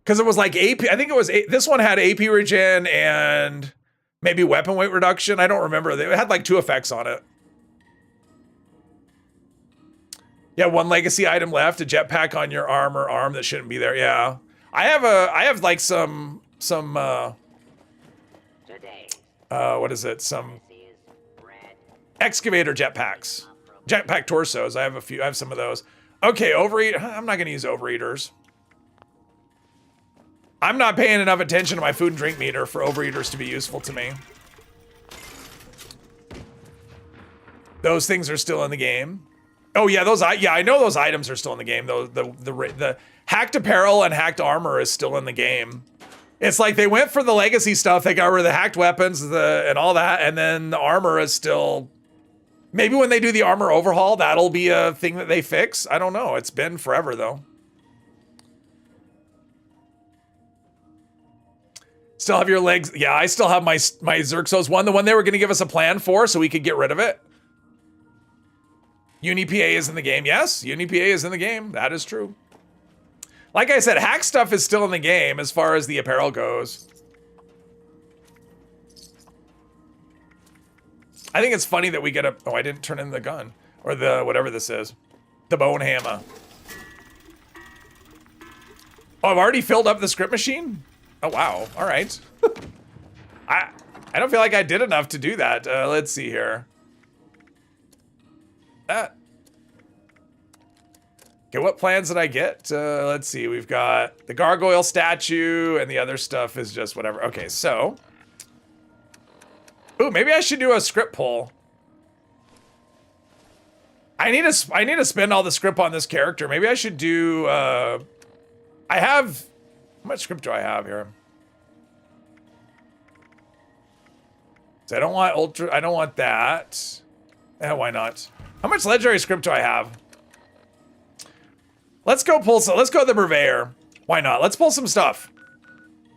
Because it was like AP, I think it was, this one had AP regen and maybe weapon weight reduction. I don't remember. They had like 2 effects on it. Yeah, 1 legacy item left, a jetpack on your arm or arm that shouldn't be there. Yeah. I have like some what is it? Some excavator jetpacks. Jetpack torsos. I have some of those. Okay, overeat. I'm not going to use overeaters. I'm not paying enough attention to my food and drink meter for overeaters to be useful to me. Those things are still in the game. Oh yeah, I know those items are still in the game. The hacked apparel and hacked armor is still in the game. It's like they went for the legacy stuff. They got rid of the hacked weapons, and all that, and then the armor is still. Maybe when they do the armor overhaul, that'll be a thing that they fix. I don't know. It's been forever though. Still have your legs? Yeah, I still have my Xerxos one, the one they were going to give us a plan for, so we could get rid of it. UniPA is in the game. Yes, UniPA is in the game. That is true. Like I said, hack stuff is still in the game as far as the apparel goes. I think it's funny that we get a... Oh, I didn't turn in the gun. Or the... whatever this is. The bone hammer. Oh, I've already filled up the script machine? Oh, wow. All right. I don't feel like I did enough to do that. Let's see here. Okay, what plans did I get? Let's see. We've got the gargoyle statue, and the other stuff is just whatever. Okay, so. Ooh, maybe I should do a script pull. I need to spend all the script on this character. Maybe I should do. I have. How much script do I have here? So I don't want ultra. I don't want that. Why not? How much legendary script do I have? Let's go pull some. Let's go to the Purveyor. Why not? Let's pull some stuff.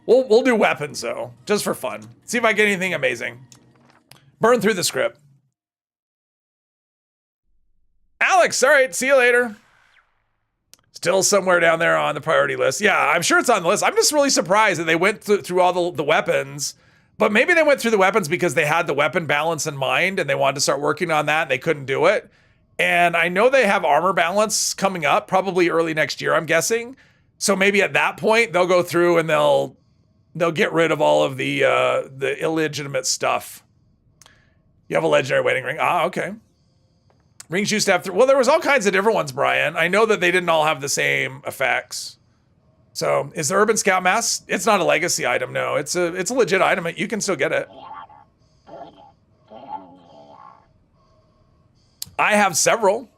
We'll do weapons though, just for fun. See if I get anything amazing. Burn through the script. Alex, all right, see you later. Still somewhere down there on the priority list. Yeah, I'm sure it's on the list. I'm just really surprised that they went through all the weapons, but maybe they went through the weapons because they had the weapon balance in mind and they wanted to start working on that and they couldn't do it. And I know they have armor balance coming up probably early next year, I'm guessing. So maybe at that point they'll go through and they'll get rid of all of the illegitimate stuff. You have a legendary waiting ring. Ah, okay. Rings used to have well, there was all kinds of different ones, Brian. I know that they didn't all have the same effects. So is the Urban Scout Mask? It's not a legacy item, no. It's a legit item. You can still get it. I have several.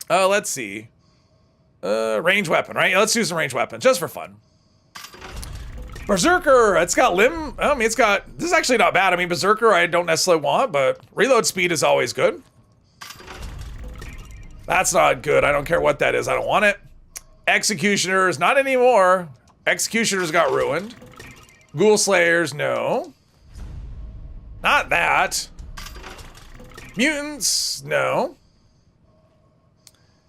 Let's see. Range weapon, right? Let's do some range weapon, just for fun. Berserker, it's got limb. I mean, this is actually not bad. I mean, Berserker I don't necessarily want, but reload speed is always good. That's not good. I don't care what that is. I don't want it. Executioners, not anymore. Executioners got ruined. Ghoul Slayers, no. Not that. Mutants, no.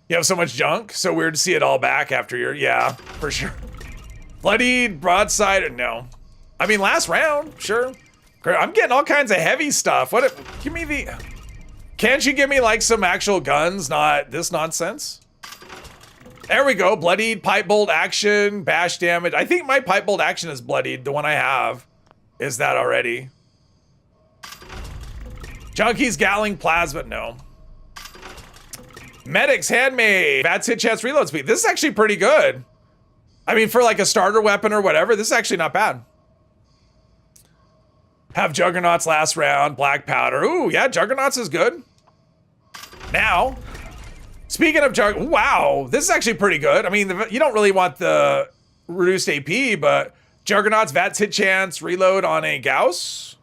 You have so much junk. So weird to see it all back after your, yeah, for sure. Bloodied, broadside, no. I mean, last round, sure. I'm getting all kinds of heavy stuff. Give me the... Can't you give me like some actual guns, not this nonsense? There we go. Bloodied, pipe bolt action, bash damage. I think my pipe bolt action is bloodied. The one I have is that already. Junkies, Gatling, plasma, no. Medics, handmade, bats hit chance, reload speed. This is actually pretty good. I mean, for like a starter weapon or whatever, this is actually not bad. Have Juggernauts last round, black powder. Ooh, yeah, Juggernauts is good. Now, speaking of wow, this is actually pretty good. I mean, you don't really want the reduced AP, but Juggernauts, VATS hit chance, reload on a Gauss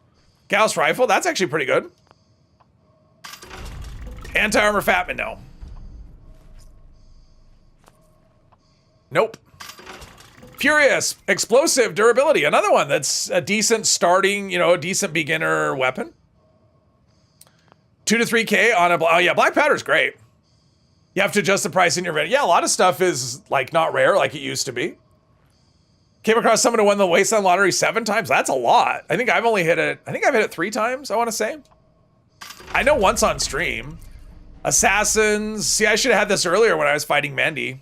rifle. That's actually pretty good. Anti-armor Fatman, no. Nope. Furious, explosive, durability. Another one that's a decent starting, a decent beginner weapon. 2 to 3K on a, oh yeah, black powder's great. You have to adjust the price in your event. Yeah, a lot of stuff is like not rare like it used to be. Came across someone who won the Wasteland Lottery 7 times. That's a lot. I think I've hit it 3 times, I want to say. I know once on stream. Assassins. See, I should have had this earlier when I was fighting Mandy.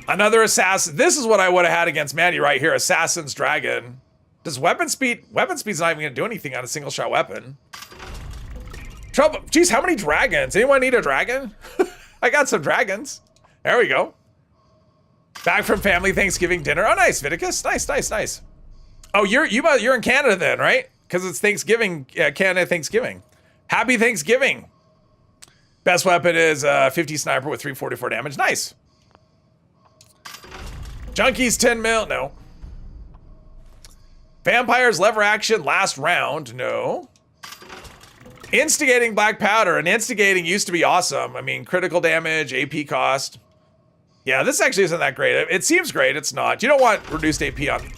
Another assassin. This is what I would have had against Mandy right here. Assassin's Dragon. Does weapon speed's not even gonna do anything on a single shot weapon. Trouble. Geez, how many dragons? Anyone need a dragon? I got some dragons. There we go. Back from family Thanksgiving dinner. Oh, nice, Viticus. Nice. Oh, you're in Canada then, right? Because it's Thanksgiving, Canada Thanksgiving. Happy Thanksgiving. Best weapon is 50 sniper with 344 damage. Nice. Junkies 10 mil, no. Vampires lever action last round, no. Instigating black powder, and instigating used to be awesome. I mean, critical damage, AP cost. Yeah, this actually isn't that great. It seems great, it's not. You don't want reduced AP on,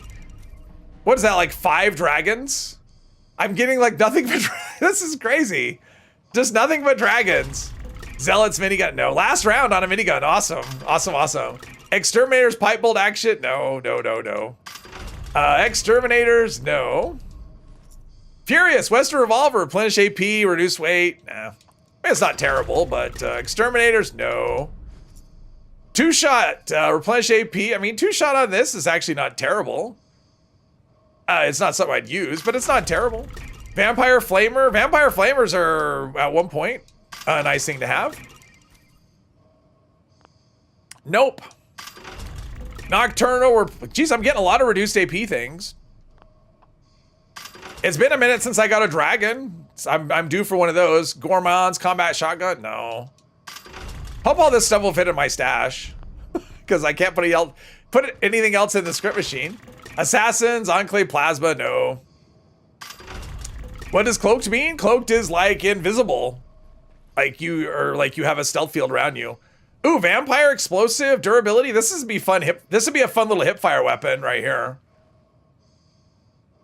what is that, like 5 dragons? I'm getting like nothing but, this is crazy. Just nothing but dragons. Zealots minigun, no. Last round on a minigun, awesome. Exterminators pipe bolt action, no. Exterminators, no. Furious, Western Revolver, replenish AP, reduce weight, nah. It's not terrible, but Exterminators, no. 2-shot, replenish AP. I mean, 2-shot on this is actually not terrible. It's not something I'd use, but it's not terrible. Vampire Flamer. Vampire Flamers are, at one point, a nice thing to have. Nope. Nocturnal, geez, I'm getting a lot of reduced AP things. It's been a minute since I got a dragon. I'm due for one of those. Gourmands, combat shotgun, no. Hope all this stuff will fit in my stash. Because I can't put anything else in the script machine. Assassins, Enclave Plasma, no. What does cloaked mean? Cloaked is like invisible. Like you have a stealth field around you. Ooh, vampire explosive durability. This would be fun. This would be a fun little hip fire weapon right here.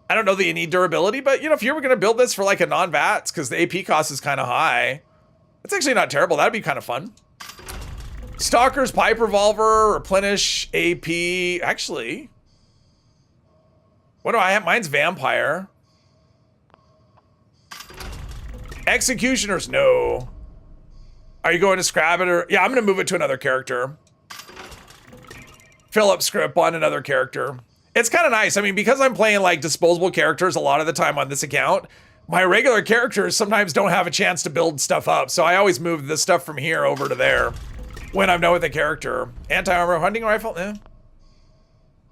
I don't know that you need durability, but you know, if you were going to build this for like a non-VATS, because the AP cost is kind of high, it's actually not terrible. That'd be kind of fun. Stalker's pipe revolver, replenish AP. Actually, what do I have? Mine's vampire. Executioners, no. Are you going to scrap it or? Yeah, I'm going to move it to another character. Fill up script on another character. It's kind of nice. I mean, because I'm playing like disposable characters a lot of the time on this account, my regular characters sometimes don't have a chance to build stuff up. So I always move the stuff from here over to there when I'm done with the character. Anti-armor hunting rifle, eh.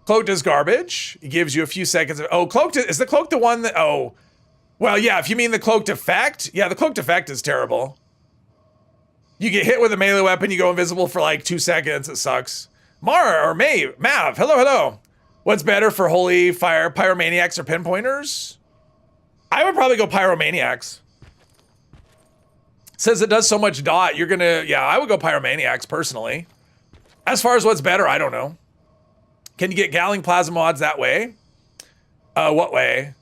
Cloaked is garbage. It gives you a few seconds of, oh, cloaked is the cloak the one that, oh, well, yeah, if you mean the cloaked effect, yeah, the cloaked effect is terrible. You get hit with a melee weapon, you go invisible for like 2 seconds, it sucks. Mar or Mav, hello. What's better for holy fire, pyromaniacs or pinpointers? I would probably go pyromaniacs. Says it does so much dot, you're gonna, yeah, I would go pyromaniacs personally. As far as what's better, I don't know. Can you get Galling plasma mods that way? What way?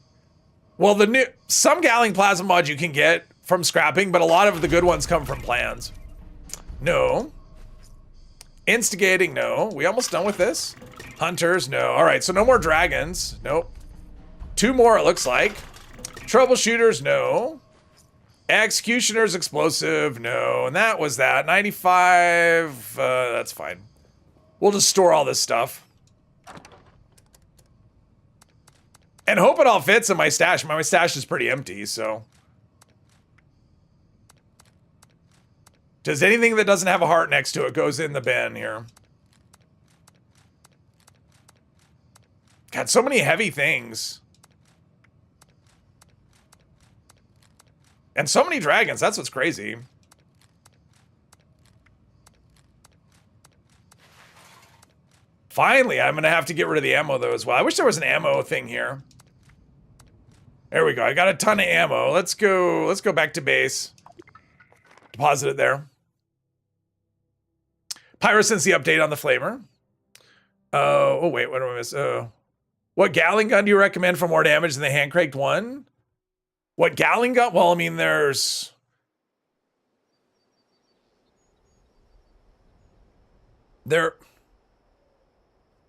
Well, some Galling plasma mods you can get from scrapping, but a lot of the good ones come from plans. No. Instigating, no. We almost done with this? Hunters, no. All right, so no more dragons. Nope. 2 more, it looks like. Troubleshooters, no. Executioners, explosive, no. And that was that. 95, that's fine. We'll just store all this stuff. And hope it all fits in my stash. My stash is pretty empty, so. Just anything that doesn't have a heart next to it goes in the bin here. God, so many heavy things. And so many dragons, that's what's crazy. Finally, I'm gonna have to get rid of the ammo though as well. I wish there was an ammo thing here. There we go, I got a ton of ammo. Let's go back to base. Deposit it there. Pyro sends the update on the flamer. Oh wait, what do I miss? What Galling gun do you recommend for more damage than the hand cranked one? What Galling gun? Well, I mean, there's... The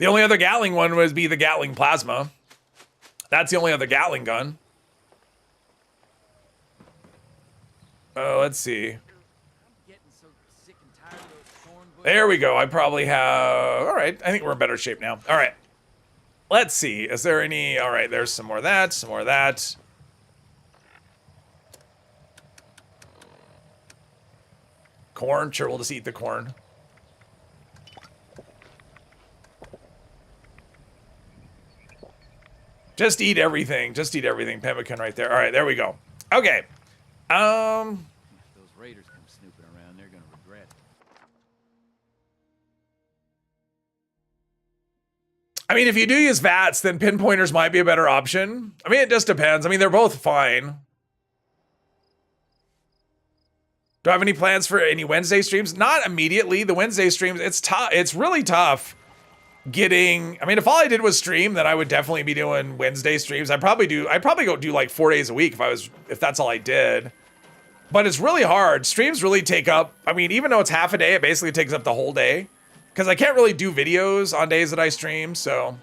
only other Galling one would be the Gatling plasma. That's the only other Gatling gun. Let's see. There we go. I probably have... All right. I think we're in better shape now. All right. Let's see. Is there any... All right. There's some more of that. Some more of that. Corn. Sure, we'll just eat the corn. Just eat everything. Just eat everything. Pemmican right there. All right. There we go. Okay. If those raiders come snooping around, they're gonna regret it. I mean, if you do use VATS, then pinpointers might be a better option. I mean, it just depends. I mean, they're both fine. Do I have any plans for any Wednesday streams? Not immediately. The Wednesday streams, it's tough. It's really tough getting... I mean, if all I did was stream, then I would definitely be doing Wednesday streams. I'd probably go do like 4 days a week if that's all I did. But it's really hard. Streams really take up... I mean, even though it's half a day, it basically takes up the whole day. Because I can't really do videos on days that I stream, so...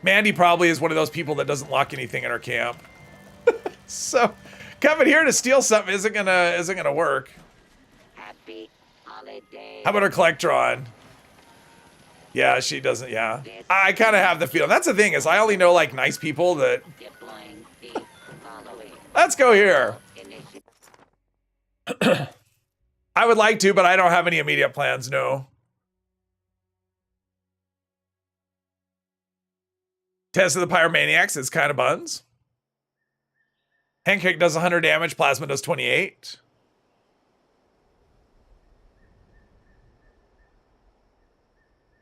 Mandy probably is one of those people that doesn't lock anything in her camp. So, coming here to steal something isn't gonna work. Happy holiday. How about her Collectron? Yeah, she doesn't, yeah. I kind of have the feeling. That's the thing, is I only know, like, nice people that... Deploying the following. Let's go here. I would like to, but I don't have any immediate plans, no. Test of the Pyromaniacs is kind of buns. Handkick does 100 damage, Plasma does 28.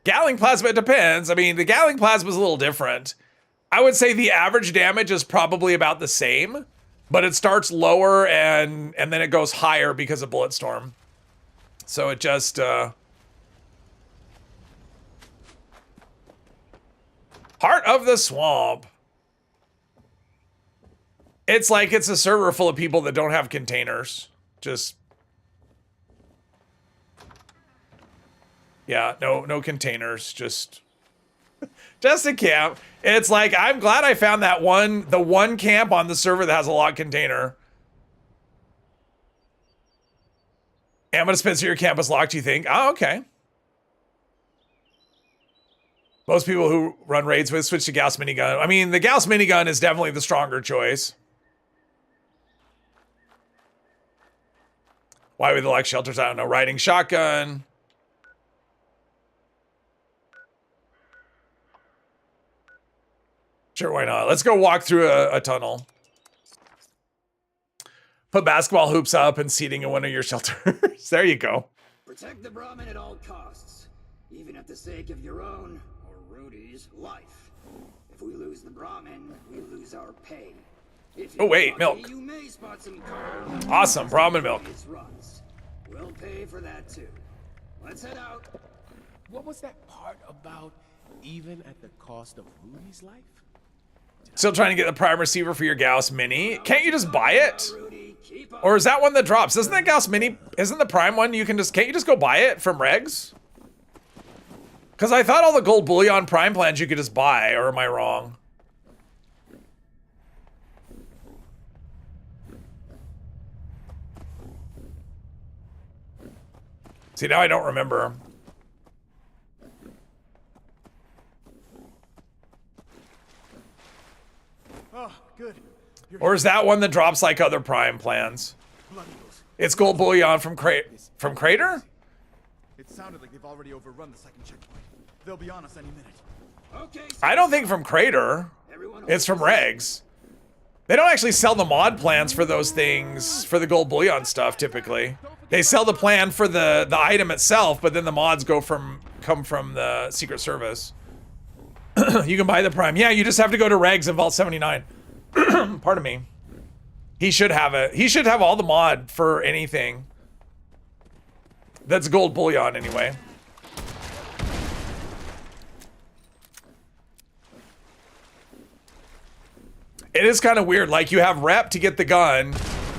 Galling Plasma, it depends. I mean, the Galling Plasma is a little different. I would say the average damage is probably about the same, but it starts lower and then it goes higher because of Bulletstorm. So it just Heart of the Swamp. It's like it's a server full of people that don't have containers. Just yeah, no containers, just a camp. It's like, I'm glad I found that the one camp on the server that has a locked container. Ammo dispenser, your camp is locked, you think? Oh, okay. Most people who run raids with switch to Gauss minigun. I mean, the Gauss minigun is definitely the stronger choice. Why would they like shelters? I don't know. Riding shotgun. Sure, why not? Let's go walk through a tunnel. Put basketball hoops up and seating in one of your shelters. There you go. Protect the Brahmin at all costs, even at the sake of your own, or Rudy's, life. If we lose the Brahmin, we lose our pay. If Oh, wait, lucky, milk. You may spot some cargo. Awesome, Brahmin milk. Runs. We'll pay for that too. Let's head out. What was that part about even at the cost of Rudy's life? Still trying to get the prime receiver for your Gauss Mini. Can't you just buy it? Rudy, keep up. Or is that one that drops? Isn't that Gauss Mini, isn't the prime one can't you just go buy it from Regs? Because I thought all the gold bullion prime plans you could just buy, or am I wrong? See, now I don't remember. Oh, good. Or is that one that drops like other prime plans? It's gold bullion from Crater? It sounded like they've already overrun the second checkpoint. They'll be on us any minute. Okay, I don't think from Crater. everyone It's from Regs. They don't actually sell the mod plans for those things, for the gold bullion stuff, typically. They sell the plan for the item itself, but then the mods come from the Secret Service. You can buy the prime. Yeah, you just have to go to Regs and Vault 79. Pardon me. He should have it. He should have all the mod for anything. That's gold bullion anyway. It is kind of weird. Like, you have rep to get the gun,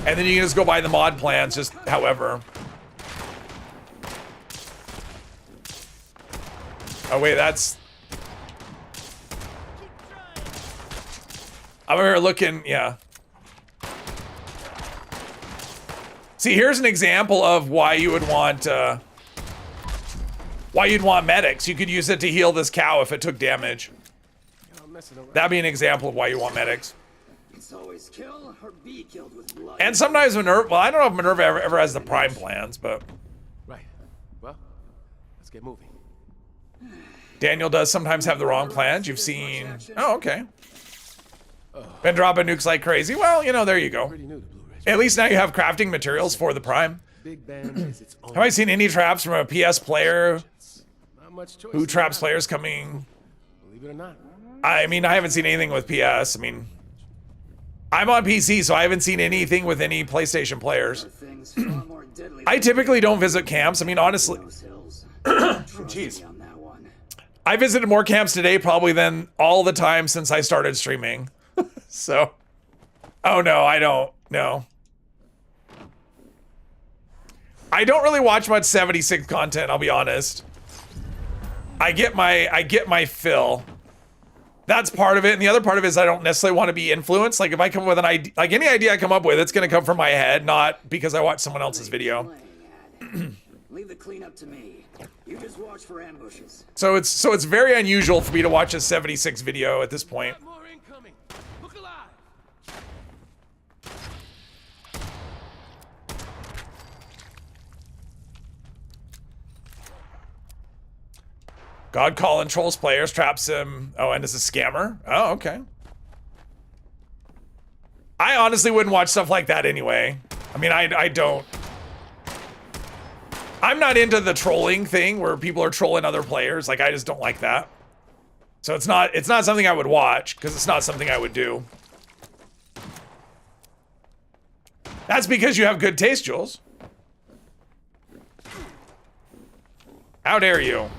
and then you can just go buy the mod plans, just however. Oh, wait, that's... I'm over here looking, yeah. See, here's an example of why you would want, why you'd want medics. You could use it to heal this cow if it took damage. That'd be an example of why you want medics. It's always kill or be killed with blood. And sometimes Minerva, well, I don't know if Minerva ever has the prime plans, but Right. Well, let's get moving. Daniel does sometimes have the wrong plans. You've seen, oh, okay. Been dropping nukes like crazy. Well, you know, there you go. Pretty new to Blue Ridge. At least now you have crafting materials for the prime. Big Band is its own. Have I seen any traps from a PS player Not much choice. who traps players coming? Believe it or not. I mean, I haven't seen anything with PS. I mean, I'm on PC, so I haven't seen anything with any PlayStation players. Things far more deadly I typically don't visit camps. I mean, honestly, those hills. jeez. Trust me on that one. I visited more camps today probably than all the time since I started streaming. So, oh no, I don't. No. I don't really watch much 76 content, I'll be honest. I get my fill. That's part of it, and the other part of it is I don't necessarily want to be influenced. Like, if I come up with an idea, like any idea I come up with, it's gonna come from my head, not because I watched someone else's video. Leave the cleanup to me. You just watch for ambushes. So it's very unusual for me to watch a 76 video at this point. More incoming. Look alive. God Calling trolls players, traps him. Oh, and is a scammer? Oh, okay. I honestly wouldn't watch stuff like that anyway. I mean, I don't. I'm not into the trolling thing where people are trolling other players. Like, I just don't like that. So it's not something I would watch because it's not something I would do. That's because you have good taste, Jules. How dare you?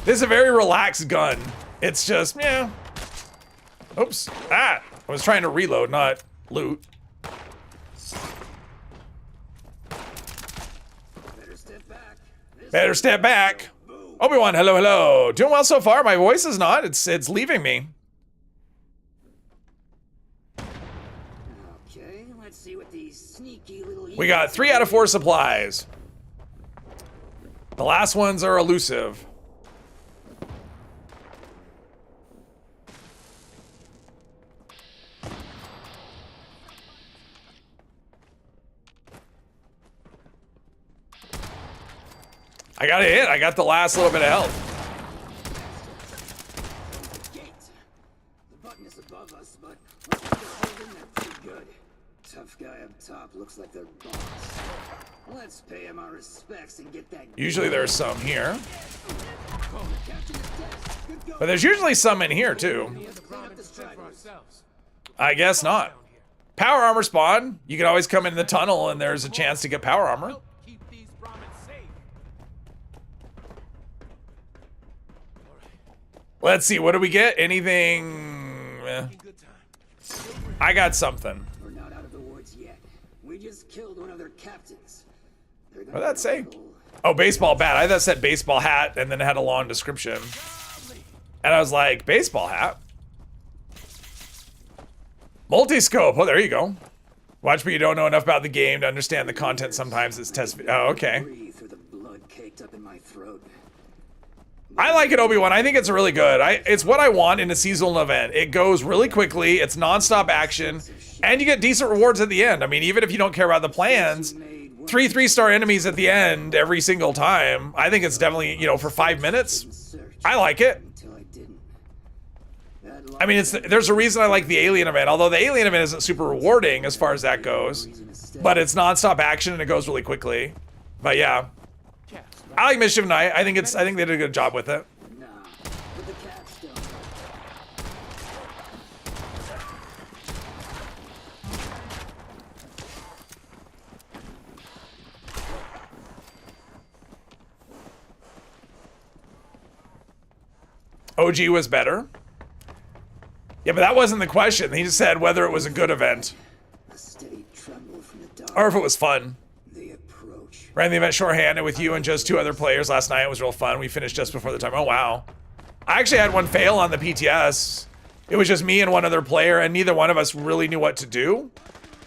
This is a very relaxed gun. It's just, yeah. Oops. Ah! I was trying to reload, not loot. Better step back. Obi-Wan, hello, hello. Doing well so far. My voice is not. It's leaving me. Okay, let's see what these sneaky little. We got 3 out of 4 supplies. The last ones are elusive. I got a hit. I got the last little bit of health. Gate. The button is above us, but looks like they're holding that pretty good. Tough guy up top looks like their boss. Let's pay him our respects and get that. Usually there's some here. Captain is dead. Good go. But there's usually some in here too. Any of the Brahmins fend for ourselves. I guess not. Power armor spawn. You can always come in the tunnel and there's a chance to get power armor. Help keep these Brahmins safe. Let's see, what do we get? Anything? Eh. Good time. I got something. We're not out of the woods yet. We just killed one of their captains. They're What gonna did that say? battle. Oh, baseball bat. I thought it said baseball hat and then it had a long description. And I was like, baseball hat? Multi-scope. Oh, there you go. Watch, but you don't know enough about the game to understand the content. Sometimes it's test. Oh, okay. Breathe through the blood caked up in my throat. I like it, Obi-Wan. I think it's really good. It's what I want in a seasonal event. It goes really quickly. It's non-stop action. And you get decent rewards at the end. I mean, even if you don't care about the plans, 3 3-star enemies at the end every single time. I think it's definitely, you know, for 5 minutes. I like it. Until I didn't. I mean, there's a reason I like the Alien event, although the Alien event isn't super rewarding as far as that goes. But it's non-stop action and it goes really quickly. But yeah. I like Mischief Knight. I think they did a good job with it. Nah, but the cats don't. OG was better. Yeah, but that wasn't the question. He just said whether it was a good event A steady tremble from the dark. or if it was fun. They approach. Ran the event shorthanded with you and just 2 other players last night. It was real fun. We finished just before the time. Oh, wow. I actually had one fail on the PTS. It was just me and one other player, and neither one of us really knew what to do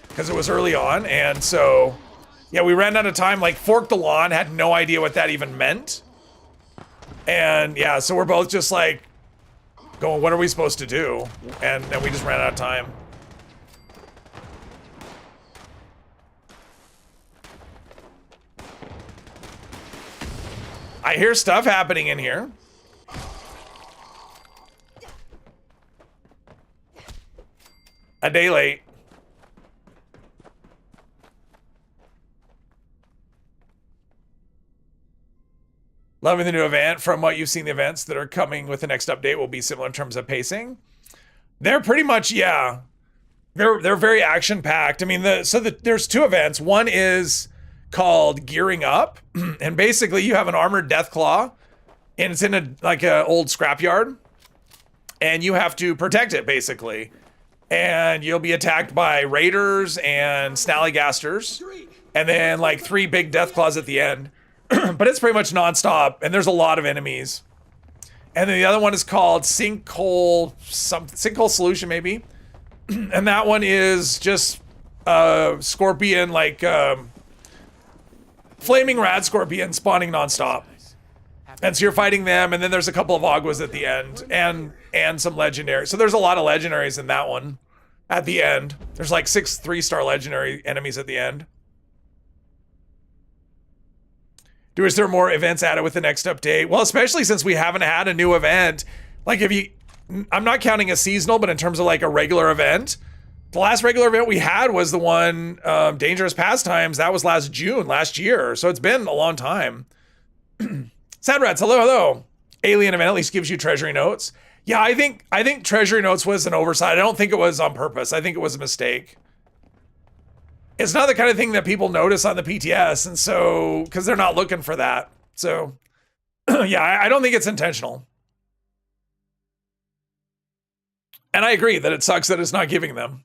because it was early on. And so, yeah, we ran out of time, like forked the lawn, had no idea what that even meant. And yeah, so we're both just like going, what are we supposed to do? And then we just ran out of time. I hear stuff happening in here. A day late. Loving the new event. From what you've seen, the events that are coming with the next update will be similar in terms of pacing. They're pretty much, yeah. They're very action packed. I mean, there's 2 events. One is called Gearing Up, and basically you have an armored Deathclaw, and it's in a old scrapyard, and you have to protect it basically, and you'll be attacked by raiders and snallygasters, and then like 3 big Deathclaws at the end. But it's pretty much nonstop, and there's a lot of enemies. And then the other one is called Sinkhole Solution, maybe. And that one is just scorpion, like flaming rad scorpion spawning nonstop. And so you're fighting them, and then there's a couple of Aguas at the end, and some legendaries. So there's a lot of legendaries in that one at the end. There's like 6 3-star legendary enemies at the end. Is there more events added with the next update? Well, especially since we haven't had a new event. Like I'm not counting a seasonal, but in terms of like a regular event, the last regular event we had was the one, Dangerous Pastimes. That was last year. So it's been a long time. Sad Rats, hello, hello. Alien event at least gives you treasury notes. Yeah, I think treasury notes was an oversight. I don't think it was on purpose. I think it was a mistake. It's not the kind of thing that people notice on the PTS, and so because they're not looking for that. So yeah, I don't think it's intentional. And I agree that it sucks that it's not giving them.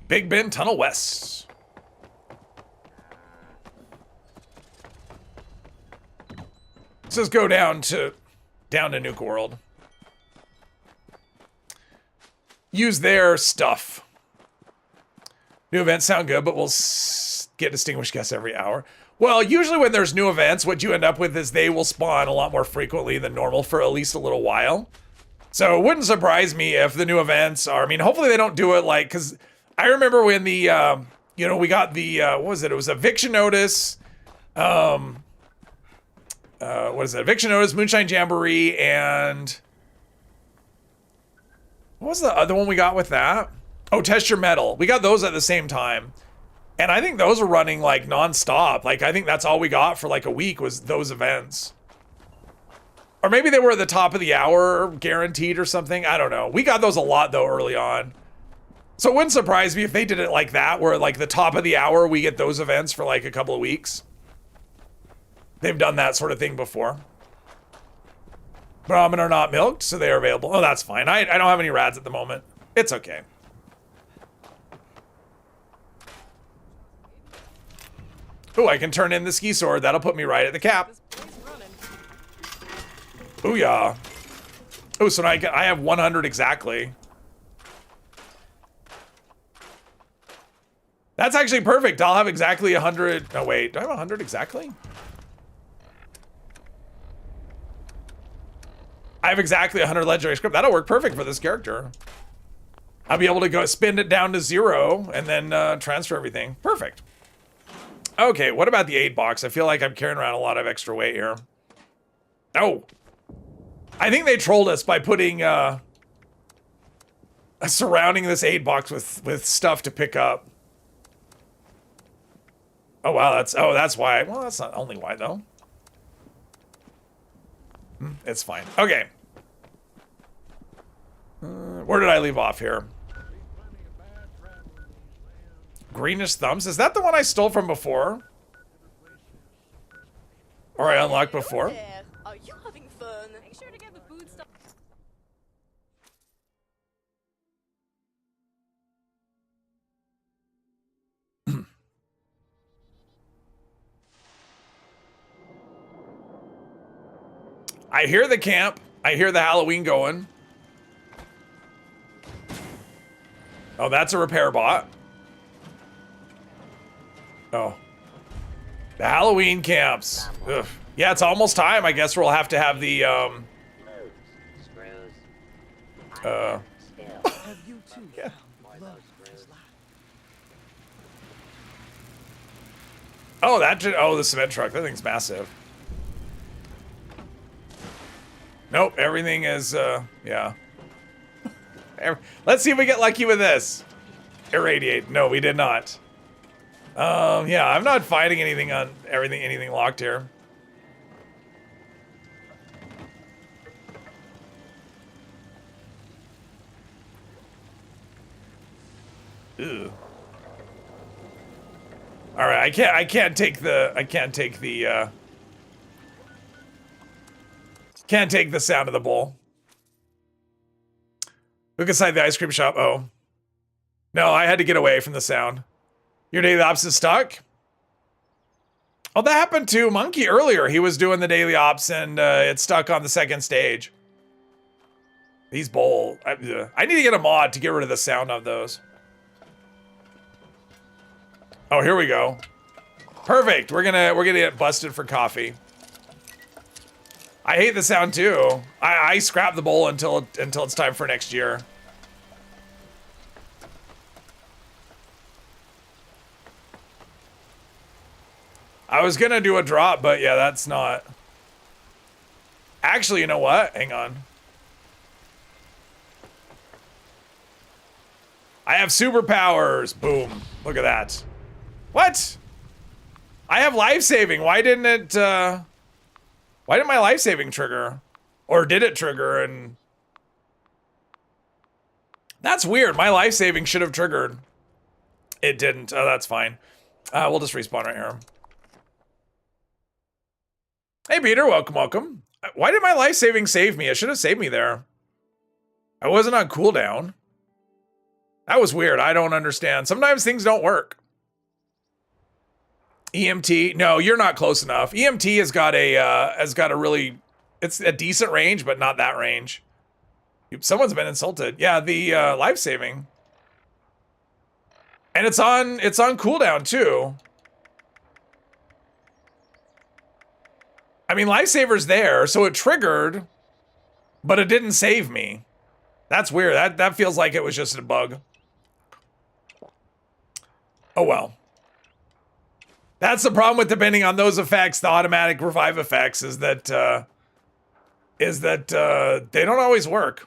Big Bend Tunnel West. Let's just go down to Nuke World. Use their stuff. New events sound good, but we'll get distinguished guests every hour. Well, usually when there's new events, what you end up with is they will spawn a lot more frequently than normal for at least a little while. So it wouldn't surprise me if the new events are, I mean, hopefully they don't do it like, because I remember when the, you know, we got the, what was it? It was eviction notice. What is it? Eviction notice, Moonshine Jamboree, and what was the other one we got with that? Oh, Test Your Metal. We got those at the same time. And I think those were running like nonstop. Like, I think that's all we got for like a week was those events. Or maybe they were at the top of the hour guaranteed or something. I don't know. We got those a lot though early on. So it wouldn't surprise me if they did it like that, where like the top of the hour, we get those events for like a couple of weeks. They've done that sort of thing before. Brahmin are not milked, so they are available. Oh, that's fine. I don't have any rads at the moment. It's okay. Oh, I can turn in the ski sword. That'll put me right at the cap. Oh yeah. Oh, so now I have 100 exactly. That's actually perfect. I'll have exactly 100. No, wait. Do I have 100 exactly? I have exactly 100 legendary script. That'll work perfect for this character. I'll be able to go spin it down to 0 and then transfer everything. Perfect. Okay, what about the 8 box? I feel like I'm carrying around a lot of extra weight here. Oh. I think they trolled us by putting, surrounding this 8 box with stuff to pick up. Oh, wow, that's why. Well, that's not only why, though. It's fine. Okay. Where did I leave off here? Greenish thumbs? Is that the one I stole from before? Or I unlocked before? Are you having fun? Make sure to get the food stuff. I hear the camp. I hear the Halloween going. Oh, that's a repair bot. Oh. The Halloween camps. Ugh. Yeah, it's almost time. I guess we'll have to have the, Have you too yeah. found love just like Oh, the cement truck. That thing's massive. Nope, everything is, yeah. Let's see if we get lucky with this. Irradiate. No, we did not. Yeah, I'm not finding anything on anything locked here. Ew. All right, I can't take the sound of the bowl. Look inside the ice cream shop. Oh. No, I had to get away from the sound. Your daily ops is stuck? Oh, that happened to Monkey earlier. He was doing the daily ops and it's stuck on the second stage. These bowl. I need to get a mod to get rid of the sound of those. Oh, here we go. Perfect. We're gonna get busted for coffee. I hate the sound too. I scrap the bowl until it's time for next year. I was gonna do a drop, but yeah, that's not. Actually, you know what? Hang on. I have superpowers. Boom. Look at that. What? I have life saving. Why didn't it, why didn't my life saving trigger? Or did it trigger and... That's weird. My life saving should have triggered. It didn't. Oh, that's fine. We'll just respawn right here. Hey, Peter. Welcome, welcome. Why did my life saving save me? It should have saved me there. I wasn't on cooldown. That was weird. I don't understand. Sometimes things don't work. EMT. No, you're not close enough. EMT has got a really, it's a decent range, but not that range. Someone's been insulted. Yeah, the life saving. And it's on cooldown too. I mean, lifesaver's there, so it triggered, but it didn't save me. That's weird. That feels like it was just a bug. Oh well. That's the problem with depending on those effects, the automatic revive effects, is that they don't always work.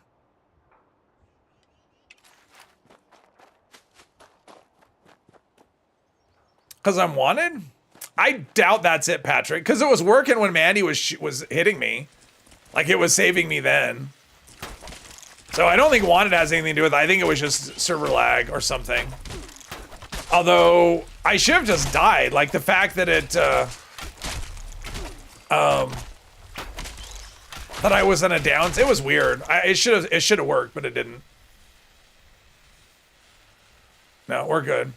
Because I'm wanted? I doubt that's it, Patrick. Because it was working when Mandy was hitting me. Like, it was saving me then. So I don't think wanted has anything to do with it. I think it was just server lag or something. Although, I should have just died. Like, the fact that it, that I was on a downs, it was weird. It should have worked, but it didn't. No, we're good.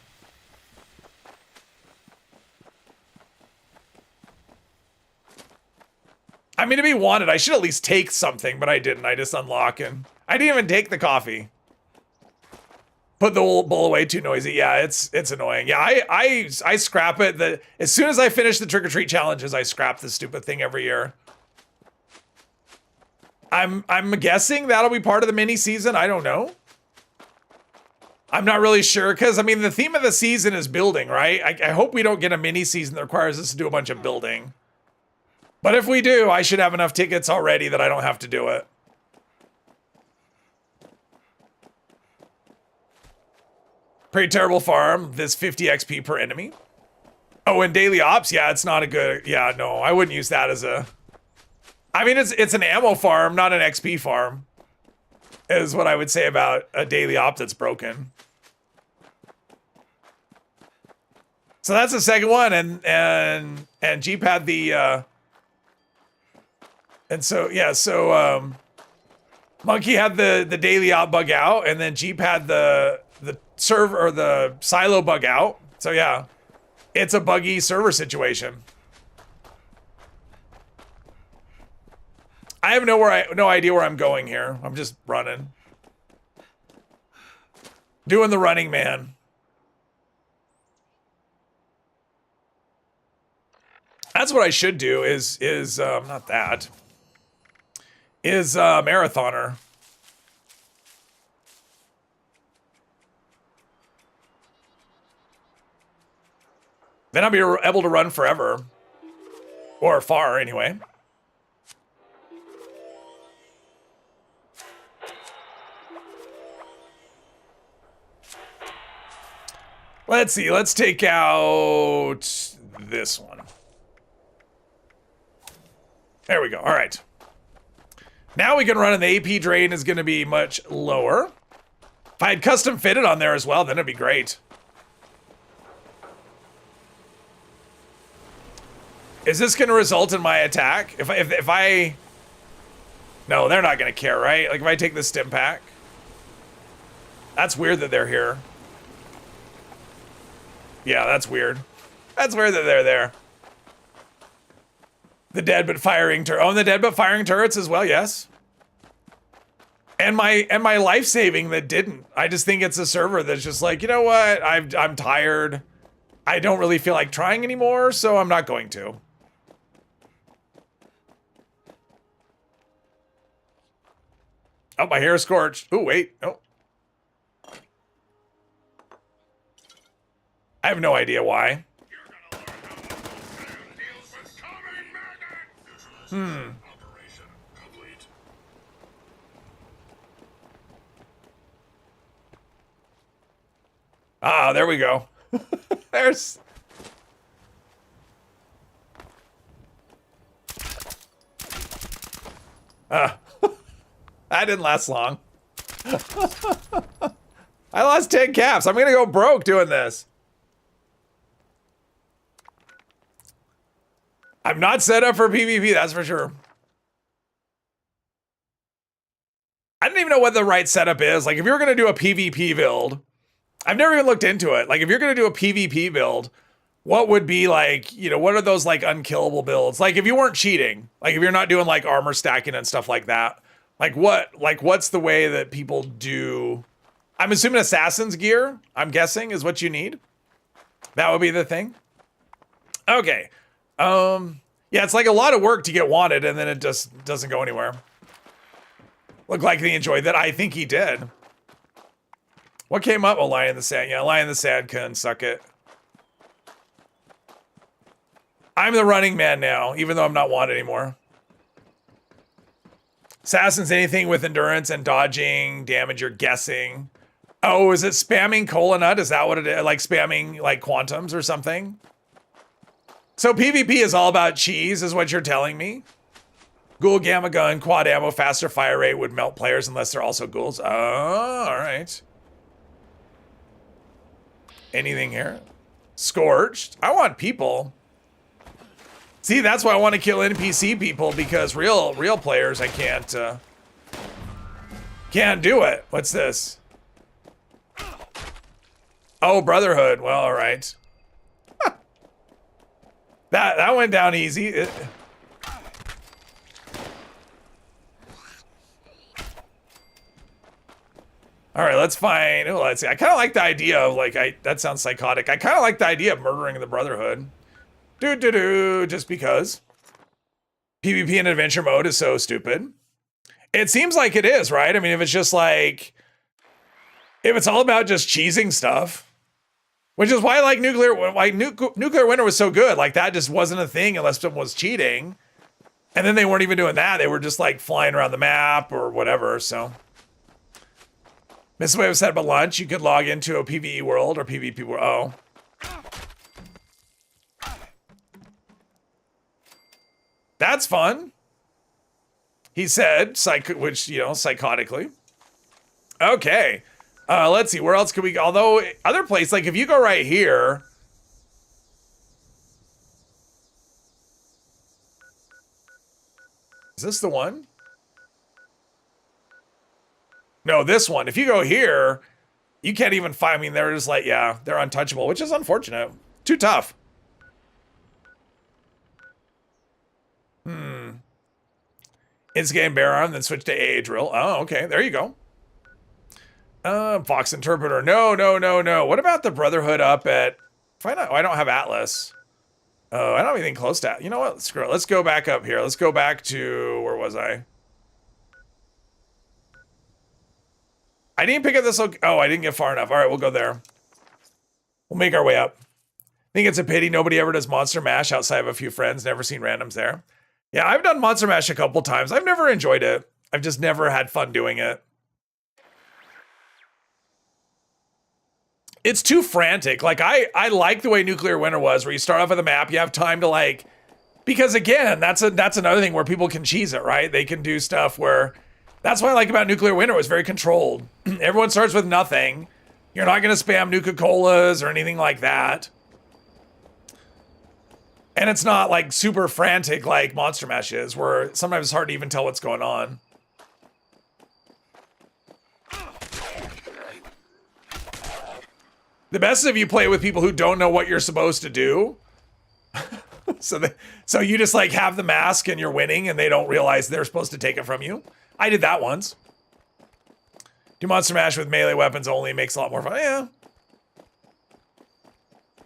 I mean, to be wanted, I should at least take something, but I didn't. I just unlock and I didn't even take the coffee. Put the bowl away, too noisy. Yeah, it's annoying. Yeah, I scrap it. As soon as I finish the trick or treat challenges, I scrap this stupid thing every year. I'm guessing that'll be part of the mini season. I don't know. I'm not really sure because I mean the theme of the season is building, right? I hope we don't get a mini season that requires us to do a bunch of building. But if we do, I should have enough tickets already that I don't have to do it. Pretty terrible farm. This 50 XP per enemy. Oh, and daily ops? Yeah, it's not a good... Yeah, no, I wouldn't use that as a... I mean, it's an ammo farm, not an XP farm. Is what I would say about a daily op that's broken. So that's the second one, and Jeep had the... And so, yeah, so, Monkey had the daily op bug out, and then Jeep had the server, or the silo bug out. So, yeah, it's a buggy server situation. I have no idea where I'm going here. I'm just running. Doing the running man. That's what I should do is not that. Is marathoner. Then I'll be able to run forever. Or far, anyway. Let's see, let's take out this one. There we go, all right. Now we can run, and the AP drain is going to be much lower. If I had custom fitted on there as well, then it'd be great. Is this going to result in my attack? If I... No, they're not going to care, right? Like, if I take the stim pack. That's weird that they're here. Yeah, that's weird. That's weird that they're there. The dead but firing turret. Oh, and the dead but firing turrets as well, yes. And my life saving that didn't. I just think it's a server that's just like, you know what? I'm tired. I don't really feel like trying anymore, so I'm not going to. Oh, my hair is scorched. Oh, wait. Oh. I have no idea why. Ah, there we go. There's... that didn't last long. I lost 10 caps. I'm gonna go broke doing this. I'm not set up for PvP, that's for sure. I don't even know what the right setup is. Like, if you're gonna do a PvP build, I've never even looked into it. Like, if you're gonna do a PvP build, what would be like, you know, what are those like unkillable builds? Like, if you weren't cheating, like if you're not doing like armor stacking and stuff like that, what's the way that people do? I'm assuming assassin's gear, I'm guessing, is what you need. That would be the thing. Okay. Yeah, it's like a lot of work to get wanted and then it just doesn't go anywhere. Looked like they enjoyed that. I think he did. What came up? Oh, Lion in the Sand. Yeah, Lion in the Sand can suck it. I'm the running man now, even though I'm not wanted anymore. Assassin's anything with endurance and dodging damage, you're guessing. Oh, is it spamming Cola Nut? Is that what it is? Like spamming like quantums or something? So PvP is all about cheese, is what you're telling me? Ghoul Gamma Gun, quad ammo, faster fire rate would melt players unless they're also ghouls. Oh, all right. Anything here? Scorched. I want people. See, that's why I want to kill NPC people, because real players, I can't do it. What's this? Oh, Brotherhood. Well, all right. That went down easy. All right, let's find. Oh, let's see. I kind of like the idea of like that sounds psychotic. I kind of like the idea of murdering the Brotherhood. Just because. PvP in adventure mode is so stupid. It seems like it is, right? I mean, if it's just like, if it's all about just cheesing stuff, which is why like nuclear winter was so good. Like that just wasn't a thing unless someone was cheating. And then they weren't even doing that. They were just like flying around the map or whatever. So. Missed way was said about lunch. You could log into a PvE world or PvP world. Oh. That's fun. He said, which, you know, psychotically. Okay. Let's see. Where else could we go? Although, other place, like if you go right here. Is this the one? No, this one. If you go here, you can't even find. I mean, they're just like, yeah, they're untouchable, which is unfortunate. Too tough. It's game bear arm, then switch to AA drill. Oh, okay. There you go. Fox Interpreter. No. What about the Brotherhood up at... Find out. Oh, I don't have Atlas. Oh, I don't have anything close to... You know what? Screw it. Let's go back up here. Let's go back to... Where was I? I didn't pick up this... Oh, I didn't get far enough. All right, we'll go there. We'll make our way up. I think it's a pity nobody ever does Monster Mash outside of a few friends. Never seen randoms there. Yeah, I've done Monster Mash a couple times. I've never enjoyed it. I've just never had fun doing it. It's too frantic. Like, I like the way Nuclear Winter was, where you start off with a map, you have time to, like... Because, again, that's another thing where people can cheese it, right? They can do stuff where... That's what I like about Nuclear Winter. It was very controlled. Everyone starts with nothing. You're not going to spam Nuka-Colas or anything like that. And it's not like super frantic like Monster Mash is, where sometimes it's hard to even tell what's going on. The best is if you play with people who don't know what you're supposed to do. So you just like have the mask and you're winning and they don't realize they're supposed to take it from you. I did that once. Do Monster Mash with melee weapons only makes a lot more fun. Yeah.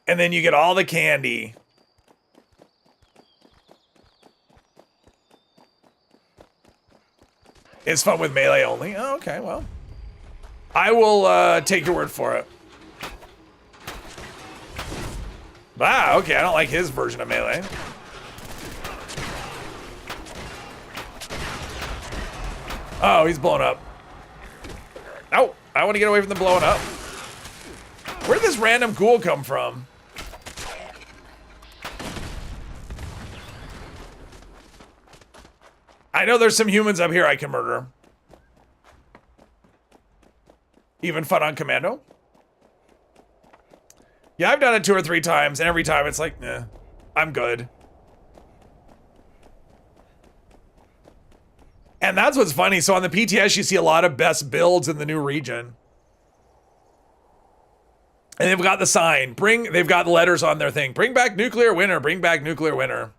And then you get all the candy. It's fun with melee only. Oh, okay, well. I will take your word for it. Ah, okay, I don't like his version of melee. Oh, he's blown up. Oh, I want to get away from the blowing up. Where'd this random ghoul come from? I know there's some humans up here I can murder. Even fun on commando? Yeah, I've done it 2 or 3 times, and every time it's like, nah, I'm good. And that's what's funny. So on the PTS, you see a lot of best builds in the new region. And they've got the sign. They've got letters on their thing. Bring back nuclear winter. Bring back nuclear winter.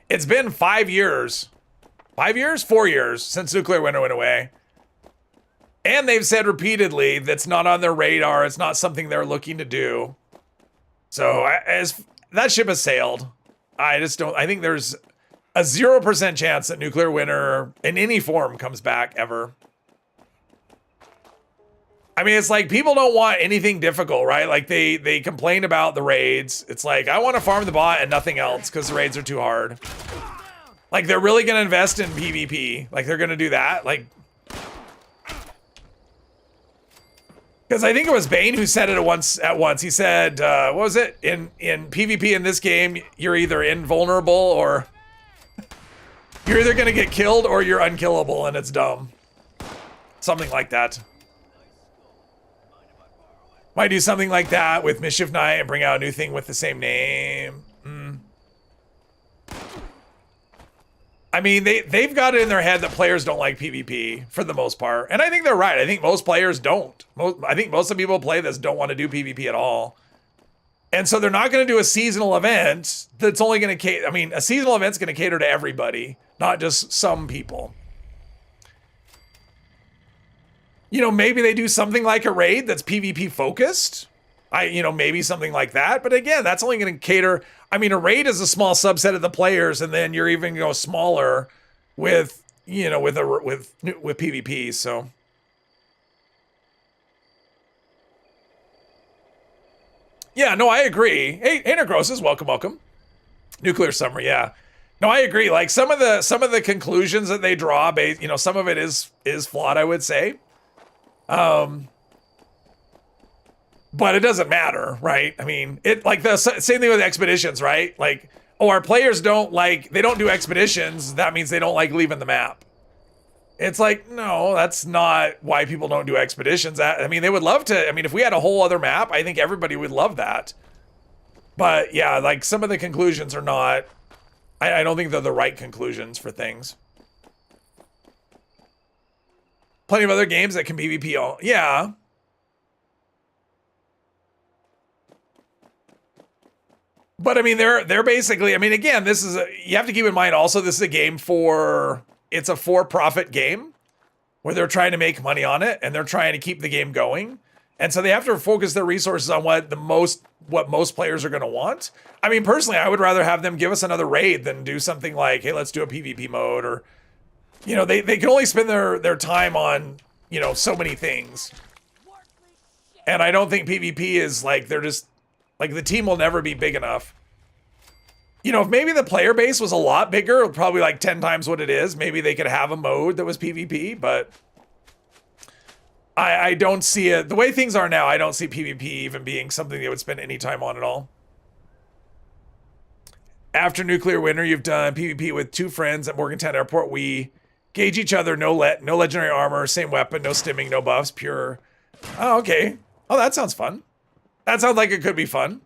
It's been 5 years. 5 years? 4 years since nuclear winter went away. And they've said repeatedly that's not on their radar. It's not something they're looking to do. So as that ship has sailed. I think there's a 0% chance that nuclear winter in any form comes back ever. I mean, it's like people don't want anything difficult, right? Like they complain about the raids. It's like, I want to farm the bot and nothing else because the raids are too hard. Like they're really going to invest in PvP. Like they're going to do that. Like, because I think it was Bane who said it at once. He said, what was it? In PvP in this game, you're either invulnerable or you're either going to get killed or you're unkillable, and it's dumb. Something like that. Might do something like that with Mischief Knight and bring out a new thing with the same name. I mean, they've got it in their head that players don't like PvP for the most part. And I think they're right. I think most players don't. I think most of the people who play this don't want to do PvP at all. And so they're not going to do a seasonal event that's only going to cater. I mean, a seasonal event's going to cater to everybody, not just some people. You know, maybe they do something like a raid that's PvP focused. Maybe something like that. But again, that's only going to cater. I mean, a raid is a small subset of the players, and then you're even go smaller with PvP. So, yeah, no, I agree. Hey, Necrosis, welcome. Nuclear Summer, yeah. No, I agree. Like some of the conclusions that they draw, some of it is flawed, I would say. But it doesn't matter, right? I mean, it like the same thing with expeditions, right? Like, our players they don't do expeditions. That means they don't like leaving the map. It's like, no, that's not why people don't do expeditions. I mean, they would love to. I mean, if we had a whole other map, I think everybody would love that. But yeah, like some of the conclusions are not, I don't think they're the right conclusions for things. Plenty of other games that can PvP all, yeah. But I mean, they're basically, I mean, again, you have to keep in mind also, this is a game it's a for-profit game where they're trying to make money on it and they're trying to keep the game going. And so they have to focus their resources on what most players are going to want. I mean, personally, I would rather have them give us another raid than do something like, hey, let's do a PvP mode, or, they can only spend their time on, so many things. And I don't think PvP is like, they're just, like, the team will never be big enough. If maybe the player base was a lot bigger, probably like 10 times what it is, maybe they could have a mode that was PvP, but I don't see it. The way things are now, I don't see PvP even being something they would spend any time on at all. After Nuclear Winter, you've done PvP with 2 friends at Morgantown Airport. We gauge each other, no legendary armor, same weapon, no stimming, no buffs, pure. Oh, okay. Oh, that sounds fun. That sounds like it could be fun.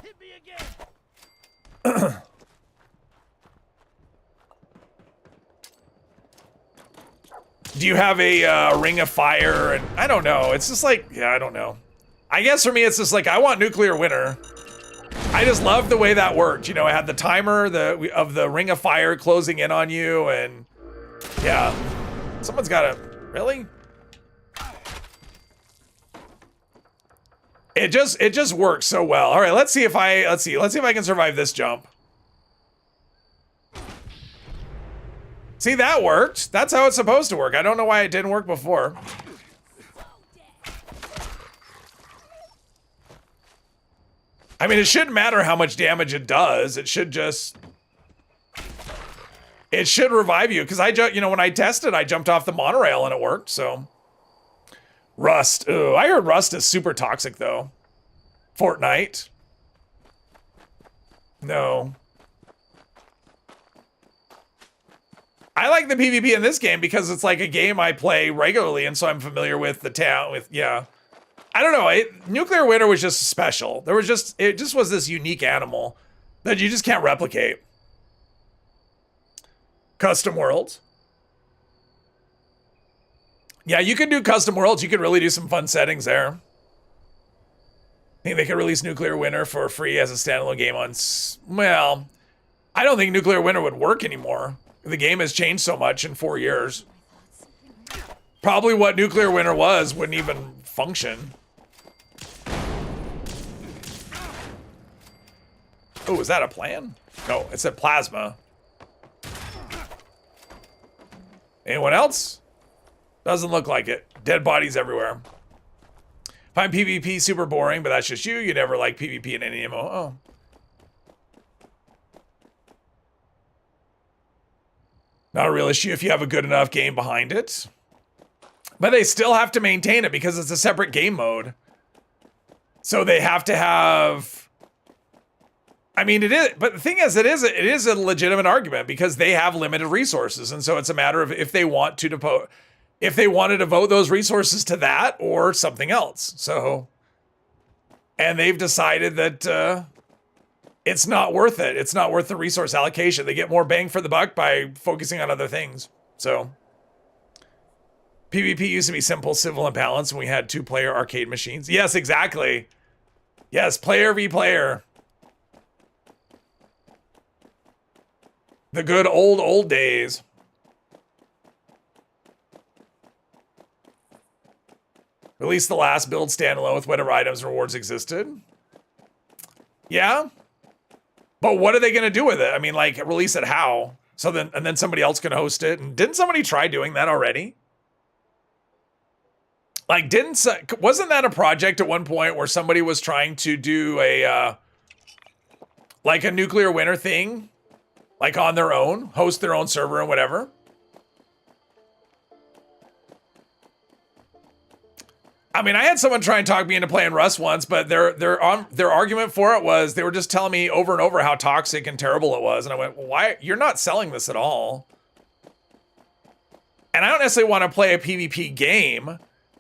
Hit me again. Do you have a ring of fire? And I don't know. It's just like, yeah, I don't know. I guess for me, it's just like, I want nuclear winter. I just love the way that worked. I had the timer of the ring of fire closing in on you, and yeah. Someone's got to, really? It just works so well. All right, let's see if I can survive this jump. See, that worked. That's how it's supposed to work. I don't know why it didn't work before. I mean, it shouldn't matter how much damage it does. It should revive you. Because when I tested, I jumped off the monorail and it worked. So Rust. Ooh, I heard Rust is super toxic though. Fortnite. No. I like the PvP in this game because it's like a game I play regularly, and so I'm familiar with the town. Yeah. I don't know. Nuclear Winter was just special. It just was this unique animal that you just can't replicate. Custom worlds. Yeah, you can do custom worlds. You could really do some fun settings there. I think they could release Nuclear Winter for free as a standalone game on... Well, I don't think Nuclear Winter would work anymore. The game has changed so much in 4 years. Probably what Nuclear Winter was wouldn't even function. Oh, is that a plan? No, it said plasma. Anyone else? Doesn't look like it. Dead bodies everywhere. Find PvP super boring, but that's just you. You never like PvP in any MMO. Oh. Not a real issue if you have a good enough game behind it. But they still have to maintain it because it's a separate game mode. So they have to have... I mean, it is, but the thing is, it is a legitimate argument because they have limited resources. And so it's a matter of if they want to devote those resources to that or something else. So, and they've decided that it's not worth it. It's not worth the resource allocation. They get more bang for the buck by focusing on other things. So PvP used to be simple, civil, and balanced when we had 2-player arcade machines. Yes, exactly. Yes, player v player. The good old days. Release the last build standalone with whatever items and rewards existed. Yeah. But what are they going to do with it? I mean, like, release it how? So then, and then somebody else can host it. And didn't somebody try doing that already? Like, wasn't that a project at one point where somebody was trying to do like a Nuclear Winter thing? Like on their own, host their own server and whatever. I mean, I had someone try and talk me into playing Rust once, but their argument for it was they were just telling me over and over how toxic and terrible it was, and I went, well, "Why? You're not selling this at all." And I don't necessarily want to play a PvP game.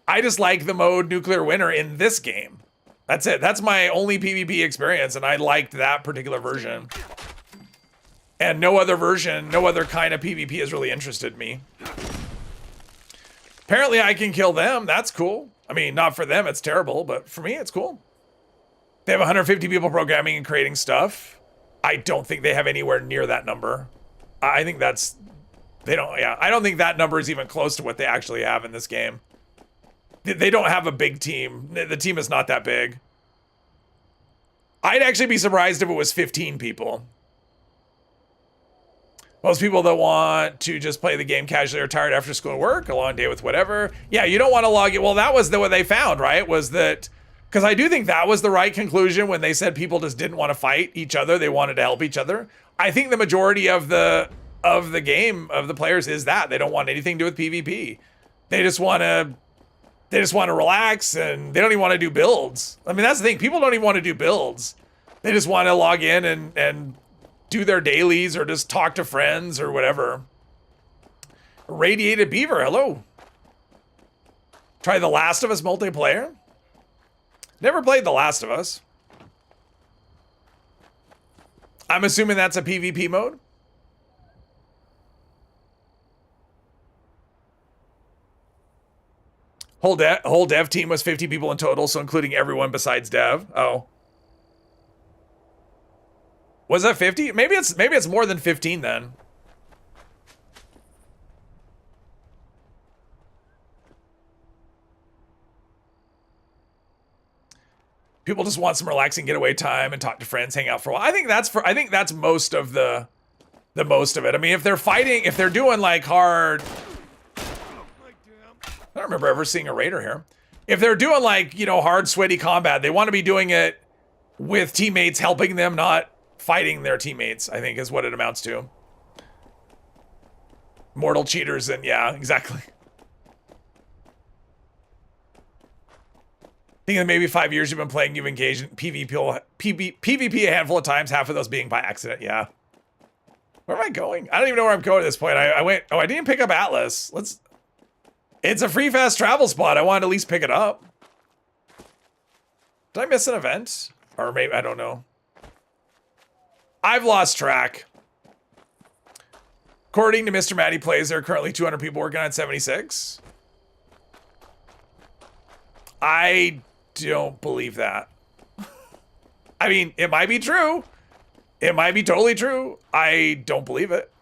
I just like the mode Nuclear Winter in this game. That's it. That's my only PvP experience, and I liked that particular version. And no other version, no other kind of PvP has really interested me. Apparently I can kill them. That's cool. I mean, not for them, it's terrible, but for me, it's cool. They have 150 people programming and creating stuff. I don't think they have anywhere near that number. I think that's... I don't think that number is even close to what they actually have in this game. They don't have a big team. The team is not that big. I'd actually be surprised if it was 15 people. Most people that want to just play the game casually are tired after school and work, a long day with whatever. Yeah, you don't want to log it. Well, that was what they found, right? Was that, because I do think that was the right conclusion when they said people just didn't want to fight each other. They wanted to help each other. I think the majority of the game, of the players, is that. They don't want anything to do with PvP. They just want to relax, and they don't even want to do builds. I mean, that's the thing. People don't even want to do builds. They just want to log in and do their dailies or just talk to friends or whatever. Radiated Beaver, hello. Try The Last of Us multiplayer? Never played The Last of Us. I'm assuming that's a PvP mode. Whole dev team was 50 people in total, so including everyone besides dev. Oh. Was that 50? Maybe it's more than 15 then. People just want some relaxing getaway time and talk to friends, hang out for a while. I think that's most of the most of it. I mean, if they're doing like hard, I don't remember ever seeing a raider here. If they're doing like, hard sweaty combat, they want to be doing it with teammates helping them, not fighting their teammates, I think is what it amounts to. Mortal cheaters, and yeah, exactly. Think that maybe 5 years you've been playing, you've engaged in PvP a handful of times, half of those being by accident. Yeah. Where am I going? I don't even know where I'm going at this point. I went, oh, I didn't pick up Atlas. It's a free fast travel spot. I wanted to at least pick it up. Did I miss an event? Or maybe, I don't know. I've lost track. According to Mr. Matty Plays, there are currently 200 people working on 76. I don't believe that. I mean, it might be true. It might be totally true. I don't believe it.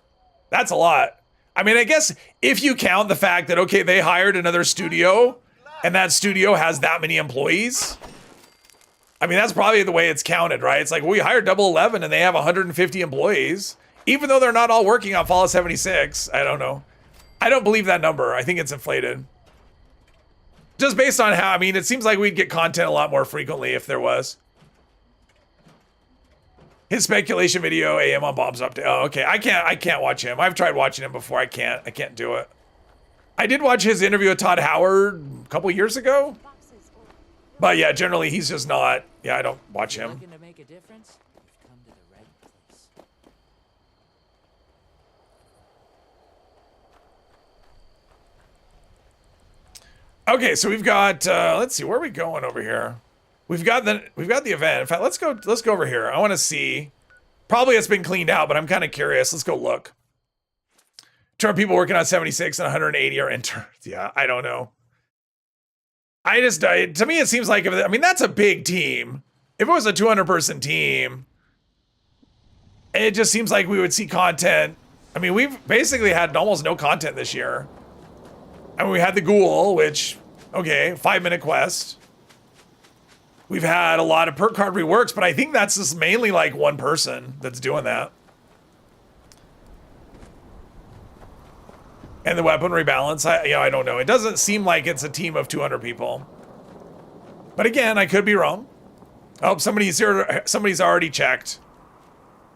That's a lot. I mean, I guess if you count the fact that, okay, they hired another studio and that studio has that many employees. I mean, that's probably the way it's counted, right? It's like, we hired Double 11 and they have 150 employees, even though they're not all working on Fallout 76. I don't know. I don't believe that number. I think it's inflated. Just based on how, I mean, it seems like we'd get content a lot more frequently if there was. His speculation video, AM on Bob's update. Oh, okay. I can't watch him. I've tried watching him before. I can't do it. I did watch his interview with Todd Howard a couple years ago. But yeah, generally he's just not. Yeah, I don't watch him. Looking to make a difference? You've come to the right place. Okay, so we've got let's see, where are we going over here? We've got the event. In fact, let's go over here. I want to see. Probably it's been cleaned out, but I'm kind of curious. Let's go look. 200 people working on 76 and 180 are interns. Yeah, I don't know. To me, it seems like, I mean, that's a big team. If it was a 200 person team, it just seems like we would see content. I mean, we've basically had almost no content this year. I mean, we had the Ghoul, which, okay, 5-minute quest. We've had a lot of perk card reworks, but I think that's just mainly like one person that's doing that. And the weapon rebalance, I don't know. It doesn't seem like it's a team of 200 people. But again, I could be wrong. Oh, somebody's already checked.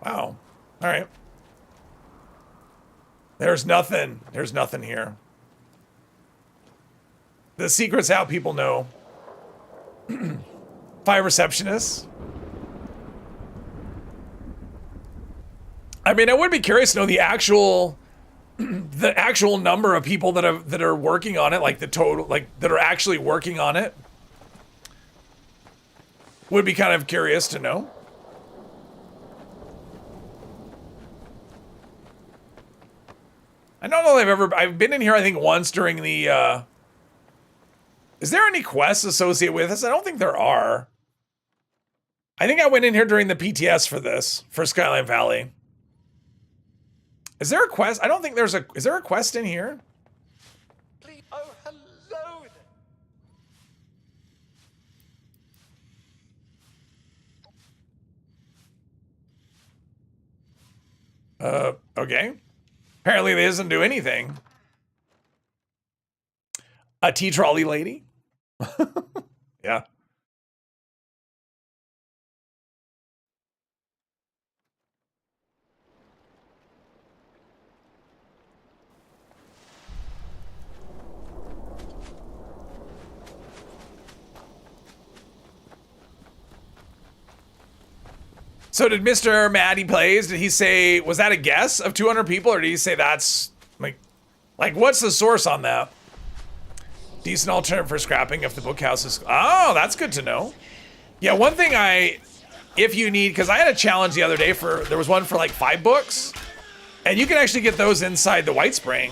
Wow. All right. There's nothing here. The secret's how people know. 5 receptionists. I mean, I would be curious to know the actual number of people that are working on it, like the total, like that are actually working on it. Would be kind of curious to know. I don't know if I've been in here, I think once during the, is there any quests associated with this? I don't think there are. I think I went in here during the PTS for this, for Skyline Valley. Is there a quest? I don't think is there a quest in here? Please. Oh, hello there. Okay. Apparently they doesn't do anything. A tea trolley lady? Yeah. So did Mr. Matty Plays, did he say, was that a guess of 200 people, or did he say that's, like what's the source on that? Decent alternative for scrapping if the bookhouse is, oh, that's good to know. Yeah, one thing if you need, because I had a challenge the other day there was one for like 5 books, and you can actually get those inside the White Spring,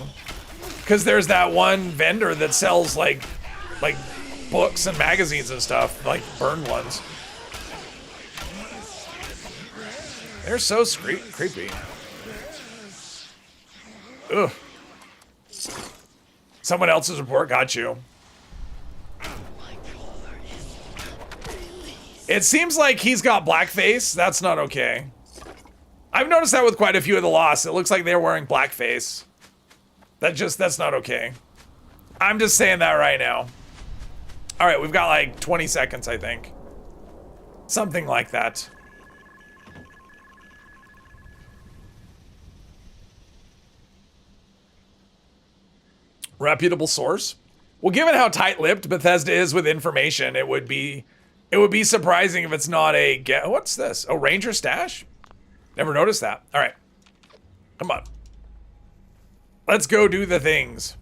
because there's that one vendor that sells like books and magazines and stuff, like burned ones. They're so creepy. Ugh. Someone else's report got you. It seems like he's got blackface. That's not okay. I've noticed that with quite a few of the Lost. It looks like they're wearing blackface. That's not okay. I'm just saying that right now. All right, we've got like 20 seconds, I think. Something like that. Reputable source. Well, given how tight-lipped Bethesda is with information, it would be surprising if it's not a what's this? Oh, Ranger stash? Never noticed that. All right. Come on. Let's go do the things.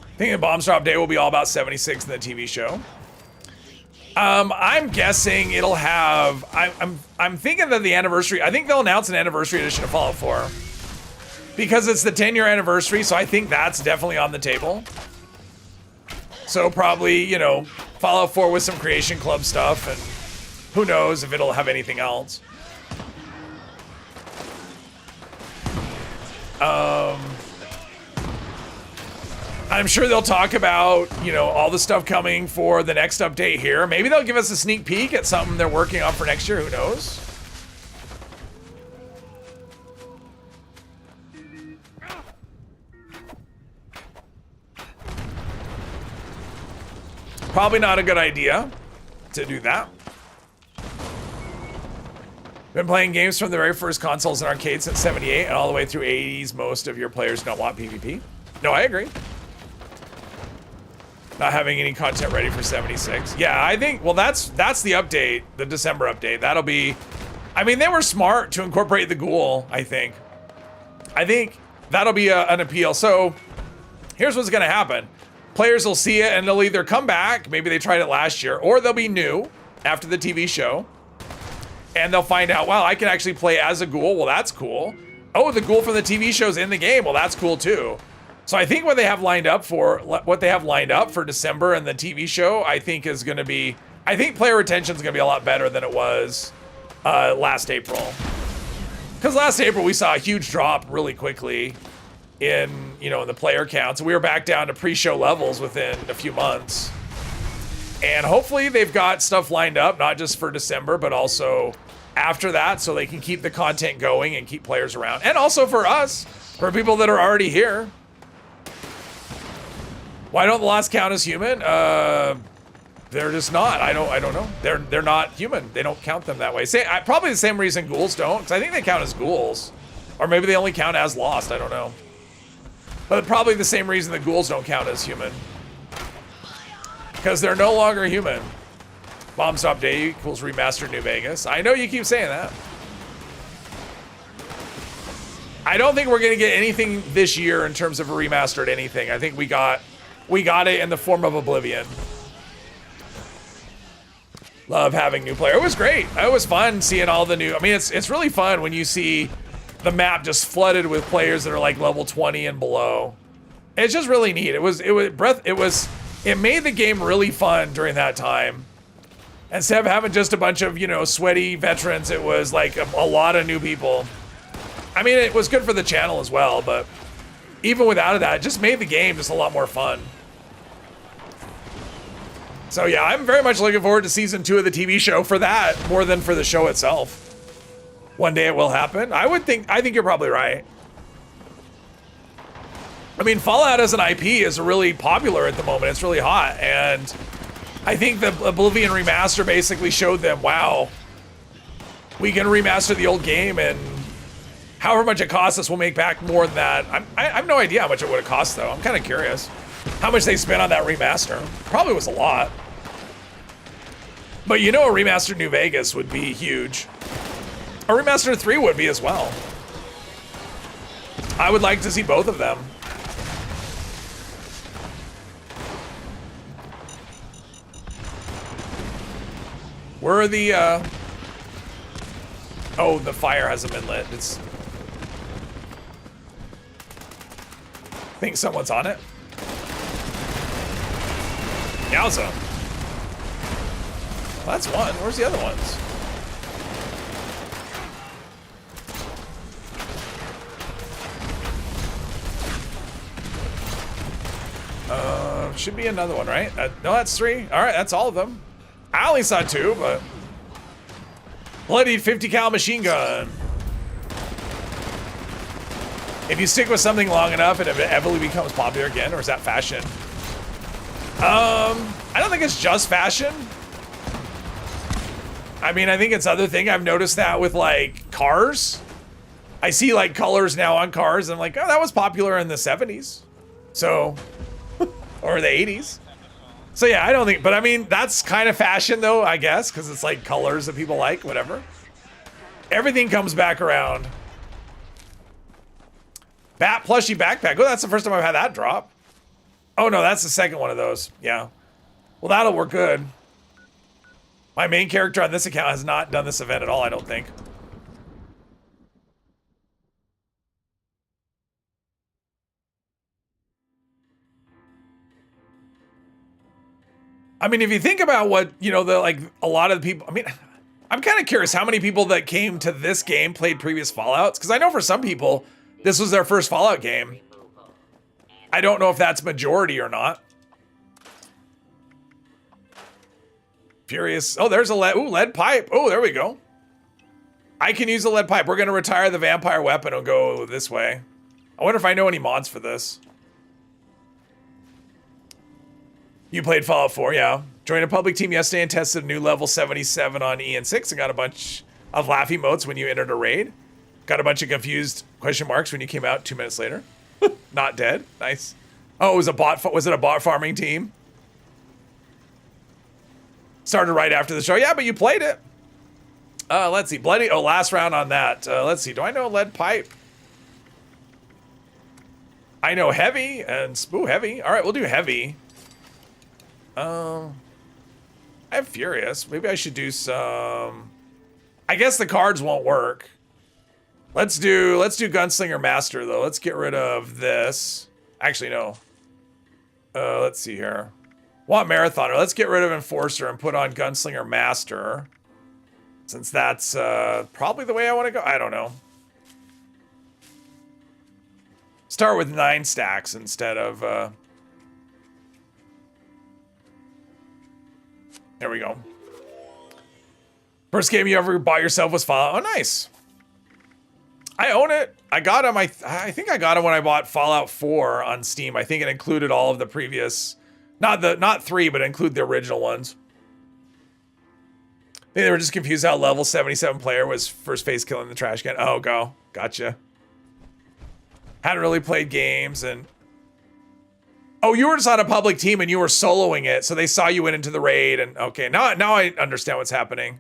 I think the Bombs Drop Day will be all about 76 in the TV show. I'm guessing it'll have. I'm thinking that the anniversary. I think they'll announce an anniversary edition of Fallout 4 because it's the 10-year anniversary. So I think that's definitely on the table. So probably, you know, Fallout 4 with some Creation Club stuff, and who knows if it'll have anything else. I'm sure they'll talk about, you know, all the stuff coming for the next update here. Maybe they'll give us a sneak peek at something they're working on for next year. Who knows? Probably not a good idea to do that. Been playing games from the very first consoles and arcades since 78 and all the way through 80s. Most of your players don't want PvP. No, I agree. Not having any content ready for 76. Yeah, I think, well, that's the update, the December update. That'll be, I mean, they were smart to incorporate the ghoul, I think. I think that'll be an appeal. So here's what's gonna happen. Players will see it and they'll either come back, maybe they tried it last year, or they'll be new after the TV show. And they'll find out, wow, I can actually play as a ghoul. Well, that's cool. Oh, the ghoul from the TV show's in the game. Well, that's cool too. So I think what they have lined up for December and the TV show, I think is going to be, I think player retention is going to be a lot better than it was last April. Because last April we saw a huge drop really quickly in, you know, in the player counts. We were back down to pre-show levels within a few months. And hopefully they've got stuff lined up, not just for December, but also after that, so they can keep the content going and keep players around. And also for us, for people that are already here. Why don't the Lost count as human? They're just not. I don't know. They're not human. They don't count them that way. Probably the same reason ghouls don't, because I think they count as ghouls, or maybe they only count as lost. I don't know. But probably the same reason the ghouls don't count as human, because they're no longer human. Bomb Stop Day equals remastered New Vegas. I know you keep saying that. I don't think we're gonna get anything this year in terms of a remastered anything. I think we got it in the form of Oblivion. Love having new player. It was great. It was fun seeing all the new. I mean, it's really fun when you see the map just flooded with players that are like level 20 and below. It's just really neat. It made the game really fun during that time. Instead of having just a bunch of, you know, sweaty veterans, it was like a lot of new people. I mean, it was good for the channel as well, but even without that, it just made the game just a lot more fun. So yeah, I'm very much looking forward to season 2 of the TV show for that, more than for the show itself. One day it will happen. I think you're probably right. I mean, Fallout as an IP is really popular at the moment. It's really hot, and I think the Oblivion remaster basically showed them, wow, we can remaster the old game, and however much it costs us, we'll make back more than that. I have no idea how much it would have cost, though. I'm kind of curious how much they spent on that remaster. Probably was a lot. But you know, a remastered New Vegas would be huge. A remastered 3 would be as well. I would like to see both of them. Where are the, oh, the fire hasn't been lit. I think someone's on it. Yowza. Well, that's one. Where's the other ones? Should be another one, right? No, that's 3. All right, that's all of them. I only saw 2, but bloody 50 cal machine gun. If you stick with something long enough, it inevitably becomes popular again, or is that fashion? I don't think it's just fashion. I mean, I think it's other thing. I've noticed that with like cars. I see like colors now on cars. And I'm like, oh, that was popular in the 70s. So, or the 80s. So yeah, I don't think, but I mean, that's kind of fashion though, I guess, because it's like colors that people like, whatever. Everything comes back around. Bat plushie backpack. Oh, that's the first time I've had that drop. Oh no, that's the second one of those. Yeah. Well, that'll work good. My main character on this account has not done this event at all, I don't think. I mean, if you think about what, you know, the like a lot of the people, I mean, I'm kind of curious how many people that came to this game played previous Fallouts, because I know for some people, this was their first Fallout game. I don't know if that's majority or not. Furious. Oh, there's a lead pipe. Oh, there we go. I can use a lead pipe. We're going to retire the vampire weapon and go this way. I wonder if I know any mods for this. You played Fallout 4, yeah. Joined a public team yesterday and tested a new level 77 on EN6 and got a bunch of laugh emotes when you entered a raid. Got a bunch of confused question marks when you came out 2 minutes later. Not dead. Nice. Oh, it was a bot. Was it a bot farming team? Started right after the show. Yeah, but you played it. Let's see. Bloody. Oh, last round on that. Let's see. Do I know lead pipe? I know heavy and heavy. All right, we'll do heavy. I have furious. Maybe I should do some. I guess the cards won't work. Let's do Gunslinger Master though. Let's get rid of this. Actually, no. Let's see here. Want Marathoner. Let's get rid of Enforcer and put on Gunslinger Master. Since that's probably the way I want to go. I don't know. Start with 9 stacks instead of... There we go. First game you ever bought yourself was Fallout. Oh, nice. I own it. I got him. I think I got him when I bought Fallout 4 on Steam. I think it included all of the previous... Not 3, but include the original ones. I think they were just confused how level 77 player was first face killing the trash can. Oh, gotcha. Hadn't really played games and... Oh, you were just on a public team and you were soloing it, so they saw you went into the raid and... Okay, now I understand what's happening.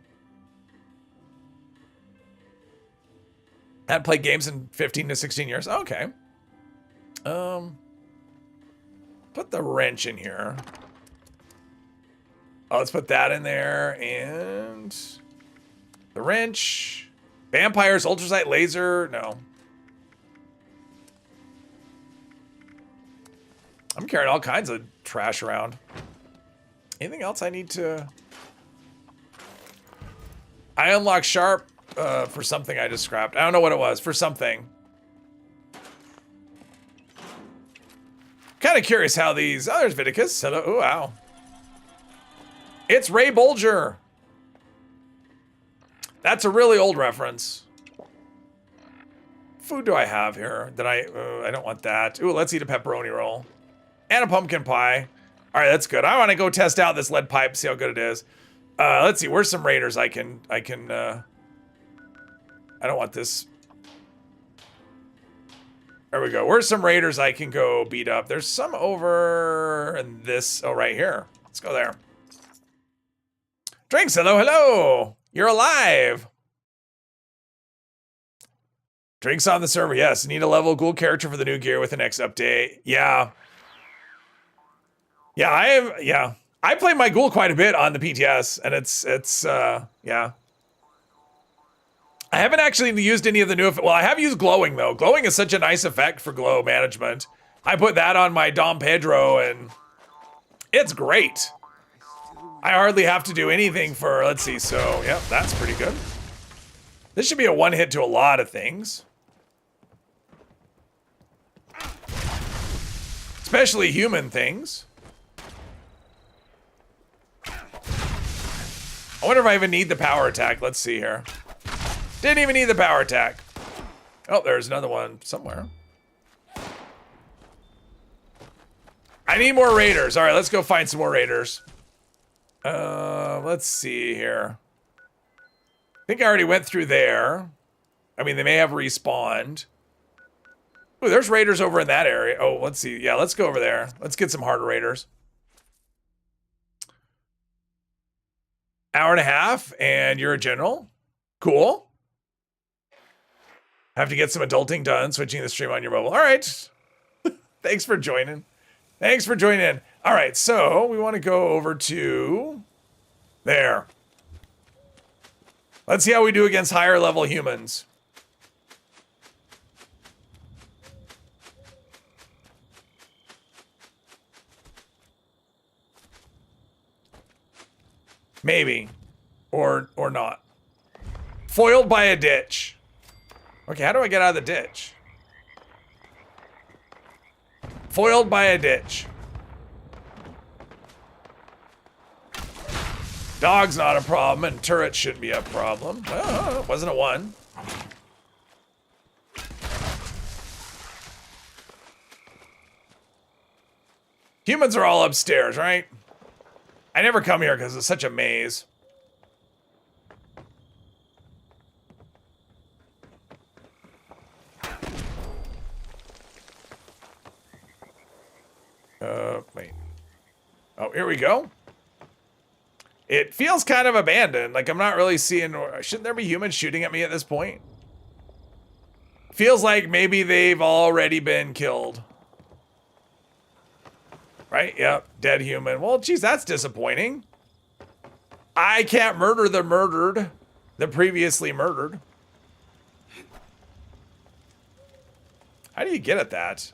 Hadn't played games in 15 to 16 years. Okay. Put the wrench in here. Oh, let's put that in there. And the wrench. Vampires, ultrasight, laser. No. I'm carrying all kinds of trash around. Anything else I need to... I unlocked Sharp for something I just scrapped. I don't know what it was. For something. Kind of curious how these... Oh, there's Viticus. Hello. Oh, wow. It's Ray Bolger. That's a really old reference. Food do I have here? That I don't want that. Ooh, let's eat a pepperoni roll. And a pumpkin pie. All right, that's good. I want to go test out this lead pipe, see how good it is. Let's see. Where's some raiders I can... I don't want this... There we go. Where's some raiders I can go beat up? There's some over in this. Oh, right here. Let's go there. Drinks, hello. You're alive. Drinks on the server. Yes, need a level ghoul character for the new gear with the next update. Yeah. Yeah, I play my ghoul quite a bit on the PTS, and it's yeah. I haven't actually used any of the new... Well, I have used glowing, though. Glowing is such a nice effect for glow management. I put that on my Dom Pedro, and it's great. I hardly have to do anything for... Let's see. So, yeah, that's pretty good. This should be a one-hit to a lot of things. Especially human things. I wonder if I even need the power attack. Let's see here. Didn't even need the power attack. Oh, there's another one somewhere. I need more raiders. All right, let's go find some more raiders. Let's see here. I think I already went through there. I mean, they may have respawned. Ooh, there's raiders over in that area. Oh, let's see. Yeah, let's go over there. Let's get some harder raiders. Hour and a half, and you're a general. Cool. Have to get some adulting done, switching the stream on your mobile. All right. Thanks for joining. Thanks for joining in. All right, so we want to go over to there. Let's see how we do against higher level humans. Maybe. Or not. Foiled by a ditch. Okay, how do I get out of the ditch? Foiled by a ditch. Dog's not a problem, and turret shouldn't be a problem. Oh, wasn't a one. Humans are all upstairs, right? I never come here because it's such a maze. Wait. Oh, here we go. It feels kind of abandoned. Like I'm not really seeing... Shouldn't there be humans shooting at me at this point? Feels like maybe they've already been killed. Right? Yep. Dead human. Well, geez, that's disappointing. I can't murder the murdered. The previously murdered. How do you get at that?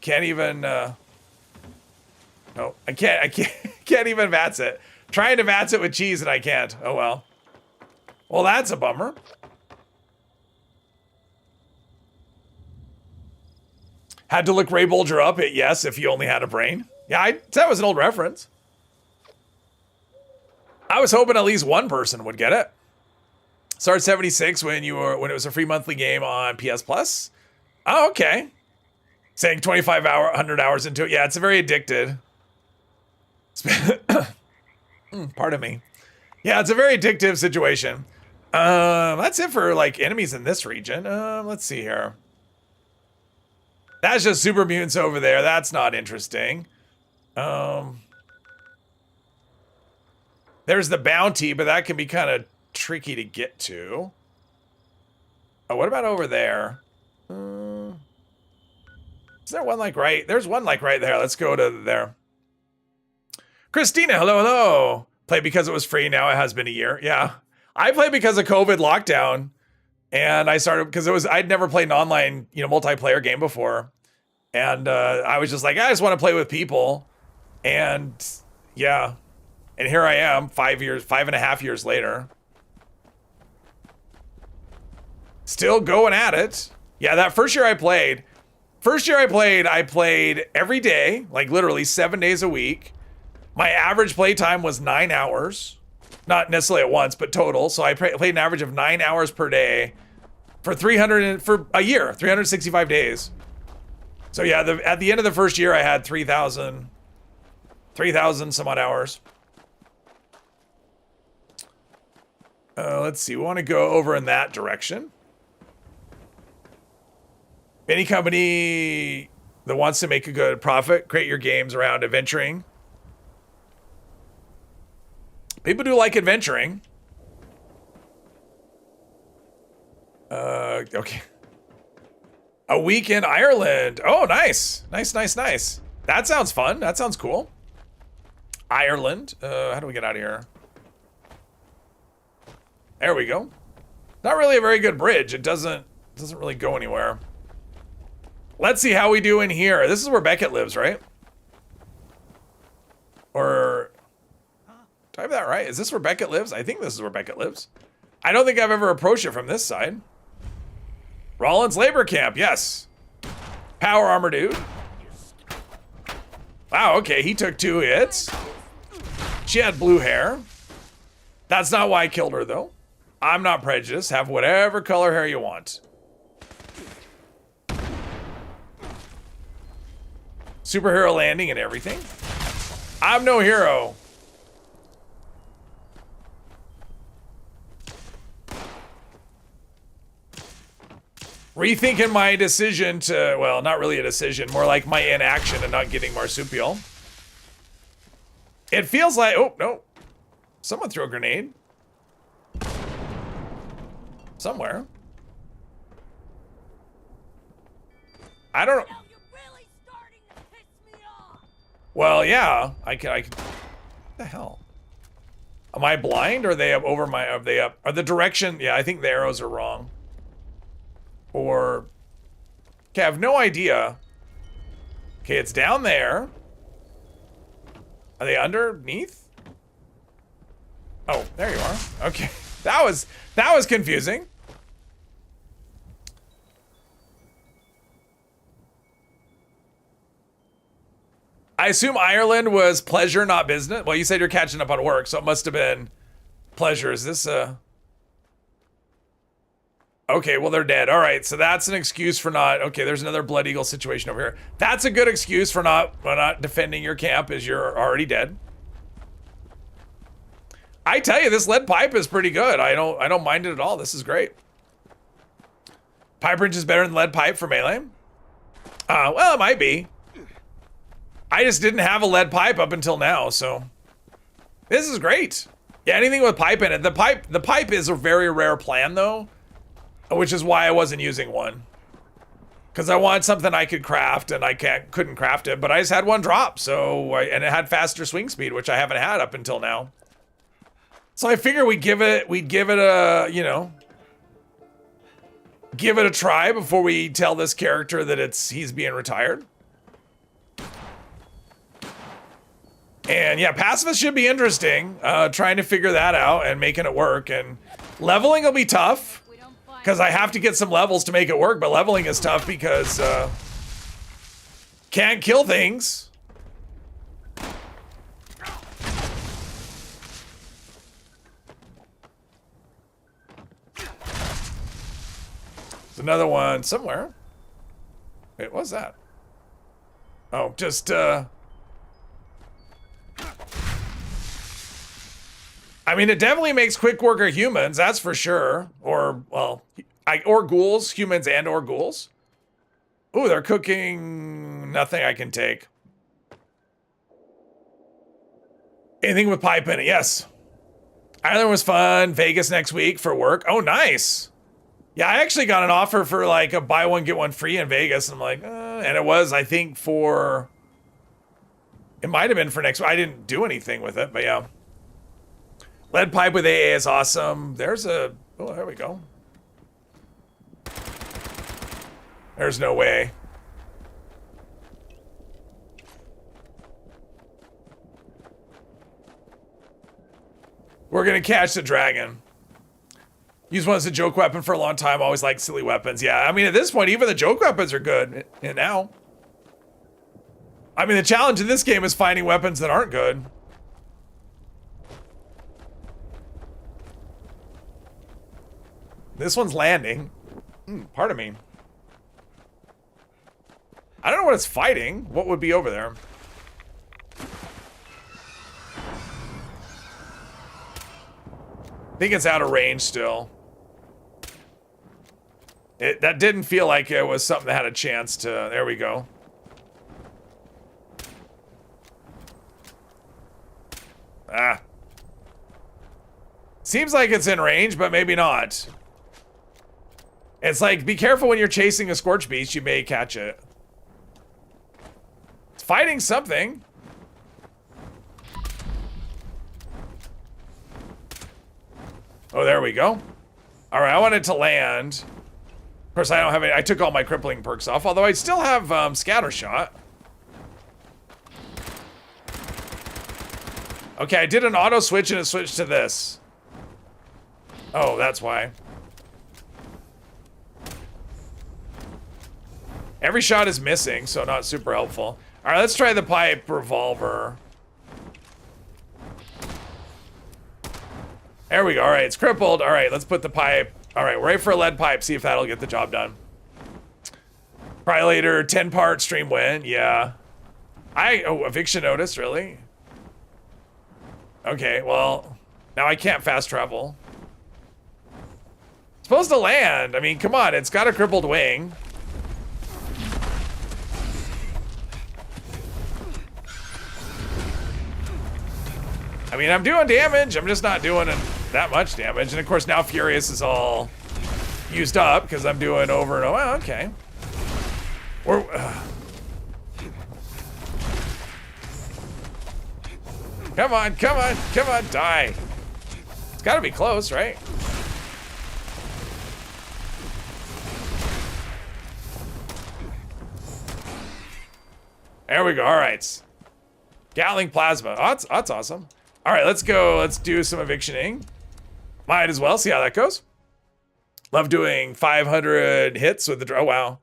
Can't even, no, I can't even VATS it. Trying to VATS it with cheese and I can't. Oh well. Well, that's a bummer. Had to look Ray Bolger up at yes if you only had a brain. Yeah, that was an old reference. I was hoping at least one person would get it. Started 76 when it was a free monthly game on PS Plus. Oh, okay. Saying 100 hours into it. Yeah, it's a very addicted. Pardon me. Yeah, it's a very addictive situation. That's it for like enemies in this region. Let's see here. That's just super mutants over there. That's not interesting. There's the bounty, but that can be kind of tricky to get to. Oh, what about over there? Is there one like right? There's one like right there. Let's go to there. Christina, hello, hello. Played because it was free. Now it has been a year. Yeah. I played because of COVID lockdown. And I started because I'd never played an online, multiplayer game before. And I was just like, I just want to play with people. And yeah. And here I am 5.5 years later. Still going at it. Yeah, that first year I played every day, like literally 7 days a week. My average play time was 9 hours. Not necessarily at once, but total. So I played an average of 9 hours per day for a year, 365 days. So yeah, at the end of the first year, I had 3,000 some odd hours. Let's see, we want to go over in that direction. Any company that wants to make a good profit, create your games around adventuring. People do like adventuring. Okay. A week in Ireland. Oh, nice. Nice. That sounds fun. That sounds cool. Ireland. How do we get out of here? There we go. Not really a very good bridge. It doesn't really go anywhere. Let's see how we do in here. This is where Beckett lives, right? Or do I have that right? Is this where Beckett lives? I think this is where Beckett lives. I don't think I've ever approached it from this side. Rollins Labor Camp, yes. Power armor dude. Wow, okay, he took 2 hits. She had blue hair. That's not why I killed her, though. I'm not prejudiced. Have whatever color hair you want. Superhero landing and everything. I'm no hero. Rethinking my decision to, well, not really a decision, more like my inaction and not getting marsupial. It feels like, oh, no. Someone threw a grenade. Somewhere. I don't know. Well, yeah, I can, what the hell? Am I blind or are they up over my, are they up? Are the direction, yeah, I think the arrows are wrong. Or, okay, I have no idea. Okay, it's down there. Are they underneath? Oh, there you are. Okay, that was confusing. I assume Ireland was pleasure, not business. Well, you said you're catching up on work, so it must have been pleasure. Is this okay, well, they're dead. All right, so that's an excuse for not... Okay, there's another Blood Eagle situation over here. That's a good excuse for not defending your camp, is you're already dead. I tell you, this lead pipe is pretty good. I don't mind it at all. This is great. Pipe wrench is better than lead pipe for melee? Well, it might be. I just didn't have a lead pipe up until now, so... This is great. Yeah, anything with pipe in it. The pipe is a very rare plan, though. Which is why I wasn't using one. Because I wanted something I could craft, and I couldn't craft it, but I just had one drop, so... and it had faster swing speed, which I haven't had up until now. So I figure we'd give it a, you know... Give it a try before we tell this character that he's being retired. And yeah, pacifist should be interesting. Trying to figure that out and making it work. And leveling will be tough. Because I have to get some levels to make it work, but leveling is tough because can't kill things. There's another one somewhere. Wait, what's that? Oh, just I mean, it definitely makes quick worker humans, that's for sure. Or, well, or ghouls, humans and or ghouls. Ooh, they're cooking nothing I can take. Anything with pipe in it, yes. Ireland was fun. Vegas next week for work. Oh, nice. Yeah, I actually got an offer for like a buy one, get one free in Vegas. I'm like, and it was, I think, for... It might have been for next week. I didn't do anything with it, but yeah. Lead pipe with AA is awesome. There's a... Oh, there we go. There's no way. We're gonna catch the dragon. Use one as a joke weapon for a long time. Always like silly weapons. Yeah, I mean, at this point, even the joke weapons are good. And now. I mean, the challenge in this game is finding weapons that aren't good. This one's landing. Pardon me. I don't know what it's fighting. What would be over there? I think it's out of range still. That didn't feel like it was something that had a chance to... There we go. Ah. Seems like it's in range, but maybe not. It's like, be careful when you're chasing a Scorch Beast, you may catch it. It's fighting something. Oh, there we go. All right, I want it to land. Of course, I don't have any. I took all my crippling perks off, although I still have scatter shot. Okay, I did an auto switch and it switched to this. Oh, that's why. Every shot is missing, so not super helpful. All right, let's try the pipe revolver. There we go. All right, it's crippled. All right, let's put the pipe. All right, we're ready for a lead pipe. See if that'll get the job done. Probably later, 10-part stream win. Yeah. Oh, eviction notice, really? Okay, well, now I can't fast travel. It's supposed to land. I mean, come on, it's got a crippled wing. I mean, I'm doing damage. I'm just not doing that much damage. And of course, now Furious is all used up because I'm doing over and over. Oh, okay. Come on, come on, come on, die. It's gotta be close, right? There we go, all right. Gatling plasma, oh, that's awesome. All right, let's go, let's do some evictioning. Might as well, see how that goes. Love doing 500 hits with the, oh wow.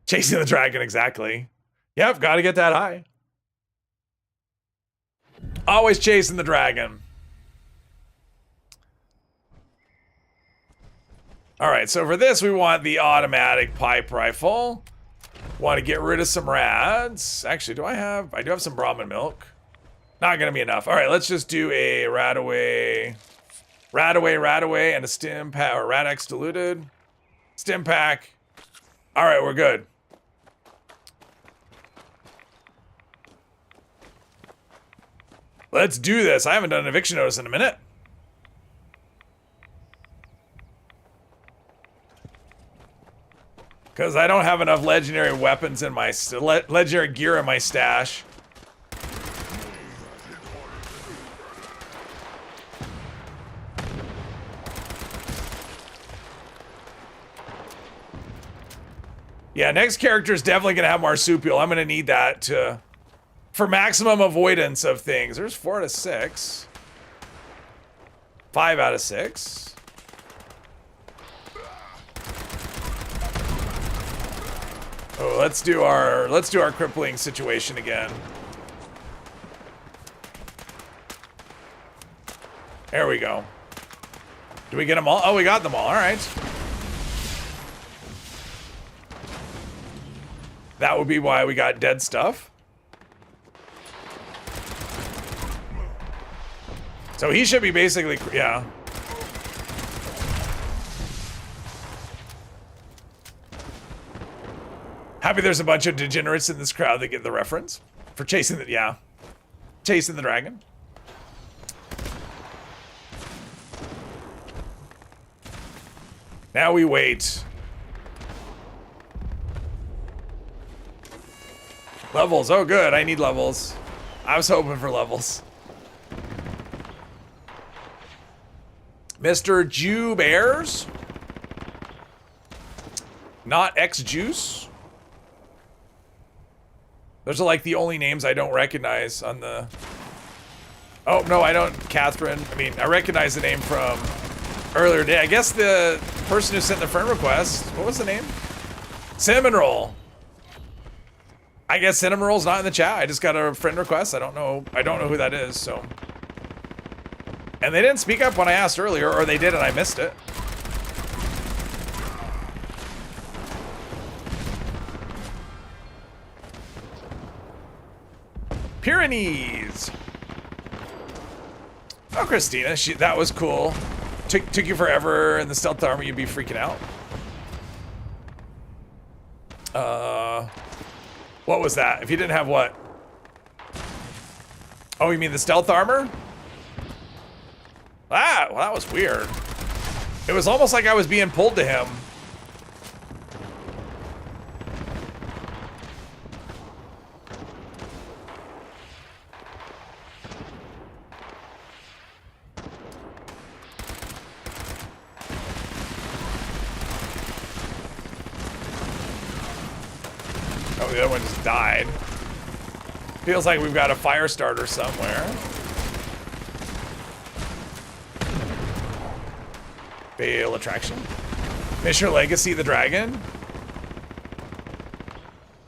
Chasing the dragon, exactly. Yep, gotta get that high. Always chasing the dragon. All right, so for this, we want the automatic pipe rifle. Want to get rid of some rads. Actually, I do have some Brahmin milk. Not gonna be enough. All right, let's just do a Radaway, and a stim pack, or Radex diluted. Stim pack. All right, we're good. Let's do this. I haven't done an eviction notice in a minute. Because I don't have enough legendary weapons in my, legendary gear in my stash. Yeah, next character is definitely going to have marsupial. I'm going to need that to... for maximum avoidance of things. There's 4 out of 6. 5 out of 6. Oh, let's do our crippling situation again. There we go. Do we get them all? Oh, we got them all. All right. That would be why we got dead stuff. So he should be basically, yeah. Happy there's a bunch of degenerates in this crowd that get the reference for chasing the, yeah. Chasing the dragon. Now we wait. Levels, oh good, I need levels. I was hoping for levels. Mr. Jew Bears. Not X-Juice. Those are like the only names I don't recognize on the... Oh, no, I don't. Catherine. I mean, I recognize the name from earlier today. I guess the person who sent the friend request, what was the name? Cinnamon Roll. I guess Cinnamon Roll's not in the chat. I just got a friend request. I don't know who that is, so... And they didn't speak up when I asked earlier, or they did and I missed it. Pyrenees. Oh, Christina, that was cool. Took you forever in the stealth armor, you'd be freaking out. What was that? If you didn't have what? Oh, you mean the stealth armor? Ah, well, that was weird. It was almost like I was being pulled to him. Oh, the other one just died. Feels like we've got a fire starter somewhere. Bale attraction. Mission Legacy the Dragon.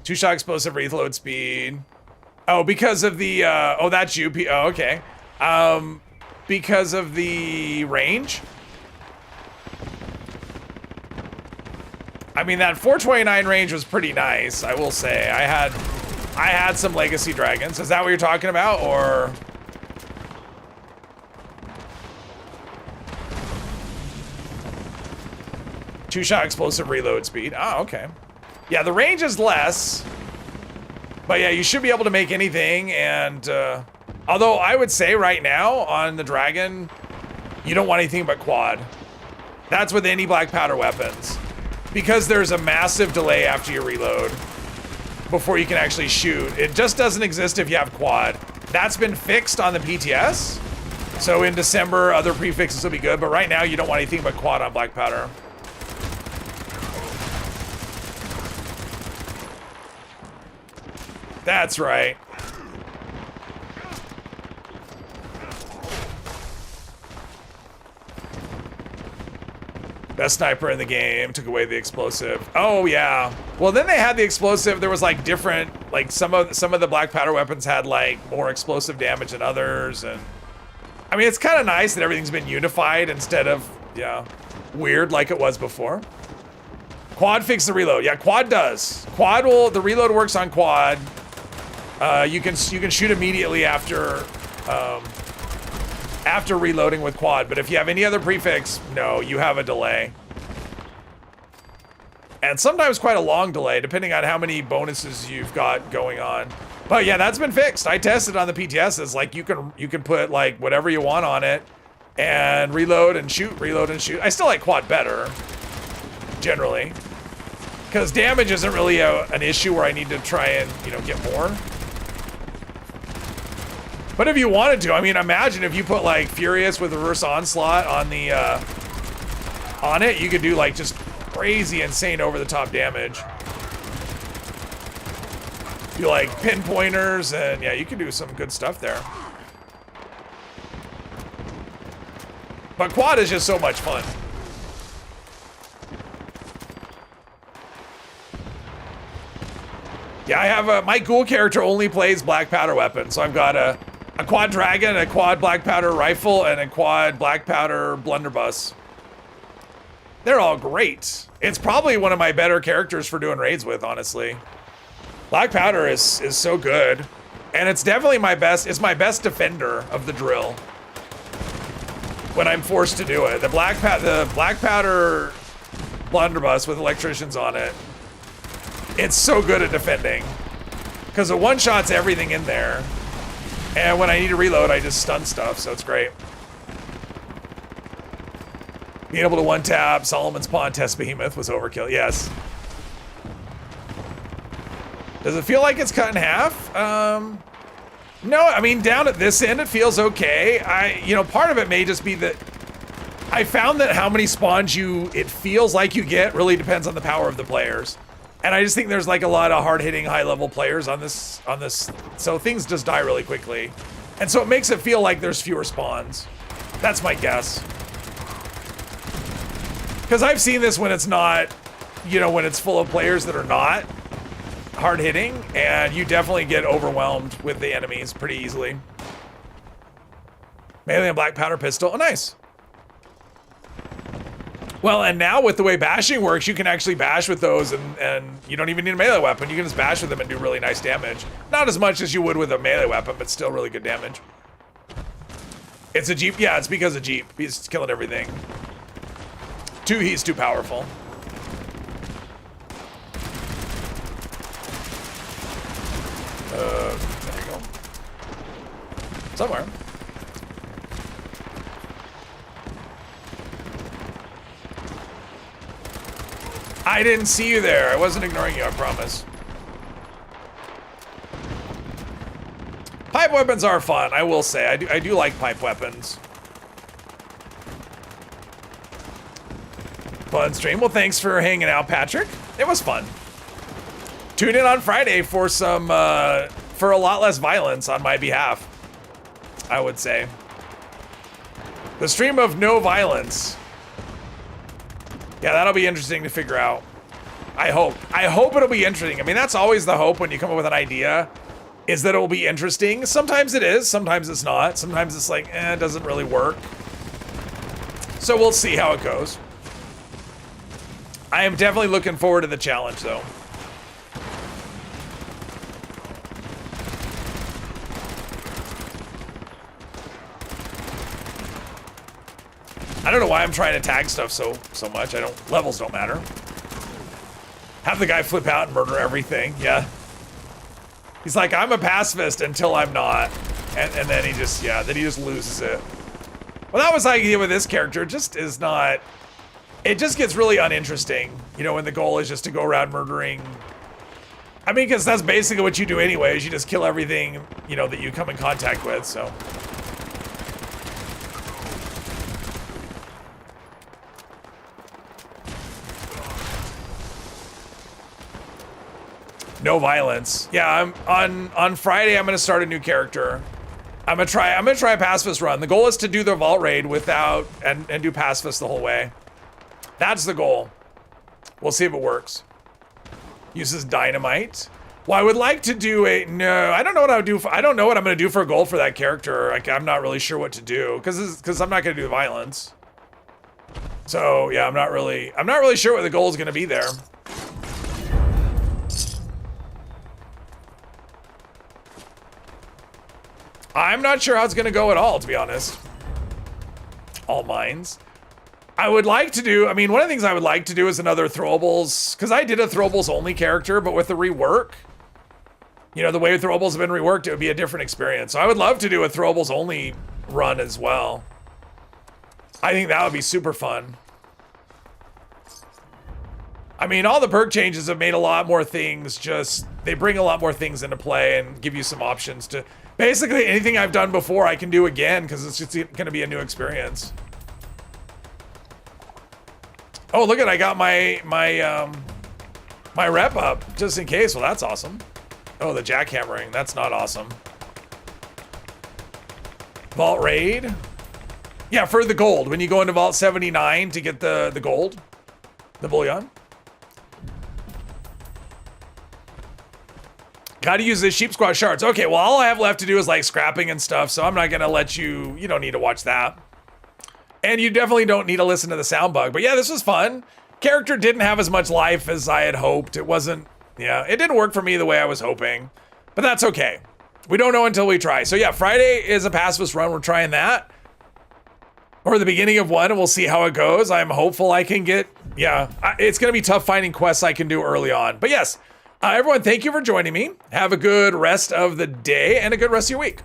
2-shot explosive wreath load speed. Oh, because of the oh, that's you. Oh, okay. Because of the range. I mean, that 429 range was pretty nice, I will say. I had I had some legacy dragons. Is that what you're talking about, or? Two-shot explosive reload speed. Oh, okay. Yeah, the range is less. But yeah, you should be able to make anything, and although I would say right now on the dragon, you don't want anything but quad. That's with any black powder weapons. Because there's a massive delay after you reload before you can actually shoot. It just doesn't exist if you have quad. That's been fixed on the PTS. So in December, other prefixes will be good, but right now you don't want anything but quad on black powder. That's right. Best sniper in the game, took away the explosive. Oh yeah. Well, then they had the explosive. There was like different, like some of the black powder weapons had like more explosive damage than others, and I mean it's kind of nice that everything's been unified instead of weird like it was before. Quad fix the reload. Yeah, quad does. The reload works on quad. You can shoot immediately after reloading with quad, but if you have any other prefix, no, you have a delay. And sometimes quite a long delay, depending on how many bonuses you've got going on. But yeah, that's been fixed. I tested on the PTSs. Like you can put like whatever you want on it and reload and shoot, reload and shoot. I still like quad better, generally. Because damage isn't really an issue where I need to try and, get more. But if you wanted to, I mean, imagine if you put like Furious with reverse onslaught on the on it, you could do like just crazy, insane, over the top damage. Do like pinpointers, and yeah, you can do some good stuff there. But quad is just so much fun. Yeah, I have my ghoul character only plays black powder weapon, so I've got a quad dragon, a quad black powder rifle, and a quad black powder blunderbuss. They're all great. It's probably one of my better characters for doing raids with, honestly. Black powder is so good, and it's definitely my best. It's my best defender of the drill when I'm forced to do it. The black powder blunderbuss with electricians on it. It's so good at defending because it one-shots everything in there. And when I need to reload, I just stun stuff, so it's great. Being able to one-tap Solomon's Pawn test Behemoth was overkill, yes. Does it feel like it's cut in half? No, I mean, down at this end, it feels okay. Part of it may just be that I found that how many spawns it feels like you get really depends on the power of the players. And I just think there's like a lot of hard-hitting, high-level players on this, so things just die really quickly. And so it makes it feel like there's fewer spawns. That's my guess. Because I've seen this when it's not, when it's full of players that are not hard-hitting, and you definitely get overwhelmed with the enemies pretty easily. Melee and black powder pistol, oh nice. Well, and now with the way bashing works, you can actually bash with those and you don't even need a melee weapon. You can just bash with them and do really nice damage. Not as much as you would with a melee weapon, but still really good damage. It's a Jeep? Yeah, it's because of Jeep. He's killing everything. He's too powerful. There you go. Somewhere. I didn't see you there. I wasn't ignoring you, I promise. Pipe weapons are fun, I will say. I do like pipe weapons. Fun stream. Well, thanks for hanging out, Patrick. It was fun. Tune in on Friday for for a lot less violence on my behalf, I would say. The stream of no violence. Yeah, that'll be interesting to figure out. I hope it'll be interesting. I mean, that's always the hope when you come up with an idea, is that it'll be interesting. Sometimes it is, sometimes it's not. Sometimes it's like, it doesn't really work. So we'll see how it goes. I am definitely looking forward to the challenge, though. I don't know why I'm trying to tag stuff so much. Levels don't matter. Have the guy flip out and murder everything. Yeah. He's like, I'm a pacifist until I'm not. And then he just, yeah, then he just loses it. Well, that was the idea with this character. It just is not, it just gets really uninteresting, you know, when the goal is just to go around murdering. I mean, because that's basically what you do anyways. You just kill everything, you know, that you come in contact with, so. No violence. Yeah, on Friday I'm gonna start a new character. I'm gonna try a pacifist run. The goal is to do the vault raid without and do pacifist the whole way. That's the goal. We'll see if it works. Uses dynamite. Well, I would like to do no, I don't know what I would do. I don't know what I'm gonna do for a goal for that character. Like, I'm not really sure what to do because I'm not gonna do violence. So yeah, I'm not really sure what the goal is gonna be there. I'm not sure how it's gonna go at all, to be honest. All mines. I would like to do, I mean, one of the things I would like to do is another throwables, because I did a throwables only character, but with the rework, you know, the way throwables have been reworked, it would be a different experience. So I would love to do a throwables only run as well. I think that would be super fun. I mean, all the perk changes have made a lot more things they bring a lot more things into play and give you some options to, basically anything I've done before I can do again because it's just gonna be a new experience. Oh, look at, I got my rep up just in case. Well, that's awesome. Oh, the jackhammering, that's not awesome. Vault raid. Yeah, for the gold, when you go into Vault 79 to get the gold, the bullion. Gotta use the sheep squash shards. Okay, well, all I have left to do is like scrapping and stuff, so I'm not gonna let you don't need to watch that. And you definitely don't need to listen to the sound bug. But yeah, this was fun. Character didn't have as much life as I had hoped. It wasn't, yeah, it didn't work for me the way I was hoping. But that's okay. We don't know until we try. So yeah, Friday is a pacifist run. We're trying that. Or the beginning of one, and we'll see how it goes. I'm hopeful I can get, yeah, it's gonna be tough finding quests I can do early on. But yes, everyone, thank you for joining me. Have a good rest of the day and a good rest of your week.